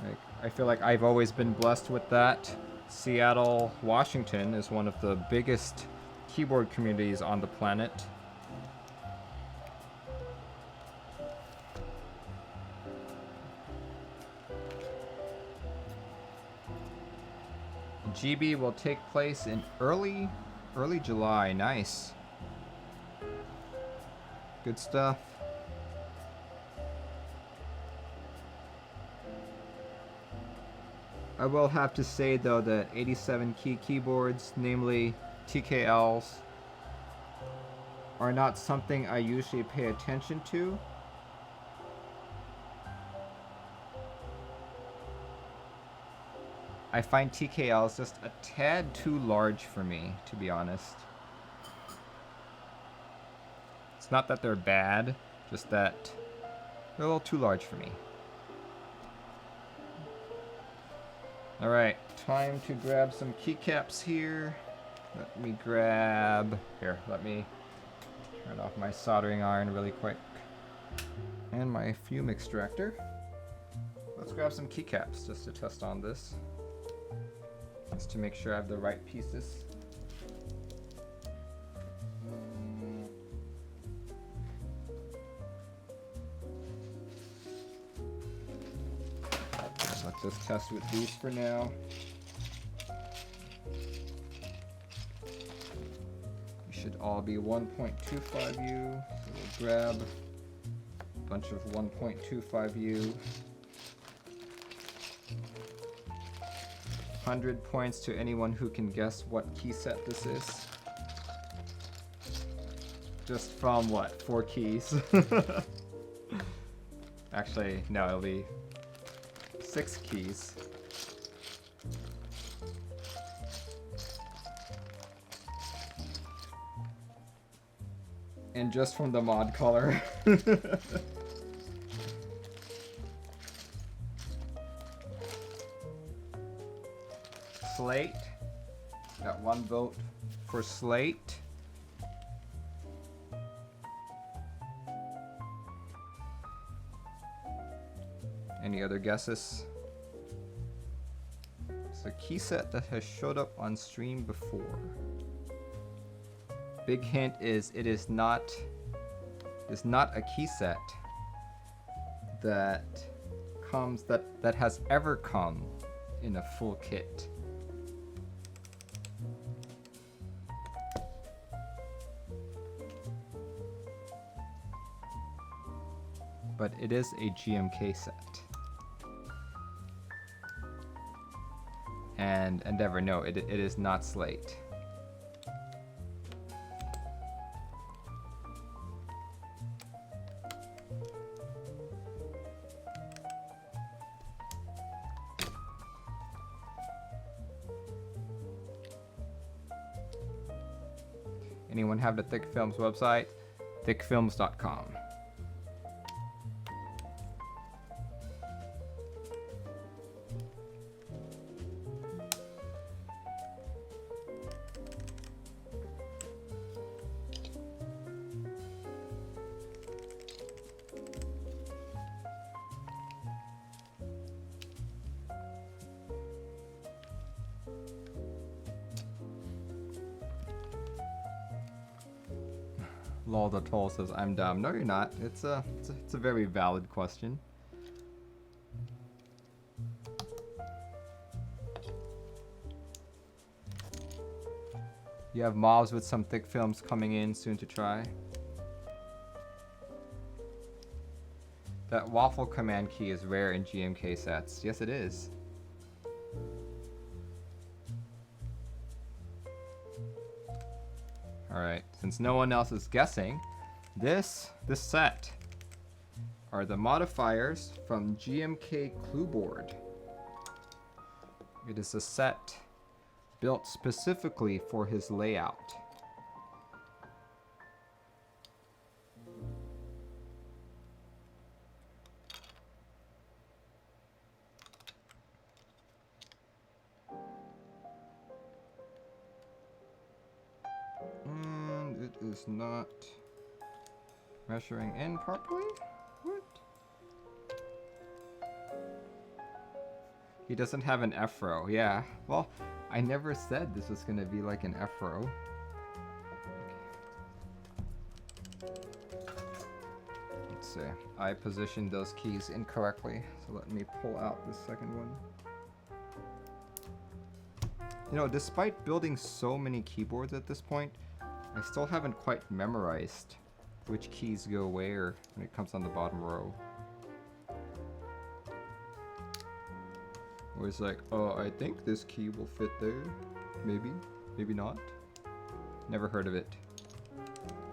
Like, I feel like I've always been blessed with that. Seattle, Washington is one of the biggest keyboard communities on the planet. GB will take place in early July. Nice. Good stuff. I will have to say though that 87 key keyboards, namely TKLs, are not something I usually pay attention to. I find TKLs just a tad too large for me, to be honest. It's not that they're bad, just that they're a little too large for me. Alright, time to grab some keycaps here. Let me grab... Here, let me turn off my soldering iron really quick. And my fume extractor. Let's grab some keycaps just to test on this. Just to make sure I have the right pieces. Let's just test with these for now. You should all be 1.25U. So we'll grab a bunch of 1.25U. 100 points to anyone who can guess what key set this is. Just from what? 4 keys? Actually, no, it'll be 6 keys. And just from the mod color. Slate. Got 1 vote for Slate. Any other guesses? It's a key set that has showed up on stream before. Big hint is it is not a key set that comes that has ever come in a full kit. But it is a GMK set. And Endeavor, no, it is not Slate. Anyone have the Thick Films website? thickfilms.com. Lol the Toll says I'm dumb. No, you're not. It's a very valid question. You have mobs with some thick films coming in soon to try. That waffle command key is rare in GMK sets. Yes, it is. Alright, since no one else is guessing, this set are the modifiers from GMK Clue Board. It is a set built specifically for his layout. And it is not measuring in properly? What? He doesn't have an F-row. Yeah, well, I never said this was gonna be like an F-row. Let's see. I positioned those keys incorrectly, so let me pull out the second one. You know, despite building so many keyboards at this point, I still haven't quite memorized which keys go where when it comes on the bottom row. Always like, oh, I think this key will fit there. Maybe, maybe not. Never heard of it.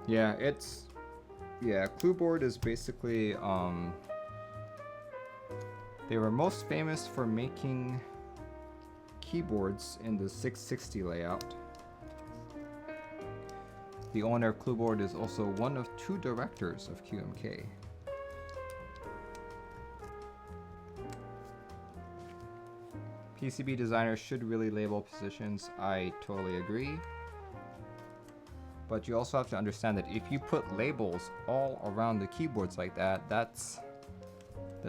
Yeah, Clue Board is basically, they were most famous for making keyboards in the 660 layout. The owner of Clue Board is also one of 2 directors of QMK. PCB designers should really label positions. I totally agree. But you also have to understand that if you put labels all around the keyboards like that, that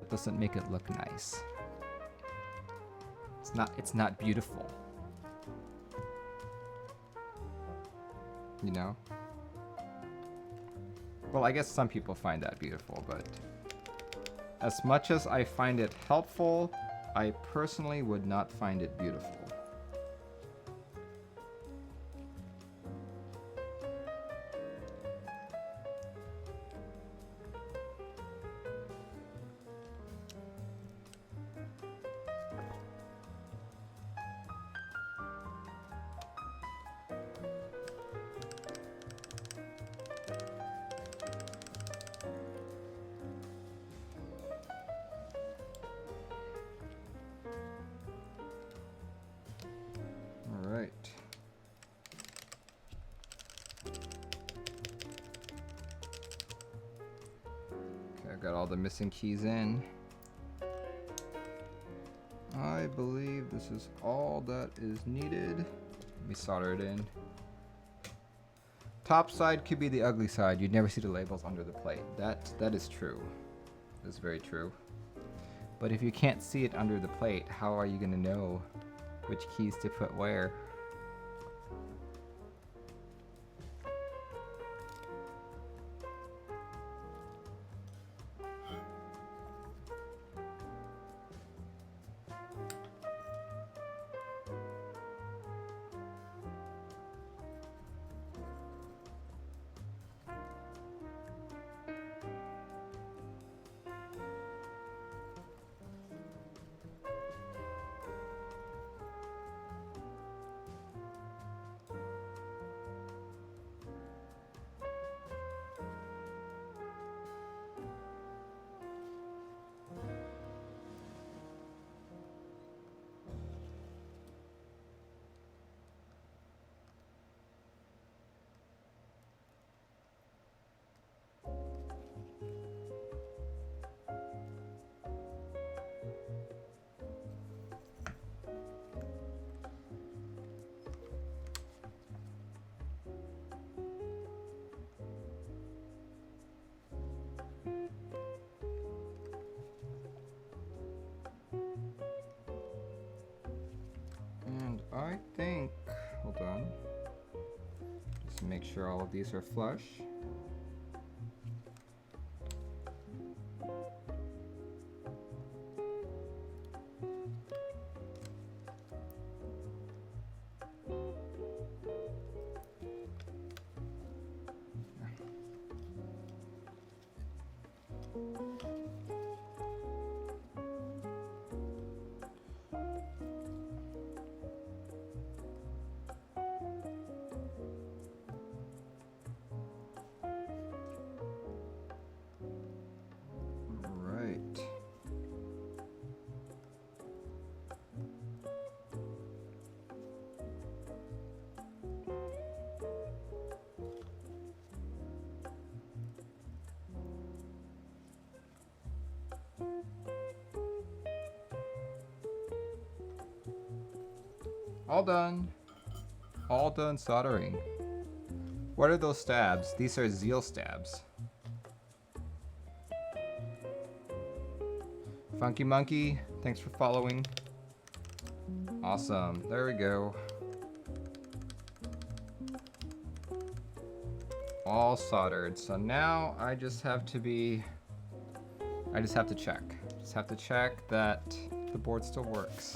doesn't make it look nice. It's not beautiful. You know? Well, I guess some people find that beautiful, but as much as I find it helpful, I personally would not find it beautiful. Got all the missing keys in. I believe this is all that is needed. Let me solder it in. Top side could be the ugly side. You'd never see the labels under the plate. That is true. That's very true. But if you can't see it under the plate, how are you gonna know which keys to put where? I think, hold on, just make sure all of these are flush. All done. All done soldering. What are those stabs? These are Zeal stabs. Funky Monkey, thanks for following. Awesome, there we go. All soldered. So now I just have to check. Just have to check that the board still works.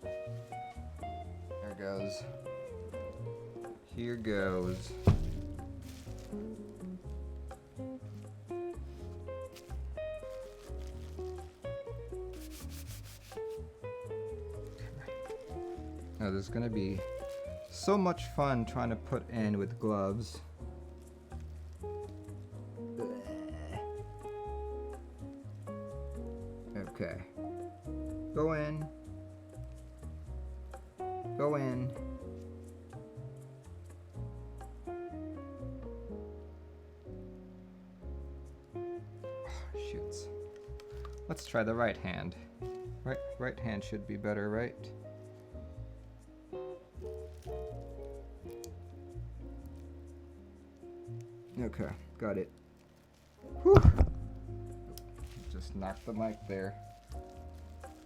There goes. Here goes. Now there's gonna be so much fun trying to put in with gloves. Okay. Go in. Go in. Shoots. Let's try the right hand. Right hand should be better, right? Okay, got it. Whew. Just knocked the mic there.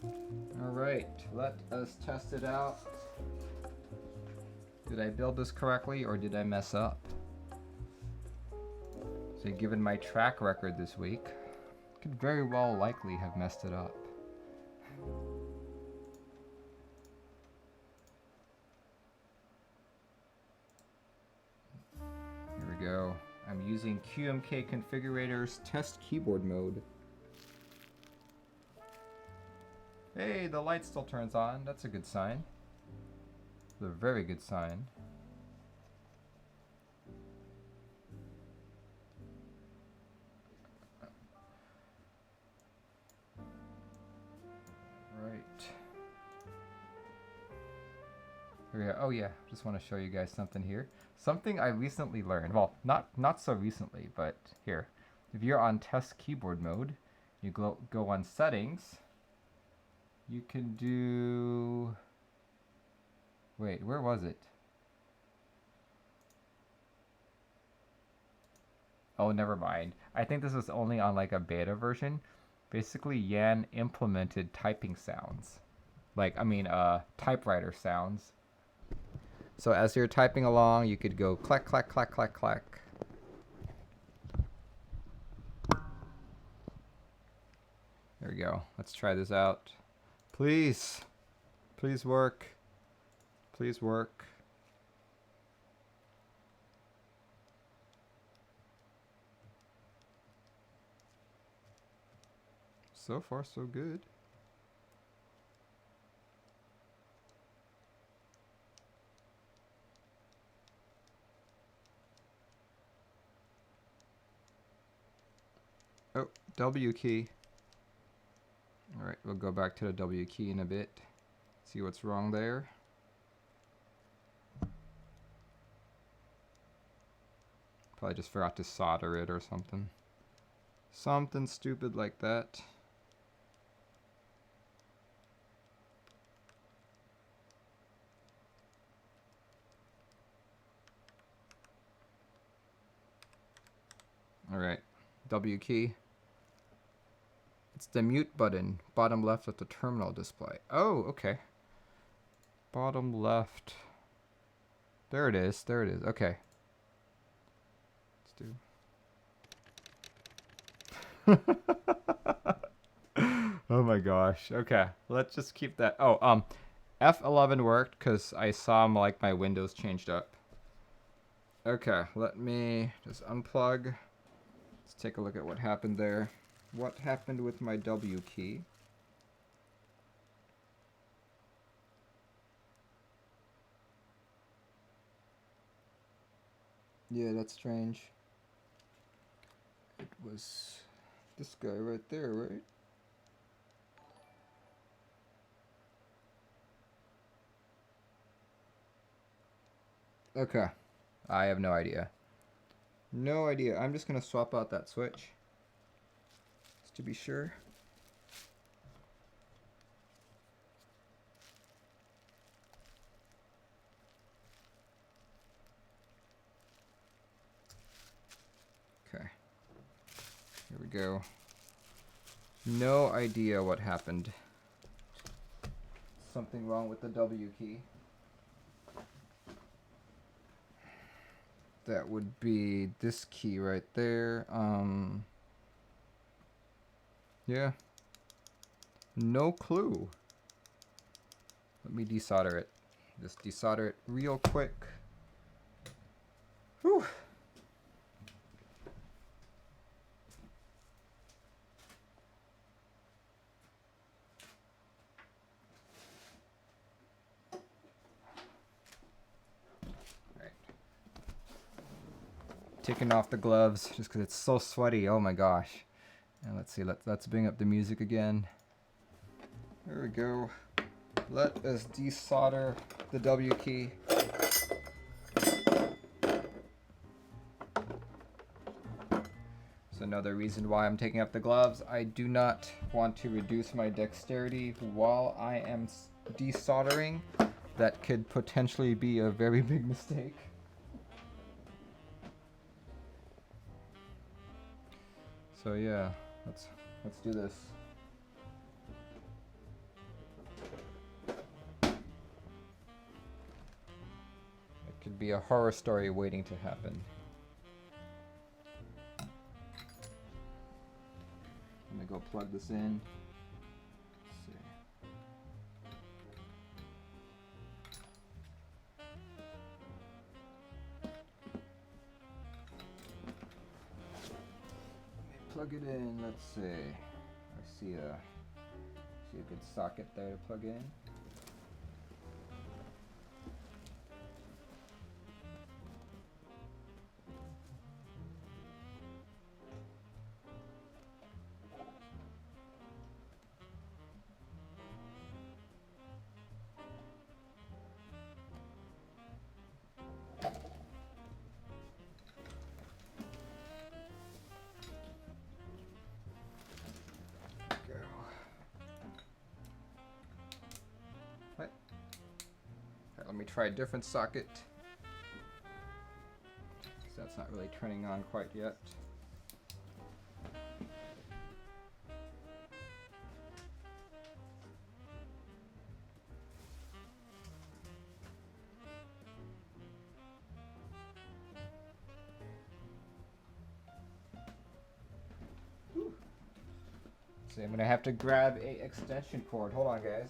All right, let us test it out. Did I build this correctly or did I mess up? So given my track record this week, I could very well likely have messed it up. Here we go. I'm using QMK Configurator's test keyboard mode. Hey, the light still turns on. That's a good sign. It's a very good sign. Right. Here we go. Oh yeah, just want to show you guys something here. Something I recently learned. Well, not so recently, but here. If you're on test keyboard mode, you go on settings. You can do... Wait, where was it? Oh, never mind. I think this was only on like a beta version. Basically, Yan implemented typing sounds. Typewriter sounds. So as you're typing along, you could go clack, clack, clack, clack, clack. There we go. Let's try this out. Please. Please work. Please work. So far, so good. Oh, W key. All right, we'll go back to the W key in a bit. See what's wrong there. Probably just forgot to solder it or something. Something stupid like that. All right, W key. It's the mute button, bottom left of the terminal display. Oh, okay. Bottom left. There it is, there it is, okay. Let's do. Oh my gosh, okay. Let's just keep that. Oh, F11 worked because I saw like my windows changed up. Okay, let me just unplug. Let's take a look at what happened there. What happened with my W key? Yeah, that's strange. It was this guy right there, right? Okay. I have no idea. No idea. I'm just gonna swap out that switch. Just to be sure. go. No idea what happened. Something wrong with the W key. That would be this key right there. Yeah. No clue. Let me desolder it. Just desolder it real quick. Whew. Taking off the gloves just because it's so sweaty. Oh my gosh. And let's see, let's bring up the music again. There we go. Let us desolder the W key. So another reason why I'm taking up the gloves. I do not want to reduce my dexterity while I am desoldering. That could potentially be a very big mistake. So yeah, let's do this. It could be a horror story waiting to happen. I'm gonna go plug this in. Let's see. Plug it in. Let's see. I see a good socket there to plug in. Let me try a different socket. So that's not really turning on quite yet. So I'm gonna have to grab a extension cord. Hold on, guys.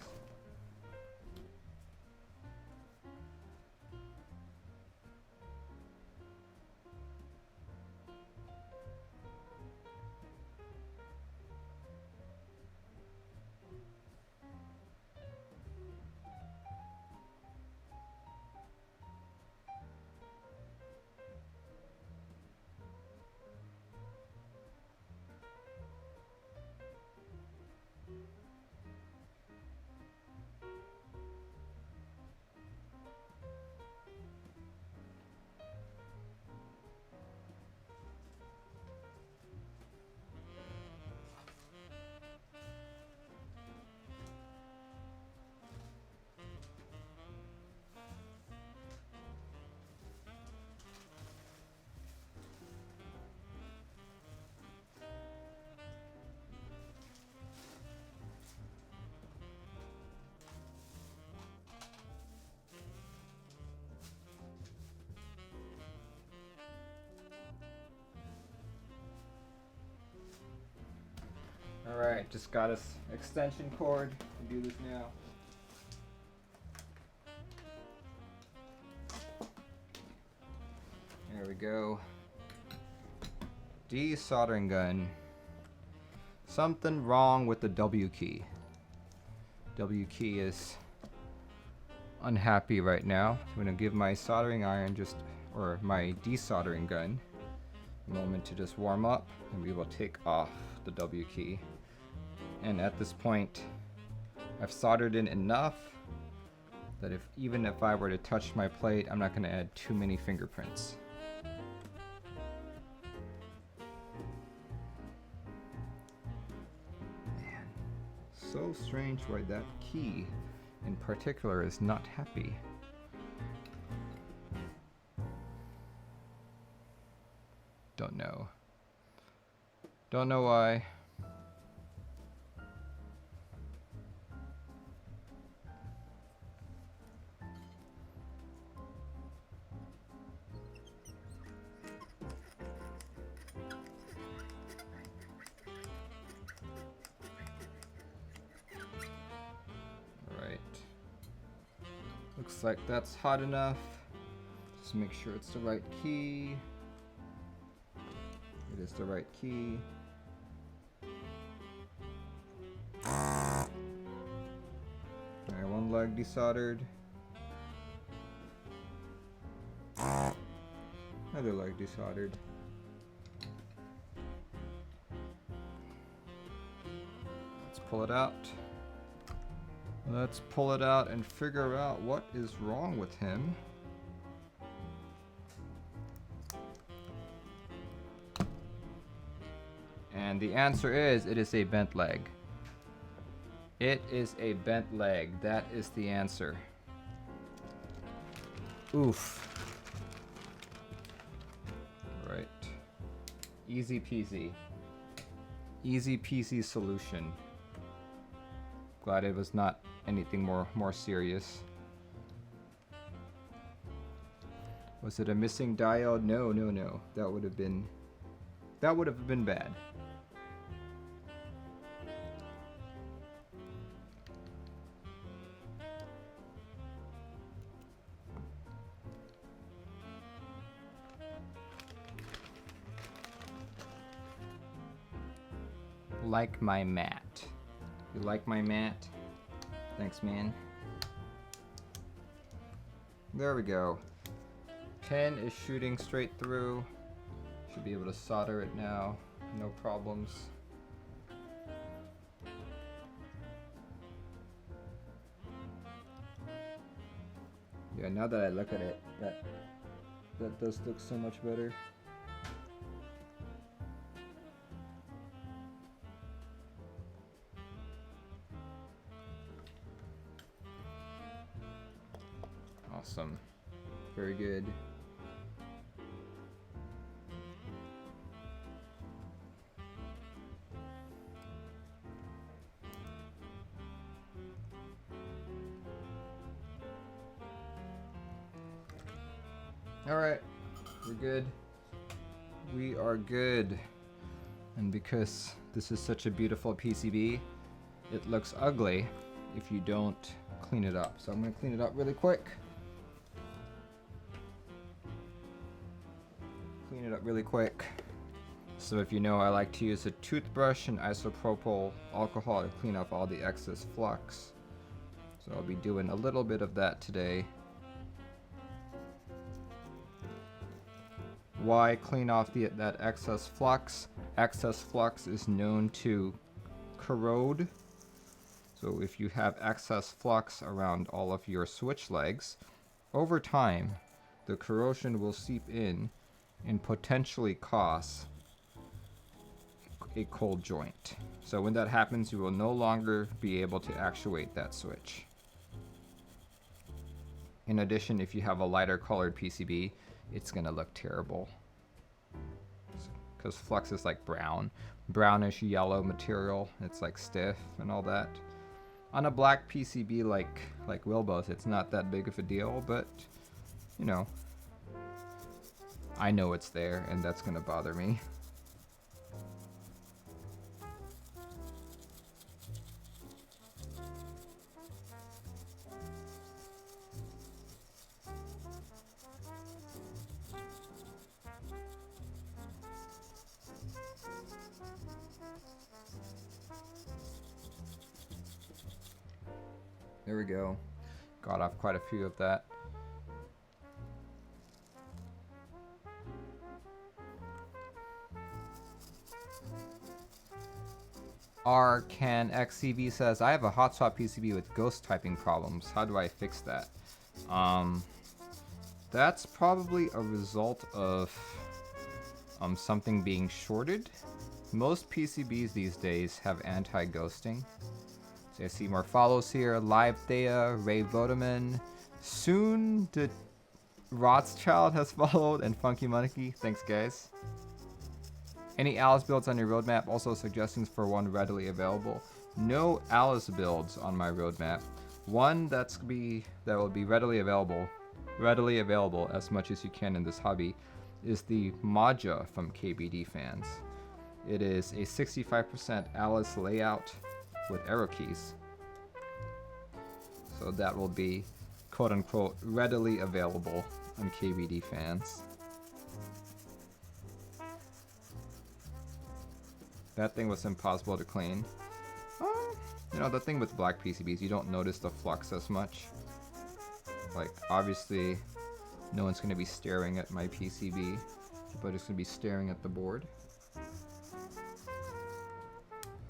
Alright, just got us extension cord. Can do this now. There we go. Desoldering gun. Something wrong with the W key. W key is unhappy right now. I'm going to give my soldering iron or my desoldering gun a moment to just warm up, and we will take off the W key. And at this point, I've soldered in enough that even if I were to touch my plate, I'm not going to add too many fingerprints. Man, so strange why that key in particular is not happy. Don't Don't know why. Alright. Looks like that's hot enough. Just make sure it's the right key. It is the right key. Alright, one leg desoldered. Another leg desoldered. Let's pull it out. Let's pull it out and figure out what is wrong with him. And the answer is, it is a bent leg. It is a bent leg. That is the answer. Oof. Right. Easy peasy. Easy peasy solution. Glad it was not anything more serious. Was it a missing diode? No. That would have been bad. Like my mat. You like my mat? Thanks, man. There we go. Pin is shooting straight through. Should be able to solder it now. No problems. Yeah, now that I look at it, that does look so much better. Awesome. Very good. Alright, we're good. We are good. And because this is such a beautiful PCB, it looks ugly if you don't clean it up. So I'm going to clean it up really quick. Clean it up really quick. So if you know, I like to use a toothbrush and isopropyl alcohol to clean up all the excess flux. So I'll be doing a little bit of that today. Why clean off that excess flux? Excess flux is known to corrode. So if you have excess flux around all of your switch legs, over time the corrosion will seep in and potentially cause a cold joint. So when that happens, you will no longer be able to actuate that switch. In addition, if you have a lighter colored PCB, it's gonna look terrible because flux is like brownish yellow material. It's like stiff and all that. On a black PCB like Wilbo's, it's not that big of a deal, but you know, I know it's there and that's gonna bother me. There we go. Got off quite a few of that. RCanXCV says, I have a hotspot PCB with ghost typing problems. How do I fix that? That's probably a result of something being shorted. Most PCBs these days have anti-ghosting. So I see more follows here. Live Thea, Ray Vodaman. Soon the Rothschild has followed, and Funky Monkey. Thanks, guys. Any Alice builds on your roadmap? Also suggestions for one readily available. No Alice builds on my roadmap. One that will be readily available as much as you can in this hobby, is the Maja from KBD fans. It is a 65% Alice layout with arrow keys. So that will be quote unquote readily available on KBD fans. That thing was impossible to clean. You know, the thing with black PCBs, you don't notice the flux as much. Like, obviously, no one's going to be staring at my PCB, but it's going to be staring at the board.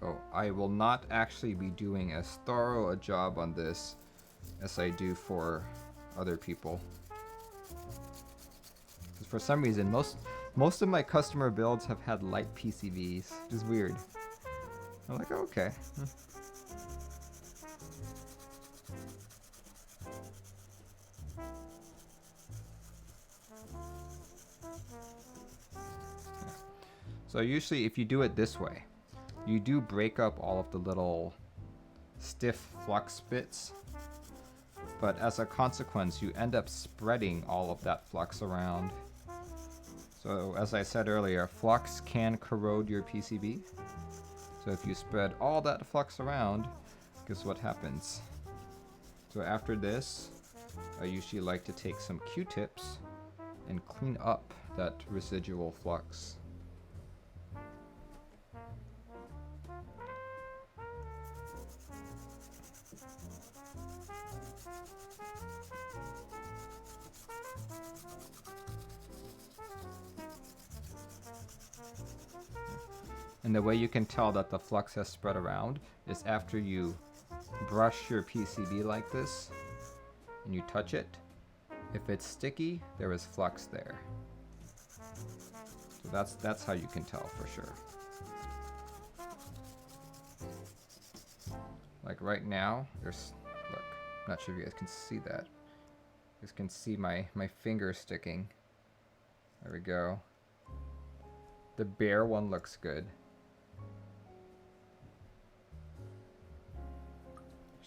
Oh, I will not actually be doing as thorough a job on this as I do for other people. Because for some reason, most of my customer builds have had light PCBs, which is weird. I'm like, oh, okay. So usually if you do it this way, you do break up all of the little stiff flux bits, but as a consequence you end up spreading all of that flux around. So as I said earlier, flux can corrode your PCB. So if you spread all that flux around, guess what happens? So after this, I usually like to take some Q-tips and clean up that residual flux. And the way you can tell that the flux has spread around is after you brush your PCB like this and you touch it. If it's sticky, there is flux there. So that's how you can tell for sure. Like right now, there's, look, I'm not sure if you guys can see that. You guys can see my finger sticking. There we go. The bare one looks good.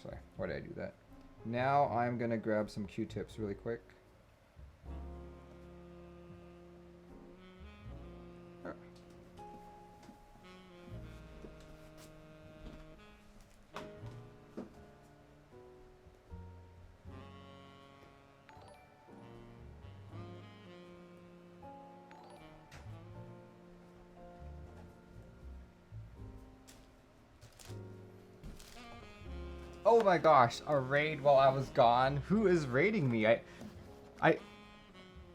Sorry, why did I do that? Now I'm gonna grab some Q-tips really quick. Oh my gosh, a raid while I was gone. Who is raiding me? I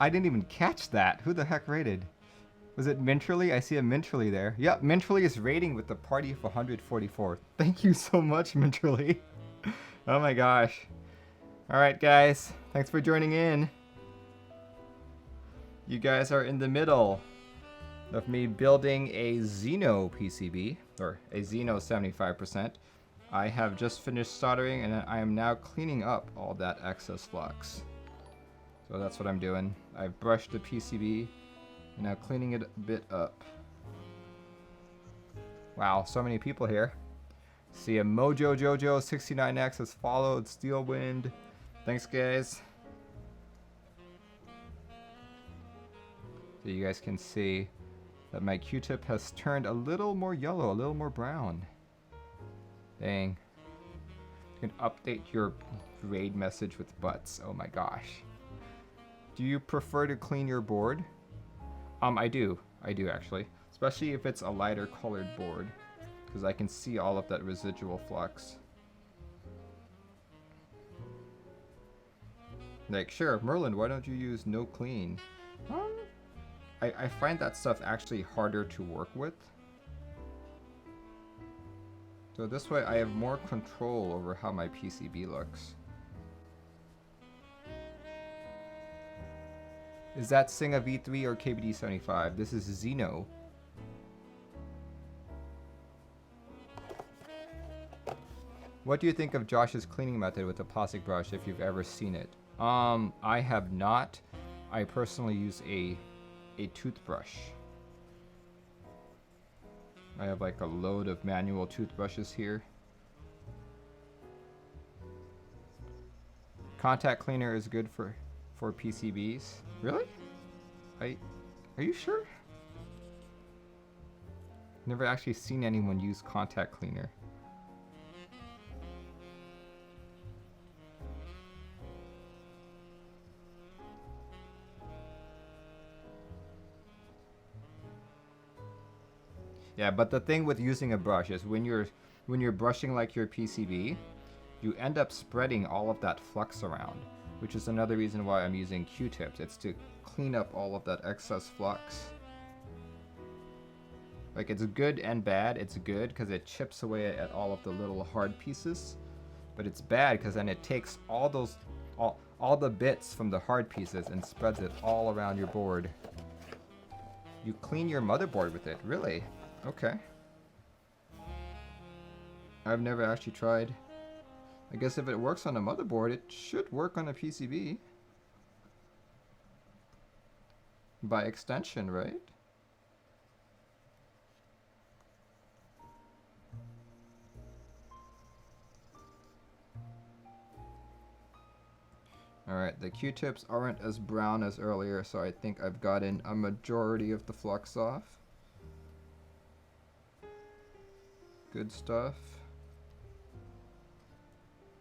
didn't even catch that. Who the heck raided? Was it Mintrally? I see a Mintrally there. Yep, Mintrally is raiding with the party of 144. Thank you so much, Mintrally. Oh my gosh. Alright guys, thanks for joining in. You guys are in the middle of me building a Xeno PCB, or a Xeno 75%. I have just finished soldering and I am now cleaning up all that excess flux. So that's what I'm doing. I've brushed the PCB and now cleaning it a bit up. Wow, so many people here. See a Mojo Jojo 69X has followed, Steel Wind. Thanks guys. So you guys can see that my Q-tip has turned a little more yellow, a little more brown. Dang. You can update your raid message with butts. Oh my gosh. Do you prefer to clean your board? I do actually. Especially if it's a lighter colored board, because I can see all of that residual flux. Like, sure, Merlin, why don't you use no clean? I find that stuff actually harder to work with. So this way I have more control over how my PCB looks. Is that Singa V3 or KBD 75? This is Xeno. What do you think of Josh's cleaning method with the plastic brush if you've ever seen it? I have not. I personally use a toothbrush. I have like a load of manual toothbrushes here. Contact cleaner is good for PCBs. Really? Are you sure? Never actually seen anyone use contact cleaner. Yeah, but the thing with using a brush is when you're brushing like your PCB, you end up spreading all of that flux around, which is another reason why I'm using Q-tips. It's to clean up all of that excess flux. Like, it's good and bad. It's good because it chips away at all of the little hard pieces, but it's bad because then it takes all the bits from the hard pieces and spreads it all around your board. You clean your motherboard with it, really? Okay. I've never actually tried. I guess if it works on a motherboard, it should work on a PCB. By extension, right? Alright, the Q-tips aren't as brown as earlier, so I think I've gotten a majority of the flux off. Good stuff.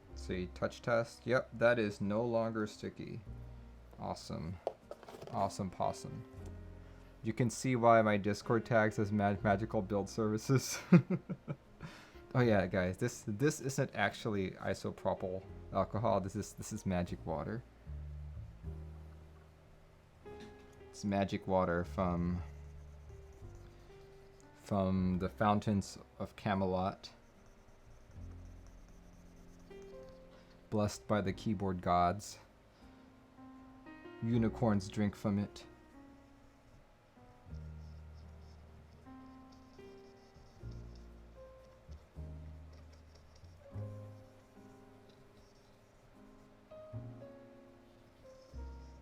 Let's see, touch test. Yep, that is no longer sticky. Awesome. Awesome possum. You can see why my Discord tag says magical build services. Oh yeah, guys, this isn't actually isopropyl alcohol. This is magic water. It's magic water from the fountains of Camelot. Blessed by the keyboard gods. Unicorns drink from it.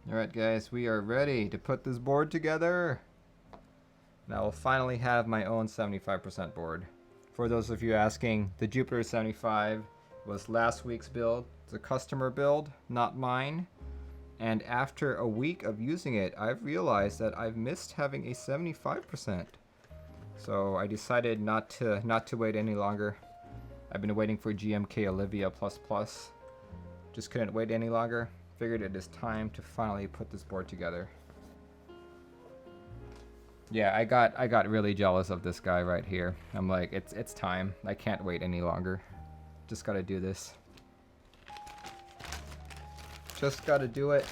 Alright guys, we are ready to put this board together. And I will finally have my own 75% board. For those of you asking, the Jupiter 75 was last week's build. It's a customer build, not mine. And after a week of using it, I've realized that I've missed having a 75%. So I decided not to wait any longer. I've been waiting for GMK Olivia++. Just couldn't wait any longer. Figured it is time to finally put this board together. Yeah, I got really jealous of this guy right here. I'm like, it's time. I can't wait any longer. Just gotta do this. Just gotta do it.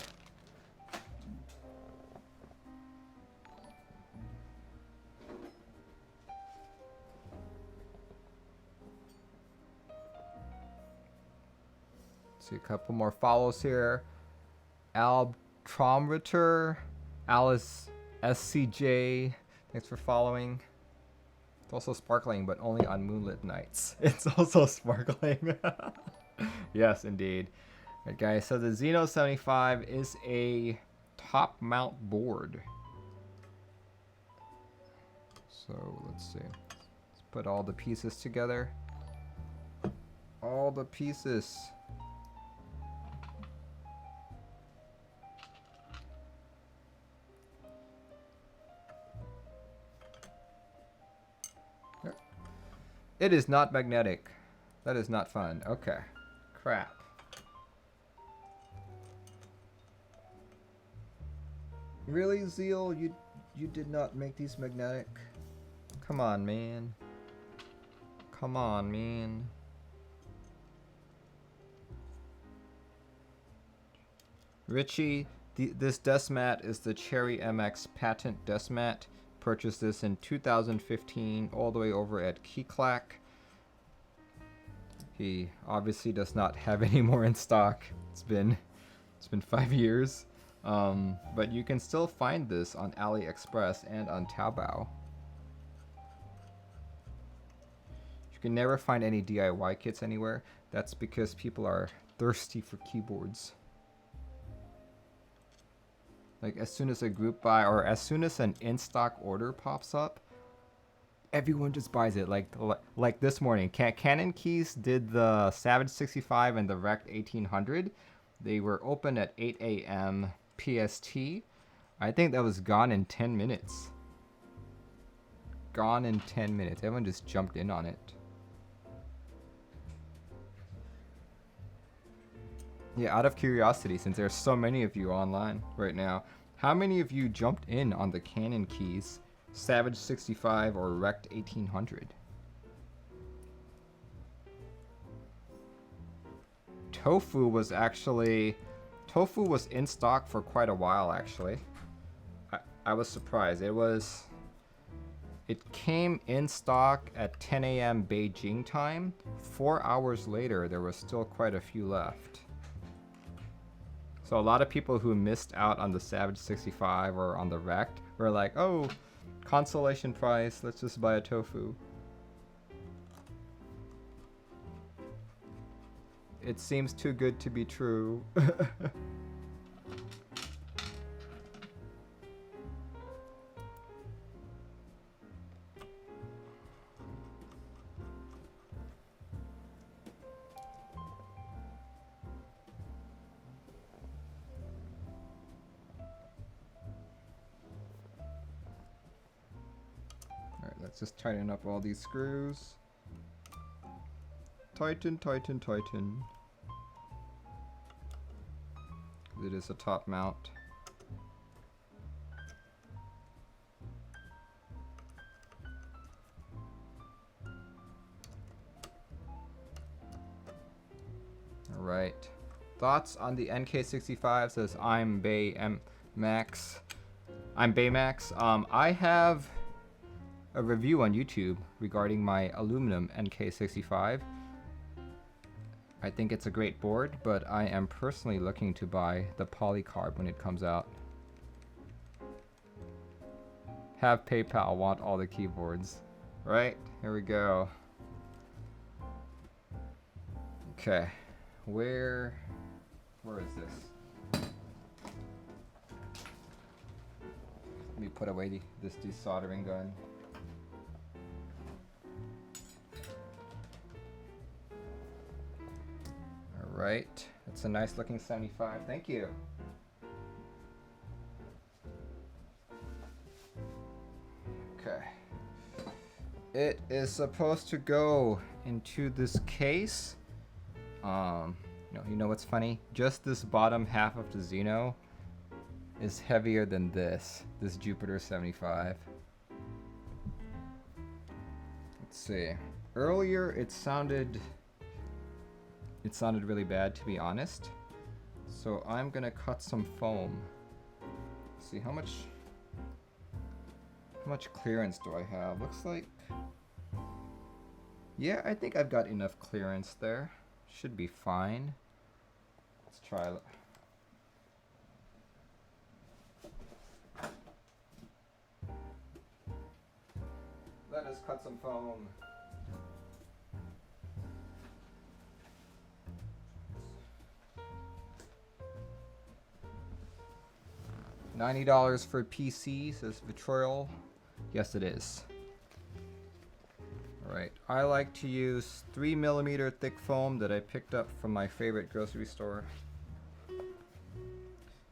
See a couple more follows here. Albtrometer, Alice SCJ, thanks for following. It's also sparkling, but only on moonlit nights. It's also sparkling. Yes, indeed. Alright guys, so the Xeno 75 is a top mount board. So let's see. Let's put all the pieces together. All the pieces. It is not magnetic. That is not fun. Okay. Crap. Really, Zeal? You did not make these magnetic? Come on, man. Come on, man. Richie, this desk mat is the Cherry MX patent desk mat. Purchased this in 2015 all the way over at Keycap. He obviously does not have any more in stock. It's been 5 years. But you can still find this on AliExpress and on Taobao. You can never find any DIY kits anywhere. That's because people are thirsty for keyboards. Like as soon as a group buy or as soon as an in-stock order pops up, everyone just buys it. Like this morning, Canon Keys did the Savage 65 and the Rect 1800. They were open at 8 a.m. PST. I think that was gone in 10 minutes. Gone in 10 minutes. Everyone just jumped in on it. Yeah, out of curiosity, since there's so many of you online right now, how many of you jumped in on the Canon Keys Savage 65 or Rect 1800? Tofu was in stock for quite a while, actually. I was surprised. It came in stock at 10 a.m. Beijing time. 4 hours later, there was still quite a few left. So a lot of people who missed out on the Savage 65 or on the Rect were like, oh, consolation price, let's just buy a Tofu. It seems too good to be true. Let's just tighten up all these screws. Tighten, tighten, tighten. It is a top mount. All right. Thoughts on the NK65? Says I'm Baymax. I'm Baymax. I have a review on YouTube regarding my aluminum NK65. I think it's a great board, but I am personally looking to buy the polycarb when it comes out. Have PayPal, want all the keyboards. Right, here we go. Okay, where is this? Let me put away this desoldering gun. Right, that's a nice looking 75. Thank you. Okay. It is supposed to go into this case. You know what's funny? Just this bottom half of the Xeno is heavier than this Jupiter 75. Let's see. Earlier it sounded really bad, to be honest. So I'm gonna cut some foam. Let's see how much clearance do I have? Looks like, yeah, I think I've got enough clearance there. Should be fine. Let's try it. Let us cut some foam. $90 for PC, says Vitriol. Yes, it is. Alright, I like to use 3mm thick foam that I picked up from my favorite grocery store.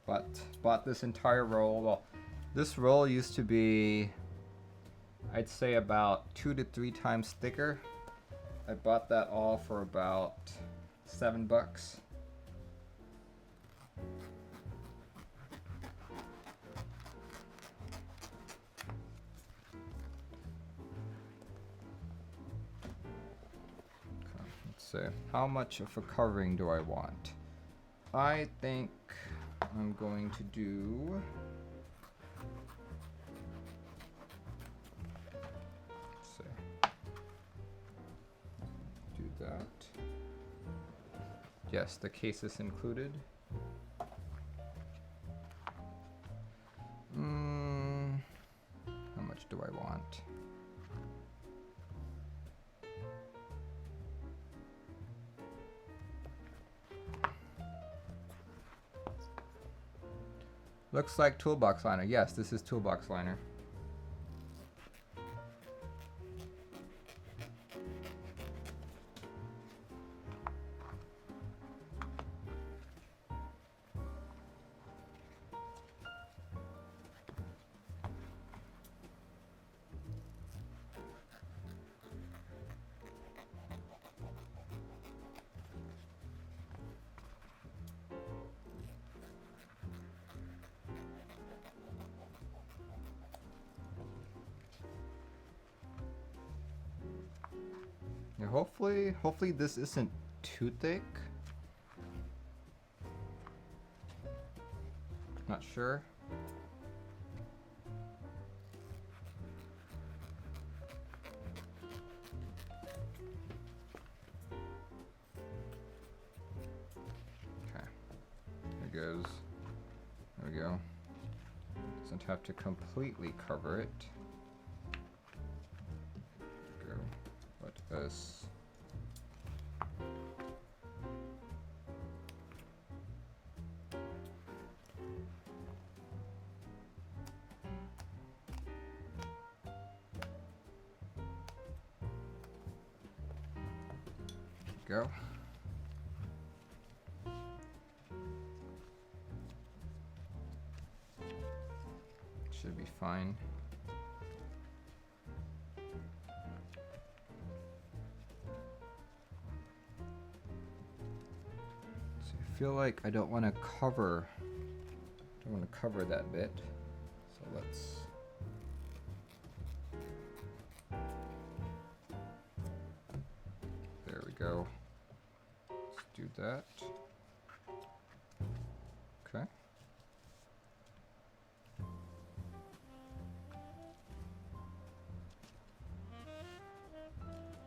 But bought this entire roll. Well, this roll used to be, I'd say, about 2 to 3 times thicker. I bought that all for about $7. So how much of a covering do I want? I think I'm going to do, let's see, do that. Yes, the case is included. How much do I want? Looks like toolbox liner. Yes, this is toolbox liner. Hopefully this isn't too thick. Not sure. Okay. There goes. There we go. Doesn't have to completely cover it. Go. Let us. Go. Should be fine. So I feel like I don't want to cover that bit. So let's there we go. Let's do that. Okay.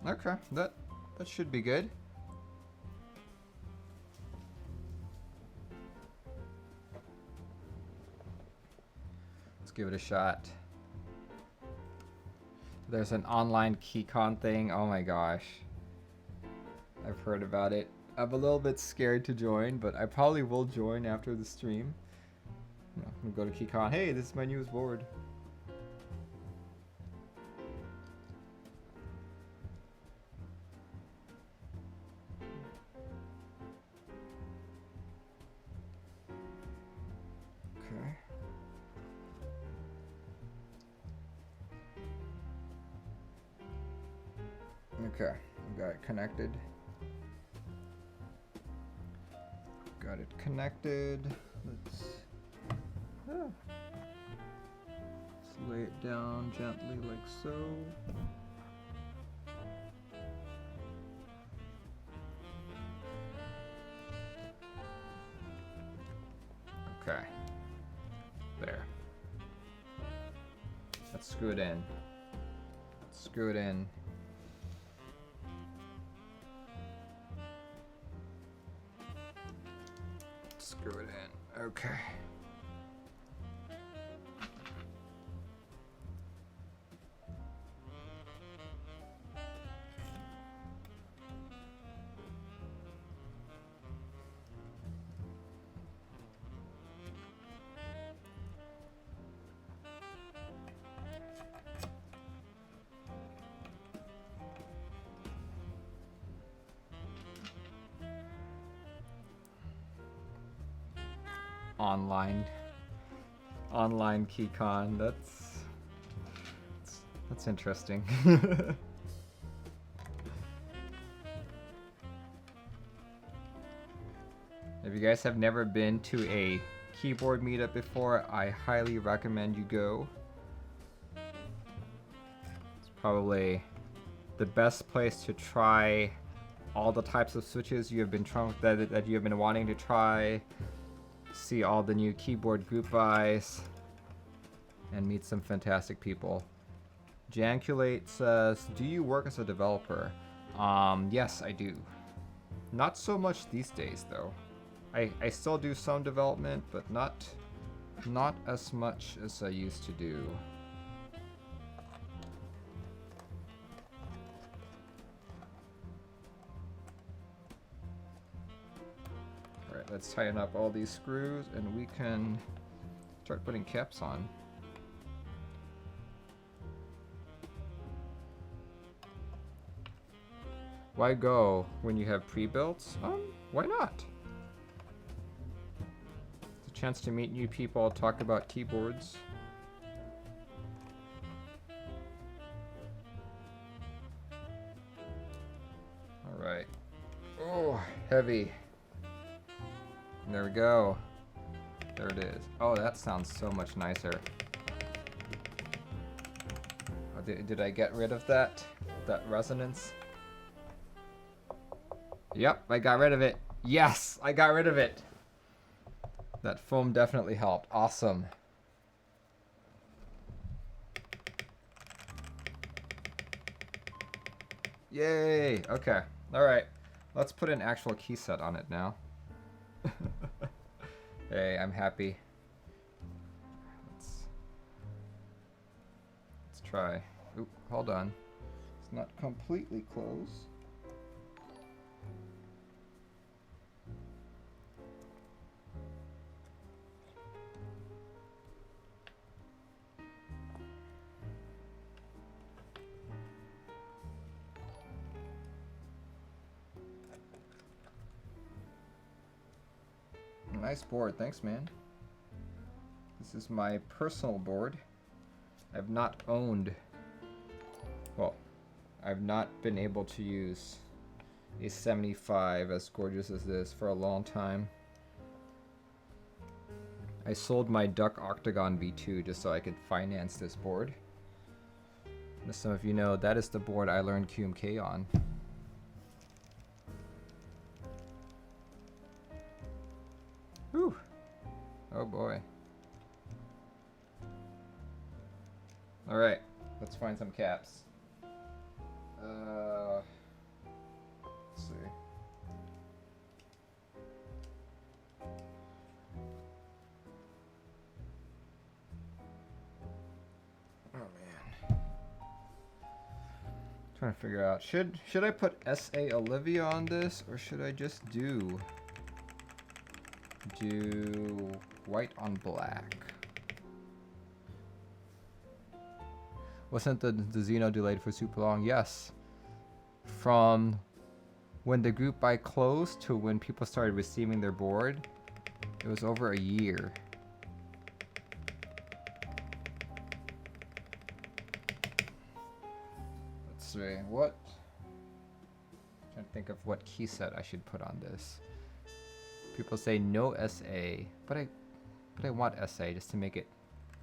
Okay, that should be good. Let's give it a shot. There's an online KeyCon thing. Oh my gosh. I've heard about it. I'm a little bit scared to join, but I probably will join after the stream. I'm gonna go to KeyCon. Hey, this is my newest board. Okay. Okay, got it connected. Got it connected. Let's lay it down gently like so. Okay. There. Let's screw it in. Screw it in. Screw it in. Okay. Online KeyCon. That's interesting. If you guys have never been to a keyboard meetup before, I highly recommend you go. It's probably the best place to try all the types of switches you have been that you have been wanting to try. See all the new keyboard group buys and meet some fantastic people. Janculate says, do you work as a developer? Yes, I do. Not so much these days though. I still do some development, but not as much as I used to do. Alright, let's tighten up all these screws and we can start putting caps on. Why go when you have pre-builts? Why not? It's a chance to meet new people, talk about keyboards. Alright. Oh, heavy. There we go. There it is. Oh, that sounds so much nicer. Oh, did I get rid of that resonance? Yep, I got rid of it. Yes, I got rid of it. That foam definitely helped. Awesome. Yay. Okay. All right. Let's put an actual key set on it now. Hey, I'm happy. Let's try. Oop, hold on. It's not completely closed. Nice board, thanks man. This is my personal board. I've not owned, well, I've not been able to use a 75 as gorgeous as this for a long time. I sold my Duck Octagon V2 just so I could finance this board. As some of you know, that is the board I learned QMK on. Whew. Oh boy. Alright, let's find some caps. Let's see. Oh man. Trying to figure out, should I put SA Olivia on this, or should I just do white on black? Wasn't the Xeno delayed for super long? Yes. From when the group buy closed to when people started receiving their board, it was over a year. Let's see, what? I'm trying to think of what key set I should put on this. People say no SA, but I want SA just to make it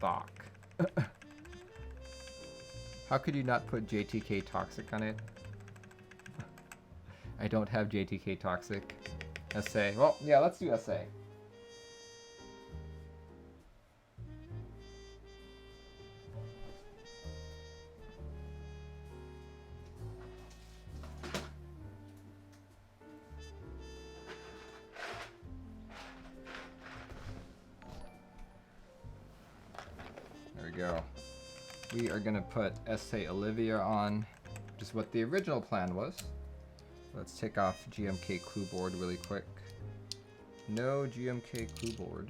Thok. How could you not put JTK Toxic on it? I don't have JTK Toxic. SA. Well, yeah, let's do SA. There we go. We are gonna put SA Olivia on, just what the original plan was. Let's take off GMK clue board really quick. No GMK clue board.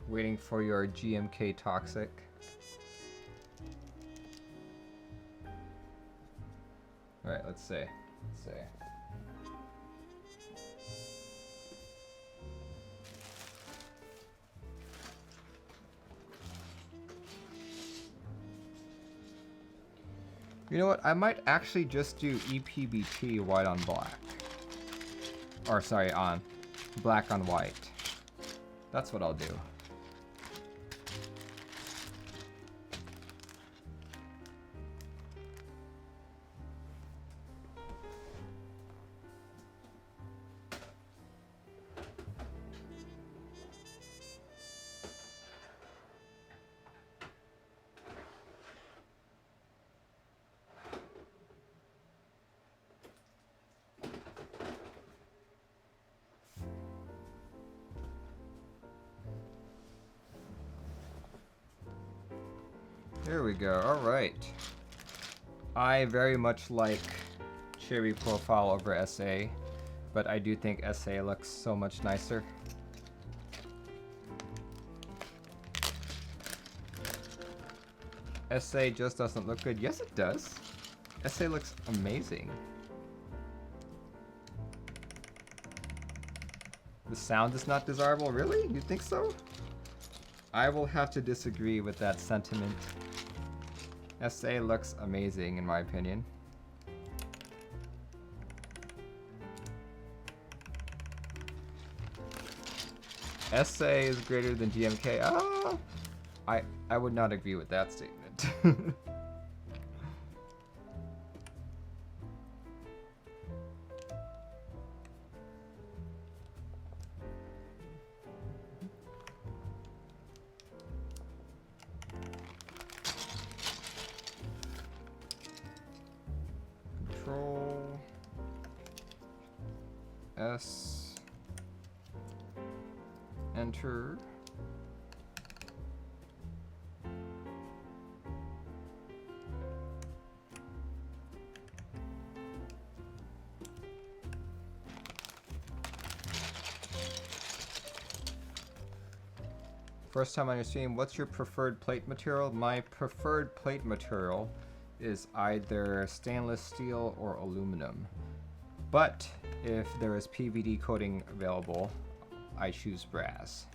Waiting for your GMK Toxic. Alright, let's see. You know what? I might actually just do EPBT white on black. Or sorry, on black on white. That's what I'll do. There we go, alright. I very much like Cherry Profile over SA, but I do think SA looks so much nicer. SA just doesn't look good. Yes, it does. SA looks amazing. The sound is not desirable? Really? You think so? I will have to disagree with that sentiment. SA looks amazing in my opinion. SA is greater than GMK. I would not agree with that statement. Control S, enter. First time on your stream, what's your preferred plate material? My preferred plate material is either stainless steel or aluminum. But if there is PVD coating available, I choose brass.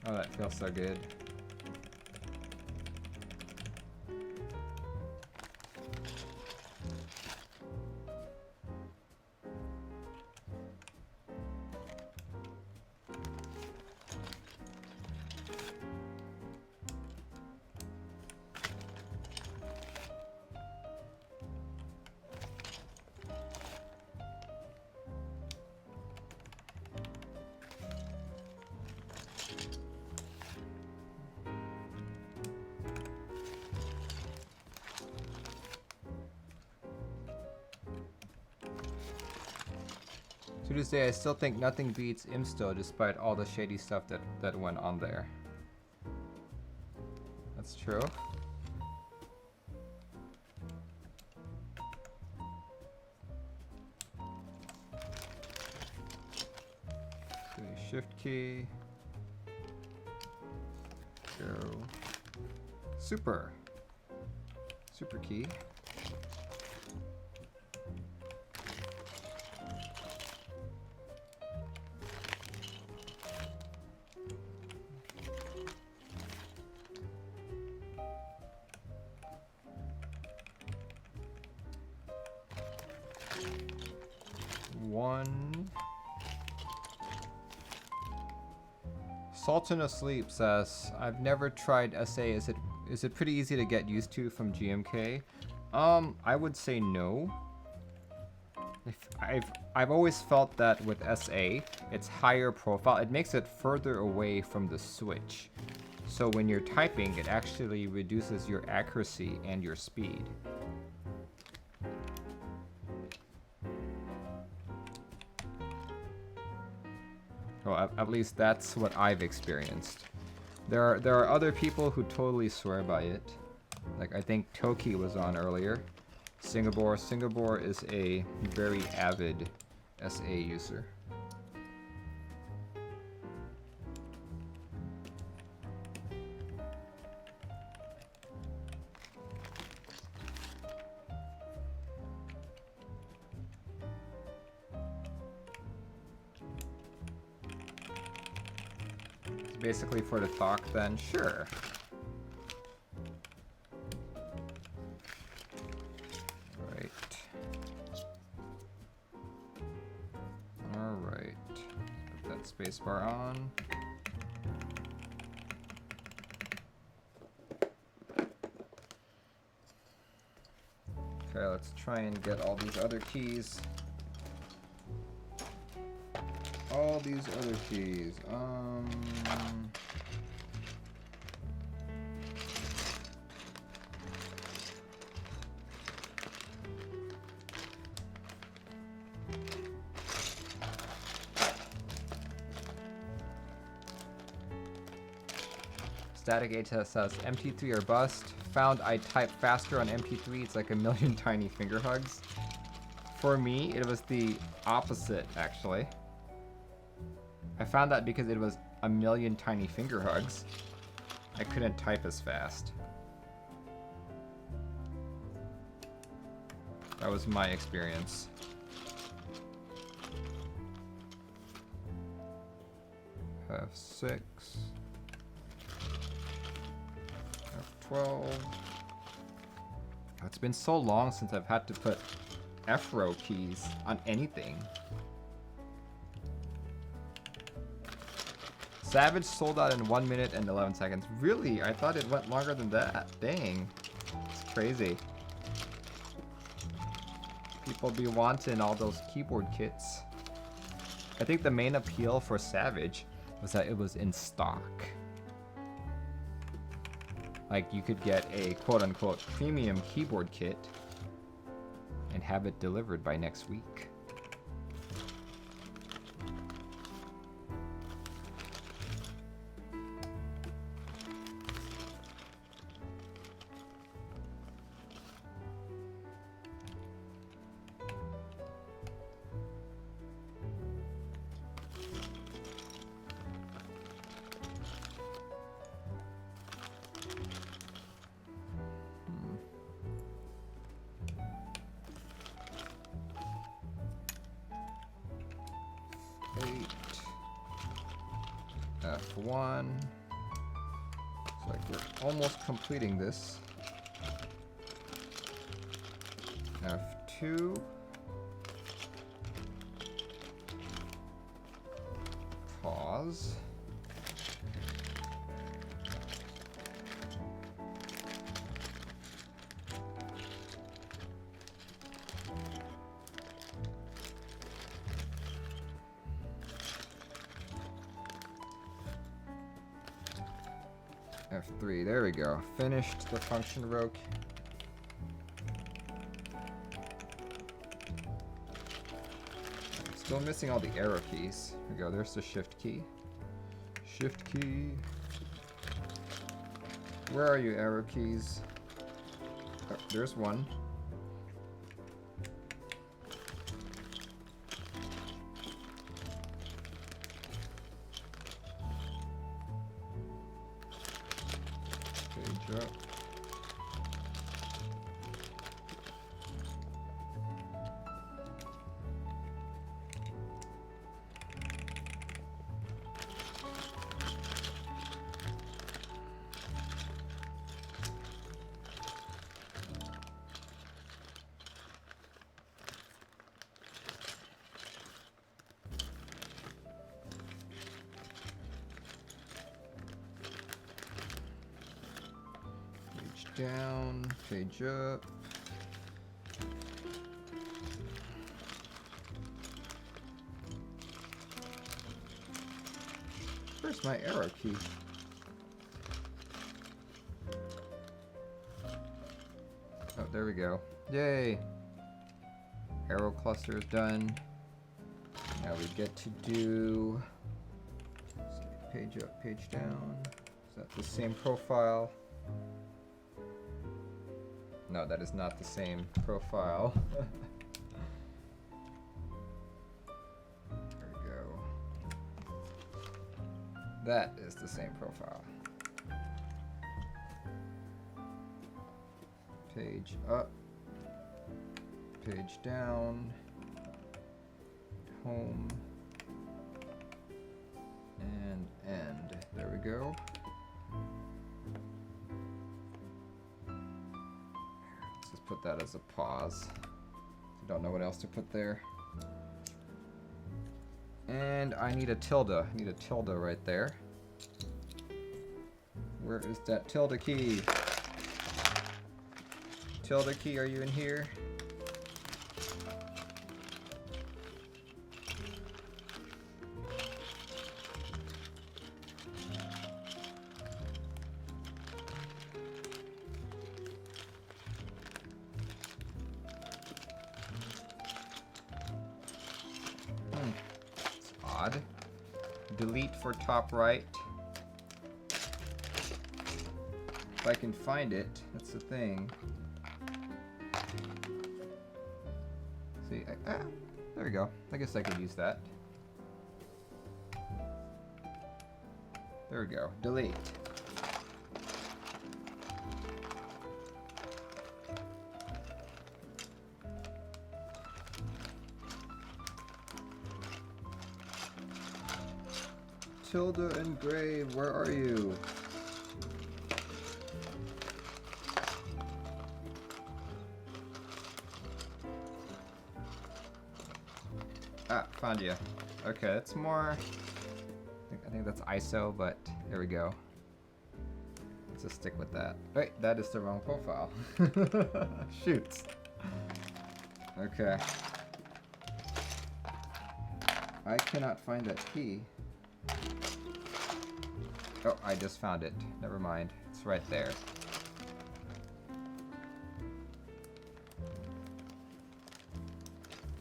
Oh, that feels so good. To this day, I still think nothing beats Imsto despite all the shady stuff that went on there. That's true. Shift key. Go. Super. Super key. Sultan Asleep says, I've never tried SA. Is it pretty easy to get used to from GMK? I would say no. I've always felt that with SA, it's higher profile. It makes it further away from the switch. So when you're typing, it actually reduces your accuracy and your speed. Well, at least that's what I've experienced. There are other people who totally swear by it. Like I think Toki was on earlier. Singapore. Singapore is a very avid SA user. It's basically for the talk then, sure. Spacebar on. Okay, let's try and get all these other keys. All these other keys. Static A test says MT3 or bust. Found I type faster on MT3. It's like a million tiny finger hugs. For me, it was the opposite, actually. I found that because it was a million tiny finger hugs, I couldn't type as fast. That was my experience. F6. F12. It's been so long since I've had to put F-row keys on anything. Savage sold out in 1 minute and 11 seconds. Really? I thought it went longer than that. Dang. It's crazy. People be wanting all those keyboard kits. I think the main appeal for Savage was that it was in stock. Like, you could get a quote-unquote premium keyboard kit and have it delivered by next week. F1. Looks like we're almost completing this. F2. Pause. F3, there we go. Finished the function row. Still missing all the arrow keys. Here we go, there's the shift key. Shift key. Where are you, arrow keys? Oh, there's one. Page up. Down, page up. Where's my arrow key? Oh, there we go. Yay! Arrow cluster is done. Now we get to do page up, page down. Is that the same profile? No, that is not the same profile. There we go. That is the same profile. Page up, page down, home, and end. There we go. Let's just put that as a pause. I don't know what else to put there. And I need a tilde. I need a tilde right there. Where is that tilde key? Tilde key, are you in here? It's odd. Delete for top right. If I can find it, that's the thing. See, there we go. I guess I could use that. There we go. Delete. Tilde engrave, where are you? Ah, found you. Okay, that's more. I think that's ISO, but there we go. Let's just stick with that. Wait, that is the wrong profile. Shoots. Okay. I cannot find that key. Oh, I just found it. Never mind. It's right there.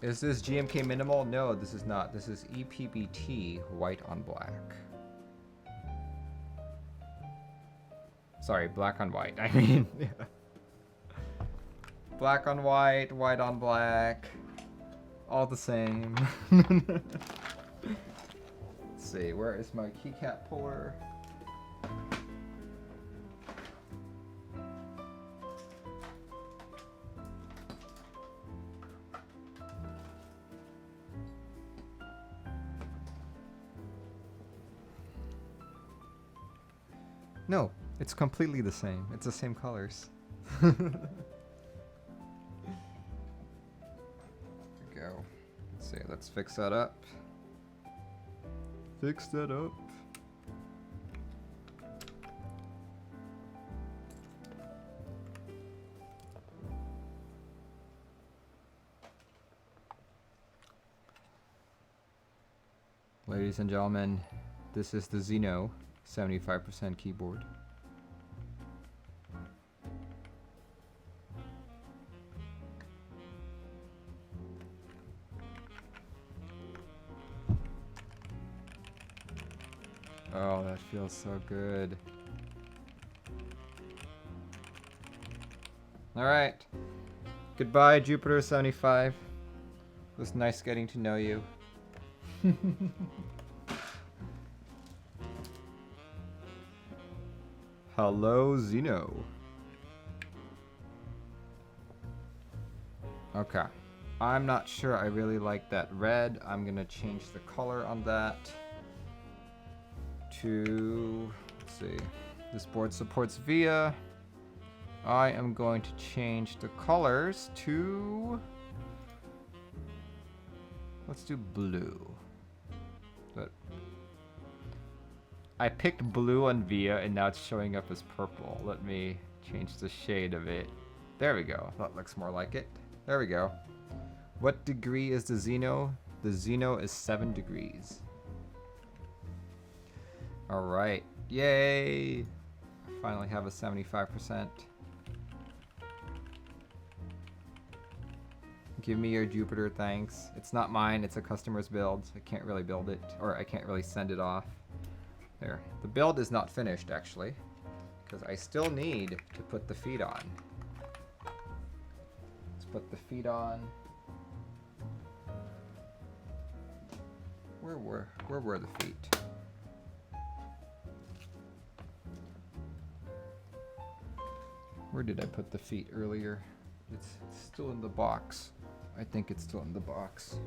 Is this GMK minimal? No, this is not. This is EPBT white on black. Sorry, black on white. I mean, black on white, white on black. All the same. Let's see, where is my keycap puller? No, it's completely the same. It's the same colors. There we go. Let's see, let's fix that up. Fix that up. Ladies and gentlemen, this is the Xeno 75% keyboard. Oh, that feels so good. All right. Goodbye, Jupiter 75. It was nice getting to know you. Hello, Xeno. Okay. I'm not sure I really like that red. I'm gonna change the color on that to, let's see, this board supports VIA. I am going to change the colors to, let's do blue. But I picked blue on VIA and now it's showing up as purple. Let me change the shade of it. There we go. That looks more like it. There we go. What degree is the Xeno? The Xeno is 7 degrees. All right. Yay! I finally have a 75%. Give me your Jupiter, thanks. It's not mine, it's a customer's build. I can't really build it, or I can't really send it off. There. The build is not finished, actually, because I still need to put the feet on. put the feet on. Where were the feet? Where did I put the feet earlier? It's still in the box. I think it's still in the box.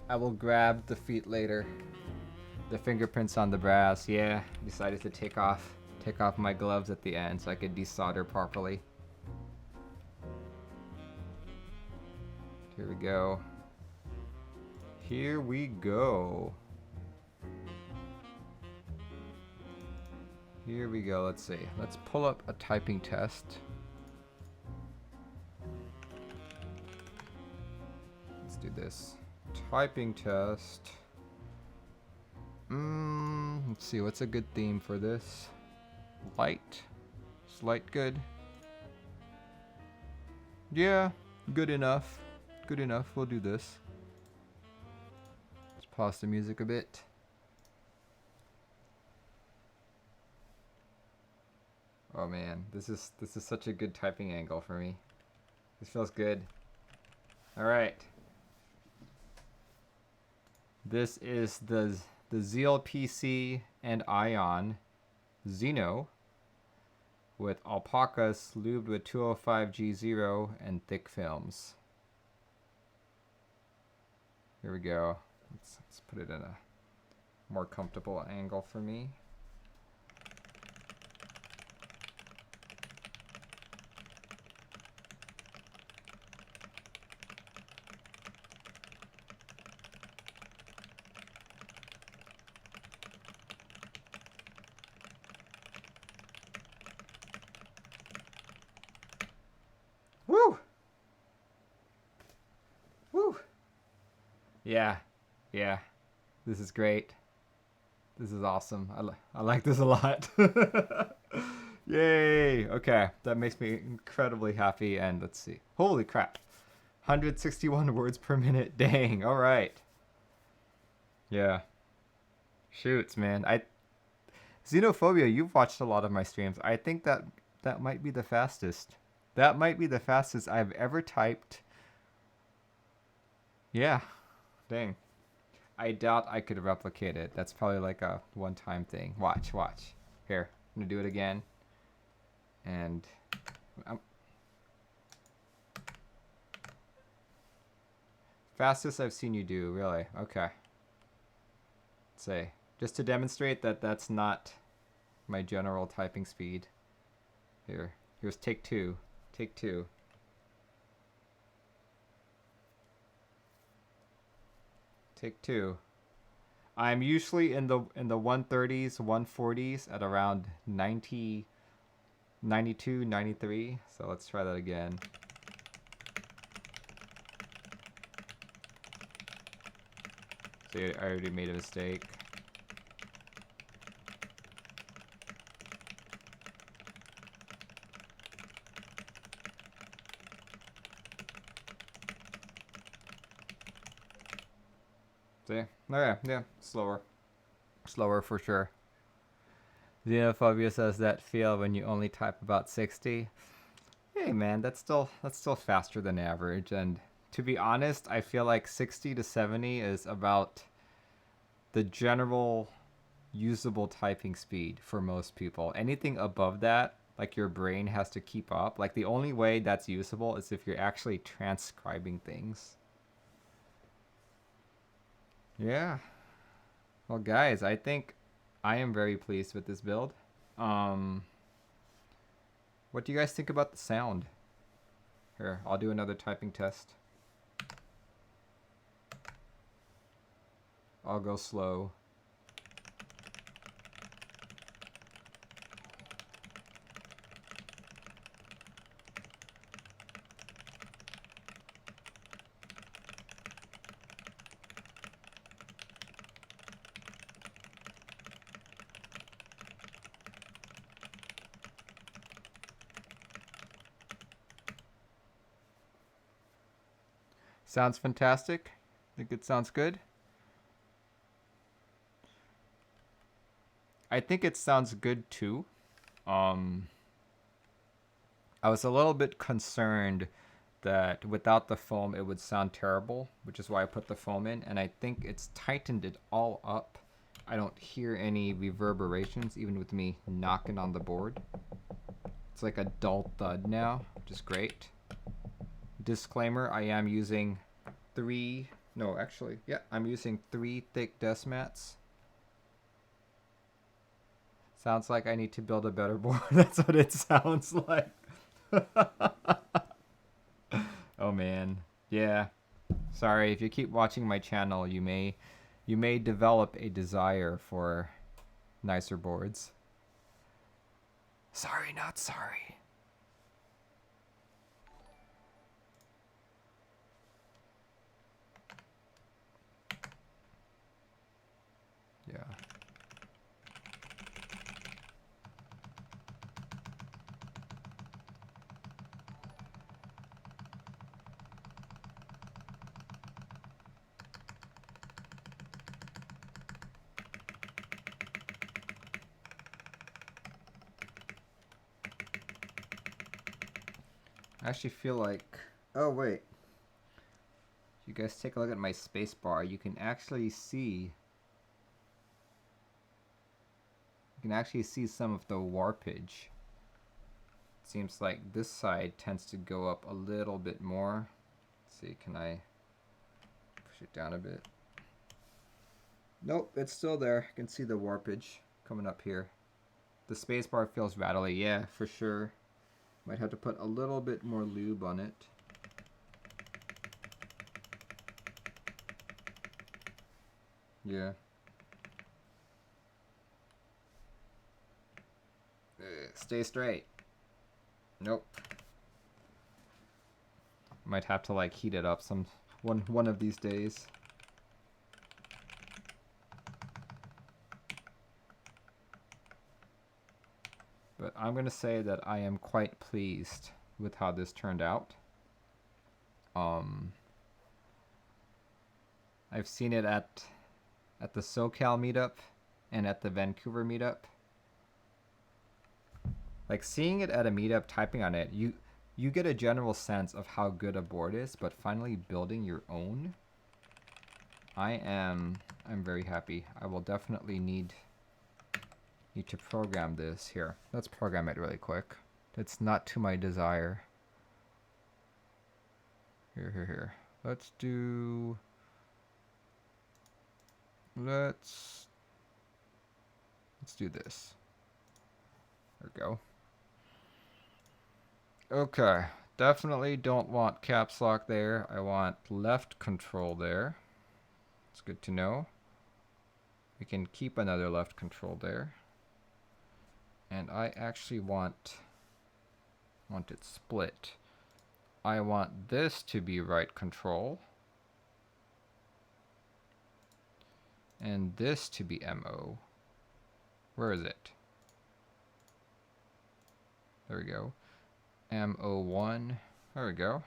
I will grab the feet later. The fingerprints on the brass, yeah. Decided to take off my gloves at the end so I could desolder properly. Here we go. Here we go. Here we go. Let's see. Let's pull up a typing test. Let's do this. Typing test. Let's see. What's a good theme for this? Light. Is light good? Yeah, good enough. Good enough. We'll do this. Let's pause the music a bit. Oh man, this is such a good typing angle for me. This feels good. All right. This is the Zeal PC and Ion Xeno with Alpacas lubed with 205G0 and thick films. Here we go. Let's put it in a more comfortable angle for me. Woo! Woo! Yeah. This is great. This is awesome. I like this a lot. Yay! Okay, that makes me incredibly happy. And let's see. Holy crap. 161 words per minute. Dang. All right. Yeah. Shoots, man. Xenophobia, you've watched a lot of my streams. I think that might be the fastest. That might be the fastest I've ever typed. Yeah. Dang. I doubt I could replicate it. That's probably like a one-time thing. Watch. Here, I'm gonna do it again. And fastest I've seen you do, really. Okay. Let's see. Just to demonstrate that that's not my general typing speed. Here's take two. Take two. Take two. I'm usually in the 130s, 140s at around 90, 92, 93. So let's try that again. See, I already made a mistake. See? Okay, yeah, slower for sure. Xenophobia says that feel when you only type about 60. Hey man, that's still faster than average. And to be honest, I feel like 60 to 70 is about the general usable typing speed for most people. Anything above that, like your brain has to keep up. Like the only way that's usable is if you're actually transcribing things. Yeah. Well, guys, I think I am very pleased with this build. What do you guys think about the sound? Here, I'll do another typing test. I'll go slow. Sounds fantastic. Think it sounds good? I think it sounds good too. I was a little bit concerned that without the foam it would sound terrible, which is why I put the foam in, and I think it's tightened it all up. I don't hear any reverberations even with me knocking on the board. It's like a dull thud now, which is great. Disclaimer, I am using I'm using 3 thick desk mats. Sounds like I need to build a better board. That's what it sounds like. Oh man. Yeah. Sorry, if you keep watching my channel, you may develop a desire for nicer boards. Sorry, not sorry. Yeah. I actually feel like, oh wait, if you guys take a look at my space bar, you can actually see some of the warpage. It seems like this side tends to go up a little bit more. Let's see, can I push it down a bit? Nope, it's still there. I can see the warpage coming up here. The space bar feels rattly, yeah, for sure. Might have to put a little bit more lube on it. Yeah. Stay straight. Nope. Might have to like heat it up one of these days. But I'm going to say that I am quite pleased with how this turned out. I've seen it at the SoCal meetup and at the Vancouver meetup. Like seeing it at a meetup, typing on it, you get a general sense of how good a board is, but finally building your own, I'm very happy. I will definitely need to program this here. Let's program it really quick. It's not to my desire. Here. Let's do this. There we go. Okay, definitely don't want caps lock there. I want left control there. It's good to know. We can keep another left control there. And I actually want it split. I want this to be right control. And this to be MO. Where is it? There we go. MO1. There we go.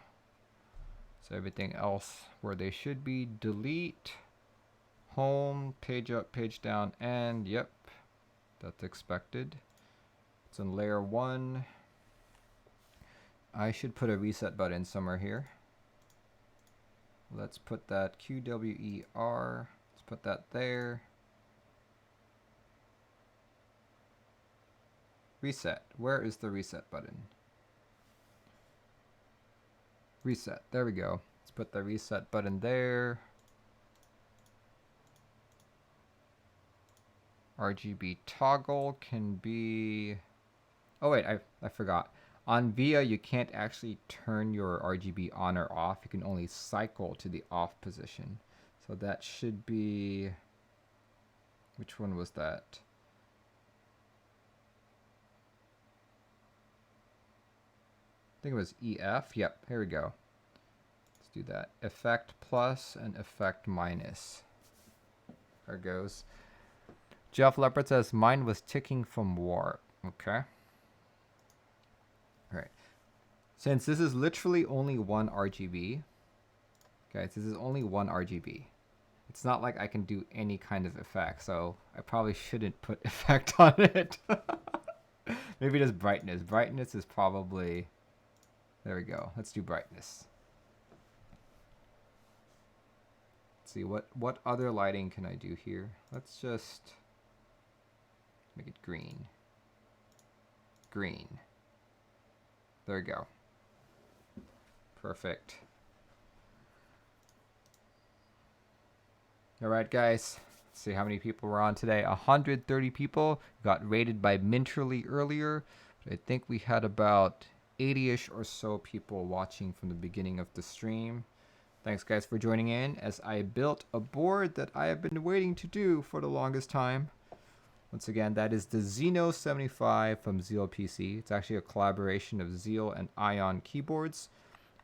So everything else where they should be. Delete. Home. Page up, page down. And yep. That's expected. It's in layer 1. I should put a reset button somewhere here. Let's put that QWER. Let's put that there. Reset. Where is the reset button? Reset. There we go. Let's put the reset button there. RGB toggle can be... Oh wait, I forgot. On VIA, you can't actually turn your RGB on or off. You can only cycle to the off position. So that should be... Which one was that? I think it was EF. Yep, here we go. Let's do that. Effect plus and effect minus. There it goes. Jeff Leopard says, mine was ticking from warp. Okay. All right. Since this is literally only one RGB, Guys, this is only one RGB. It's not like I can do any kind of effect, so I probably shouldn't put effect on it. Maybe just brightness. Brightness is probably... There we go. Let's do brightness. Let's see, what other lighting can I do here? Let's just make it green. Green. There we go. Perfect. Alright guys, let's see how many people were on today. 130 people. Got rated by Minterly earlier. But I think we had about 80-ish or so people watching from the beginning of the stream. Thanks guys for joining in as I built a board that I have been waiting to do for the longest time. Once again, that is the Xeno 75 from Zeal PC. It's actually a collaboration of Zeal and Ion keyboards.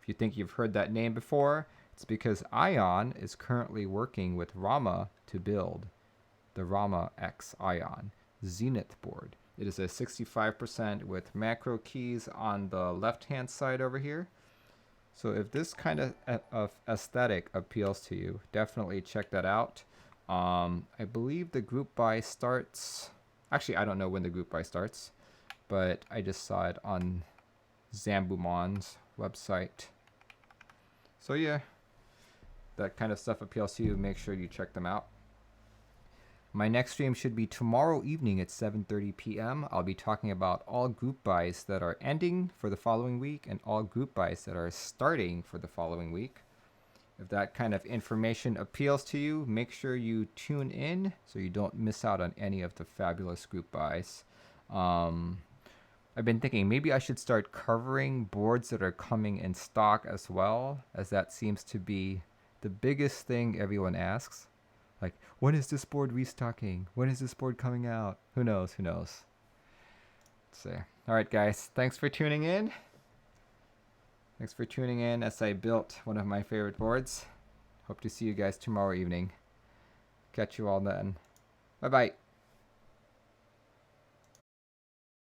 If you think you've heard that name before, it's because Ion is currently working with Rama to build the Rama X Ion Zenith board. It is a 65% with macro keys on the left-hand side over here. So if this kind of aesthetic appeals to you, definitely check that out. I believe the group buy starts... Actually, I don't know when the group buy starts, but I just saw it on Zambumon's website. So yeah, that kind of stuff appeals to you, make sure you check them out. My next stream should be tomorrow evening at 7:30 p.m. I'll be talking about all group buys that are ending for the following week and all group buys that are starting for the following week. If that kind of information appeals to you, make sure you tune in so you don't miss out on any of the fabulous group buys. I've been thinking maybe I should start covering boards that are coming in stock as well, as that seems to be the biggest thing everyone asks. Like, when is this board restocking? When is this board coming out? Who knows? Who knows? Let's see. All right, guys. Thanks for tuning in. Thanks for tuning in as I built one of my favorite boards. Hope to see you guys tomorrow evening. Catch you all then. Bye-bye.